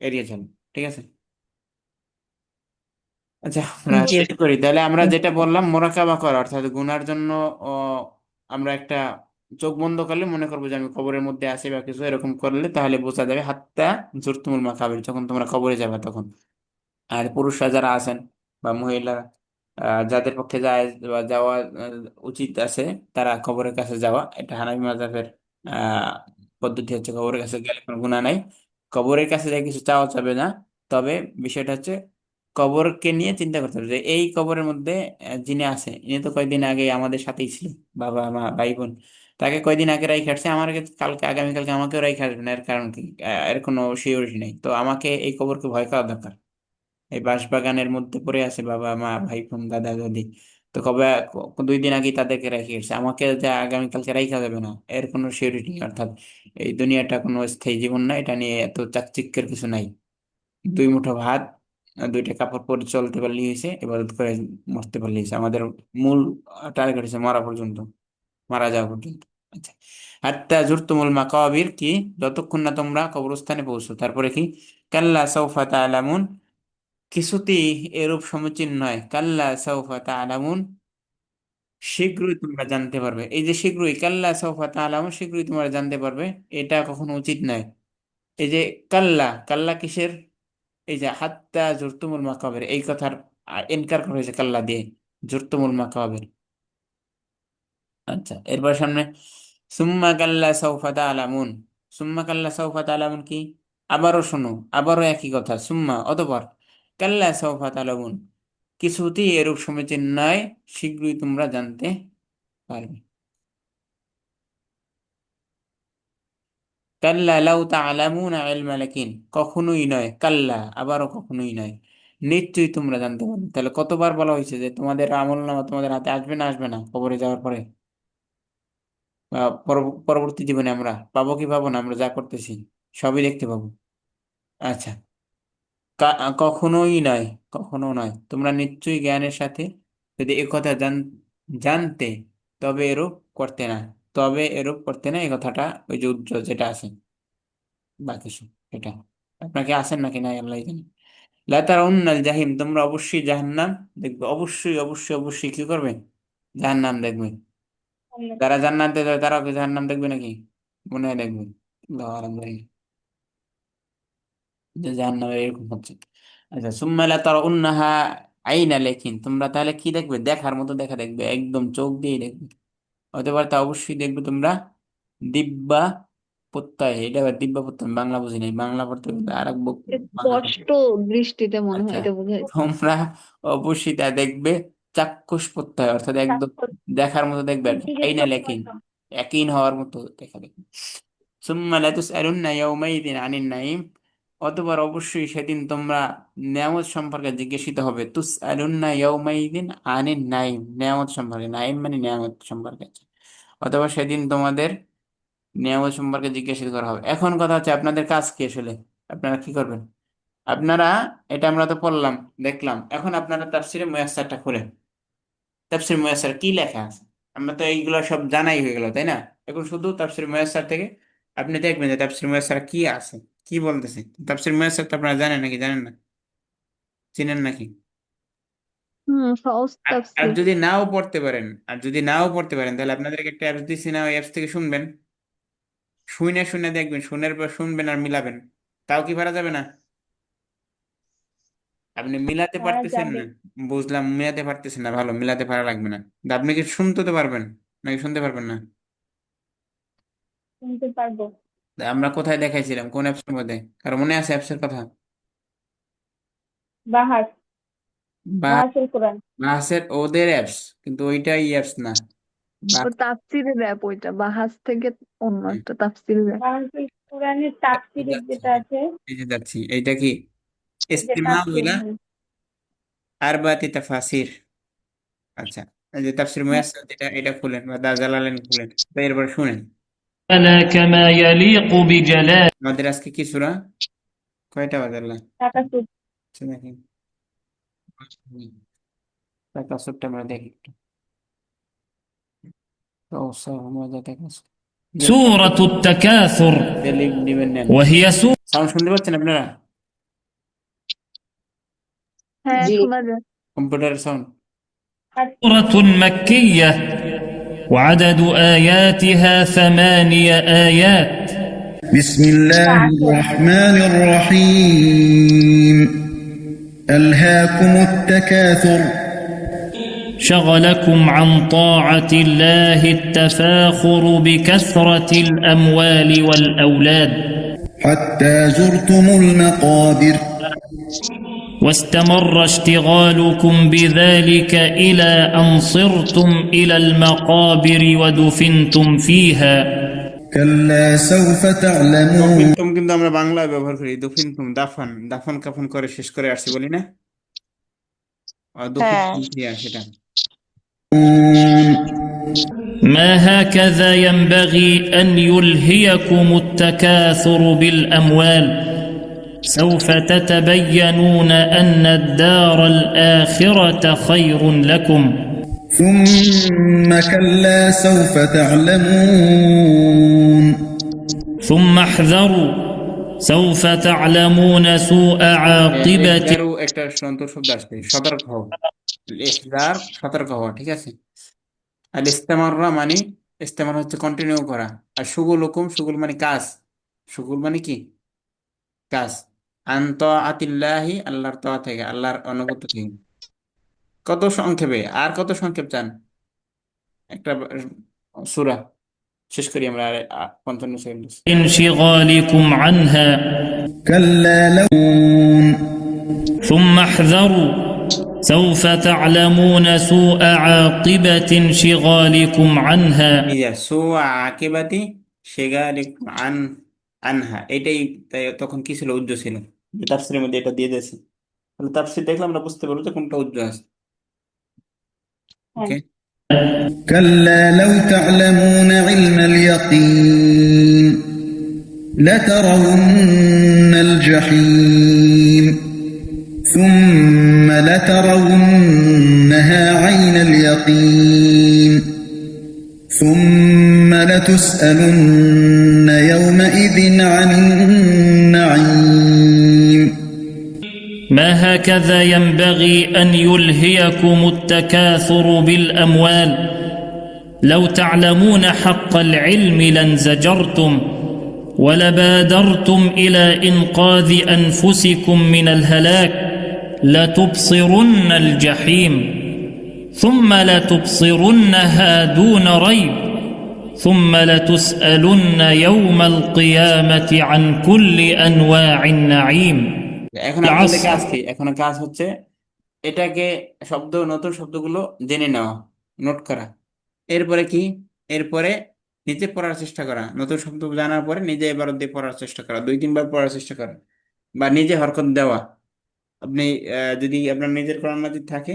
এড়িয়ে চলবো। ঠিক আছে? আচ্ছা, আমরা জি শেষ করি তাহলে। আমরা যেটা বললাম মোরাকাবা করা, অর্থাৎ গুনার জন্য ও, আমরা একটা চোখ বন্ধ করলে মনে করবো যে আমি কবরের মধ্যে আছি বা কিছু, এরকম করলে তাহলে বোঝা যাবে হাত্তা জুরতুমুল মাকাবির, যখন তোমরা কবরে যাবে তখন। আর পুরুষরা যারা আছেন বা মহিলারা, যাদের পক্ষে যায় বা যাওয়া উচিত আছে, তারা কবরের কাছে যাওয়া, এটা হানাফি মাযহাবের আহ পদ্ধতি হচ্ছে। কবরের কাছে গেলে কোনো গুনাহ নাই, কবরের কাছে যাই কিছু চাওয়া যাবে না। তবে বিষয়টা হচ্ছে কবরকে নিয়ে চিন্তা করতে হবে যে এই কবরের মধ্যে যিনি আছে, ইনি তো কয়দিন আগে আমাদের সাথেই ছিল, বাবা মা ভাই বোন, তাকে কয়দিন আগে রাইখে আসছে, আমার কালকে আগামীকালকে আমাকেও রাইখে আসবেন, এর কারণ কি? এর কোনো সিওরিটি নেই। তো আমাকে এই কবরকে ভয় পাওয়া দরকার। এই বাঁশবাগানের মধ্যে পড়ে আছে বাবা মা ভাই বোন দাদা দাদি, তো কবে 2 দিন আগে তাদেরকে রেখে গেছে, আমাকে যে আগামীকালকে রাইখা যাবে না, এর কোনো সিওরিটি নেই। অর্থাৎ এই দুনিয়াটা কোনো স্থায়ী জীবন না, এটা নিয়ে এত চাকচিক্যের কিছু নাই। 2 মুঠো ভাত আর 2টা কাপড় পরে চলতে পারলেই হয়েছে, ইবাদত করে মরতে পারলেই হয়েছে। আমাদের মূল টার্গেট হচ্ছে মরা পর্যন্ত, মারা যাওয়া পর্যন্ত। আচ্ছা, হাত্তা জুরতুমুল মাকাবির কি, যতক্ষণ না তোমরা কবরস্থানে পৌঁছো। তারপরে কি? কাল্লা সাউফা তা'লামুন, কিছুতেই এরূপ সমীচীন নয়। কাল্লা সাউফা তা'লামুন, শীঘ্রই তোমরা জানতে পারবে। এই যে শীঘ্রই, কাল্লা সাউফা তা'লামুন, শীঘ্রই তোমরা জানতে পারবে, এটা কখনো উচিত নয়। এই যে কাল্লা, কাল্লা কিসের? এই যে হাত্তা জুরতুমুল মাকাবির, এই কথার এনকার করা হয়েছে কাল্লা দিয়ে, জুরতুমুল মাকাবির। আচ্ছা, এরপর সামনে সুম্মা কাল্লা সাউফা তা'লামুন। সুম্মা কাল্লা সাউফা তা'লামুন কি? আবারও শোনো, আবারও একই কথা, সুম্মা অতঃপর, কাল্লা সাউফা তা'লামুন, কিছুতেই এরূপ সমীচীন নয়, শীঘ্রই তোমরা জানতে পারবে। কাল্লা লাউ তা'লামুনা ইলমাল ইয়াকিন, কখনোই নয়, কাল্লা আবারও কখনোই নয়, নিশ্চয়ই তোমরা জানতে পারবে। তাহলে কতবার বলা হয়েছে যে তোমাদের আমলনামা তোমাদের হাতে আসবে না, আসবে না কবরে যাওয়ার পরে? বা পরবর্তী জীবনে আমরা পাবো কি পাবো না? আমরা যা করতেছি সবই দেখতে পাবো। আচ্ছা, কখনোই নয়, কখনো নয়, তোমরা নিশ্চয়ই জ্ঞানের সাথে যদি এ কথা জানতে, তবে এরূপ করতে না। তবে এরূপ করতে না, এই কথাটা ওই যে উজ্জ্বল যেটা আছে বা কিছু, এটা আপনাকে আছেন নাকি নাই আল্লাহ জানে। লা তারাউন্নাল জাহিম, তোমরা অবশ্যই জাহান্নাম দেখবে। অবশ্যই অবশ্যই অবশ্যই কি করবে? জাহান্নাম দেখবে। যারা জান্নাতে যায় তারাও কি জাহান্নাম দেখবে নাকি? মনে হয় দেখবে। আল্লাহু আ'লাম, জানি না যে জাহান্নামে এরকম হচ্ছে। আচ্ছা, সুম্মা লা তারাউন্নাহা আইনা লেকিন, তোমরা তাহলে কি দেখবে? দেখার মতো দেখা দেখবে, একদম চোখ দিয়ে দেখবে। হতে পারে তা অবশ্যই দেখবে তোমরা দিব্যা প্রত্যয়। এটা আবার দিব্যা প্রত্যয় আমি বাংলা বুঝি নাই, বাংলা পড়তে গেলে আর এক বাংলা শব্দ। স্পষ্ট দৃষ্টিতে মনে হয় আচ্ছা, এটা বোঝাইছে। তোমরা অবশ্যই তা দেখবে চাক্ষুষ প্রত্যয়, অর্থাৎ একদম দেখার মতো দেখবে আর কি। আইনা লেকিন, একইন হওয়ার মতো দেখা দেখবে। সুম্মা লাতুসআলুন্না ইয়াউমাইযিন আনিন নাঈম, অতঃপর অবশ্যই সেদিন তোমরা নিয়ামত সম্পর্কে জিজ্ঞাসিত হবে। তুসআলুন্না ইয়াউমাইযিন আনিন নাঈম, নিয়ামত সম্পর্কে, নাঈম মানে নিয়ামত সম্পর্কে। অথবা সেদিন তোমাদের নিয়ামত সম্পর্কে জিজ্ঞাসিত করা হবে। এখন কথা হচ্ছে আপনাদের কাজ কি আসলে? আপনারা কি করবেন? আপনারা, এটা আমরা তো পড়লাম দেখলাম, এখন আপনারা তাফসীরে মুয়াসসারটা খুলেন। তাফসীর মুয়াসসার কি লেখা আছে? আমরা তো এইগুলো সব জানাই হয়ে গেল, তাই না? এখন শুধু তাফসীর মুয়াসসার থেকে আপনি দেখবেন যে তাফসীর মুয়াসসার কি আছে, কি বলতেছে। তাফসীর মুয়াসসার তো আপনারা জানেন নাকি জানেন না? চিনেন নাকি? সহজ আর তাফসীর। যদি নাও পড়তে পারেন, আর যদি নাও পড়তে পারেন, তাহলে আপনাদেরকে একটা অ্যাপস দিচ্ছি না, ওই অ্যাপস থেকে শুনবেন। শুনে শুনে দেখবেন, শুনের পর শুনবেন আর মিলাবেন। তাও কি পারা যাবে না? আপনি মিলাতে পারা পারতেছেন যাবে, না, বুঝলাম, মিলাতে পারতেছেন না, ভালো, মিলাতে পারা লাগবে না। তা আপনি কি শুনতে তো পারবেন নাকি শুনতে পারবেন না? শুনতে পারবো। তা আমরা কোথায় দেখাইছিলাম, কোন অ্যাপসের মধ্যে? কারো মনে আছে অ্যাপসের কথা? বাহার, বা বাহাসুল কোরআন। বাসের ওদের অ্যাপস, কিন্তু ওইটাই অ্যাপস না। বা ও তাফসীরের অ্যাপ ওইটা, বাহাস থেকে অন্য একটা তাফসীরের অ্যাপ। বাহাসুল কোরআনের এই তাফসীরের যাচ্ছি, যেটা আছে, এই যে যাচ্ছি, এইটা কি এই যে ইস্তিমাউ তাফসীর, ইলা আরবাতি তাফাসির। আচ্ছা, এই যে তাফসীর মুয়াসসার, যেটা এটা খুলেন বা দা জালালাইন খুলেন, তো এরপর শুনেন كما يليق بجلال আমাদের আজকে কি সূরা, কয়টা বাজারলা? তাকাসুর। আচ্ছা, দেখি তাকাসুরটা আমরা দেখি একটু। ماذا تكسب سورة التكاثر وهي سورة সাউন্ড শুনতে পাচ্ছেন আপনারা হ্যাঁ জি শোনা যায়। কম্পিউটারের সাউন্ড مكية وعدد آياتها 8 آيات بسم الله الرحمن الرحيم ألهاكم التكاثر شغلكم عن طاعة الله التفاخر بكثرة الأموال والأولاد حتى زرتم المقابر واستمر اشتغالكم بذلك إلى أن صرتم إلى المقابر ودفنتم فيها كلا سوف تعلمون দফিনতুম কিন্তু আমরা বাংলায় ব্যবহার করি দফিনতুম দাফন দাফন কাফন করে শেষ করে আসছি বলি না হ্যাঁ দফিনতুম ক্রিয়া সেটা ما هكذا ينبغي أن يلهيكم التكاثر بالأموال سوف تتبينون أن الدار الآخرة خير لكم ثم كلا سوف تعلمون ثم احذروا سوف تعلمون سوء عاقبة এটারও একটা সন্তর শব্দ আসবে সতর্ক হও ইহজার সতর্ক হওয়া ঠিক আছে আল ইস্তেমাররা মানে ইস্তেমার হচ্ছে কন্টিনিউ করা আর শুগুল হুকুম শুগুল মানে কাজ শুগুল মানে কি কাজ আন্ত আতিল্লাহি আল্লাহর তোয়া থেকে আল্লাহর অনুগত থেকে কত সংক্ষেপে আর কত সংক্ষেপ চান একটা সূরা শেষ করি আমরা 55 সেকেন্ড انشغالكم عنها كلا لو ثم احذروا سوف تعلمون سوء عاقبة انشغالكم عنها সুআ আকিবাতি শিগালিকুম আনহা এটাই তখন কি ছিল উজ্জ ছিল যে তাফসীরের মধ্যে এটা দিয়ে দিয়েছে তাহলে তাফসীর দেখলে আমরা বুঝতে পারবো যে কোনটা উজ্জ আছে ওকে كلا لو تعلمون علم اليقين لترون الجحيم ثم لترونها عين اليقين ثم لتسألن يومئذ عن النعيم ما هكذا ينبغي أن يلهيكم التكاثر بالأموال لو تعلمون حق العلم لانزجرتم ولبادرتم إلى إنقاذ أنفسكم من الهلاك لتبصرن الجحيم ثم لتبصرنها دون ريب ثم لتسألن يوم القيامة عن كل أنواع النعيم এখন আপনাদের কাজ কি এখন কাজ হচ্ছে এটাকে নতুন শব্দগুলো জেনে নেওয়া নোট করা এরপরে কি এরপরে নিজে পড়ার চেষ্টা করা নতুন শব্দ জানার পরে নিজে এবার দিয়ে পড়ার চেষ্টা করা 2-3 বার পড়ার চেষ্টা করা বা নিজে হরকত দেওয়া আপনি যদি আপনার নিজের কোরআন মাজিদ থাকে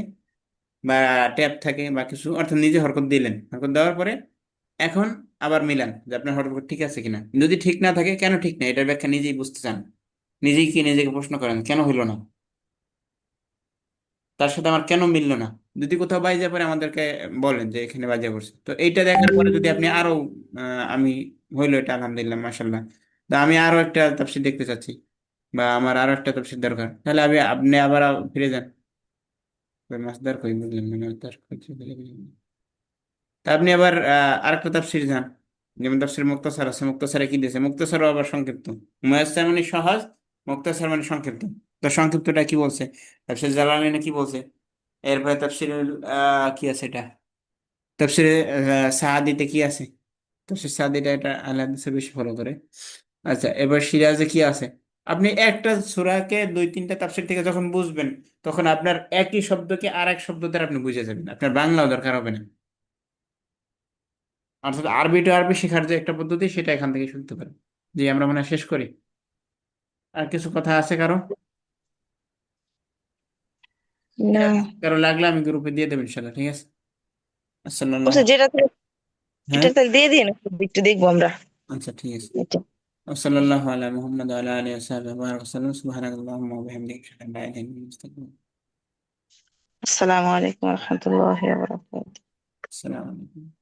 বা ট্যাব থাকে বা কিছু অর্থাৎ নিজে হরকত দিলেন হরকত দেওয়ার পরে এখন আবার মিলান যে আপনার হরকত ঠিক আছে কিনা যদি ঠিক না থাকে কেন ঠিক না এটার ব্যাখ্যা নিজেই বুঝতে চান নিজেই কি নিজেকে প্রশ্ন করেন কেন হইলো না তার সাথে আমার কেন মিললো না যদি কোথাও বাইজা পরে আমাদেরকে বলেন যে এখানে বাইজা পড়ছে তো এইটা দেখার পরে যদি আপনি আরো আমি হইলো এটা আলহামদুলিল্লাহ মাশাআল্লাহ তো আমি আরো একটা তাফসীর দেখতে চাচ্ছি বা আমার আরো একটা তাফসীর দরকার তাহলে আপনি আবার ফিরে যান মাসদার কই বুঝলেন না মাসদার কই তা আপনি আবার আরেকটা তাফসীর যান যেমন তাফসীর মুক্তাসার আছে মুক্তাসারে কি দিয়েছে মুক্তাসারও আবার সংক্ষিপ্ত মুয়াসসার মানে সহজ মুক্তাসার মানে সংক্ষিপ্ত তো সংক্ষিপ্তটা কি বলছে তাফসীর জালালাইনে কি বলছে এরপরে তাফসীর কি আছে এটা তাফসীরে সাআদিতে কি আছে তাফসীর সাআদিটা এটা আহলে হাদিসে বেশি ফলো করে আচ্ছা এবার সিরাজে কি আছে আপনি একটা সূরাকে 2-3টা তাফসীর থেকে যখন বুঝবেন তখন আপনার একই শব্দকে আরেক শব্দ দ্বারা আপনি বুঝে যাবেন আপনার বাংলাও দরকার হবে না অর্থাৎ আরবি টু আরবি শেখার যে একটা পদ্ধতি সেটা এখান থেকে শিখতে পারেন জি আমরা মনে হয় শেষ করি আর কিছু কথা আছে কারো না কারো লাগলে আমি গ্রুপে দিয়ে দেবো ইনশাল্লাহ ঠিক আছে আসসালামু আচ্ছা যেটা হ্যাঁ এটা তাহলে দিয়ে দিন একটু দেখবো আমরা আচ্ছা ঠিক আছে এটা সাল্লাল্লাহু আলা মুহাম্মদ ওয়া আলা আলিহি ওয়া সাহবিহি ওয়া বারাকা ওয়াসাল্লাম সুবহানাকাল্লাহুম্মা ওয়া বিহামদিকা আশহাদু আন লা ইলাহা ইল্লা আনতা আস্তাগফিরুকা আসসালামু আলাইকুম ওয়া রাহমাতুল্লাহি ওয়া বারাকাতুহু আসসালামু আলাইকুম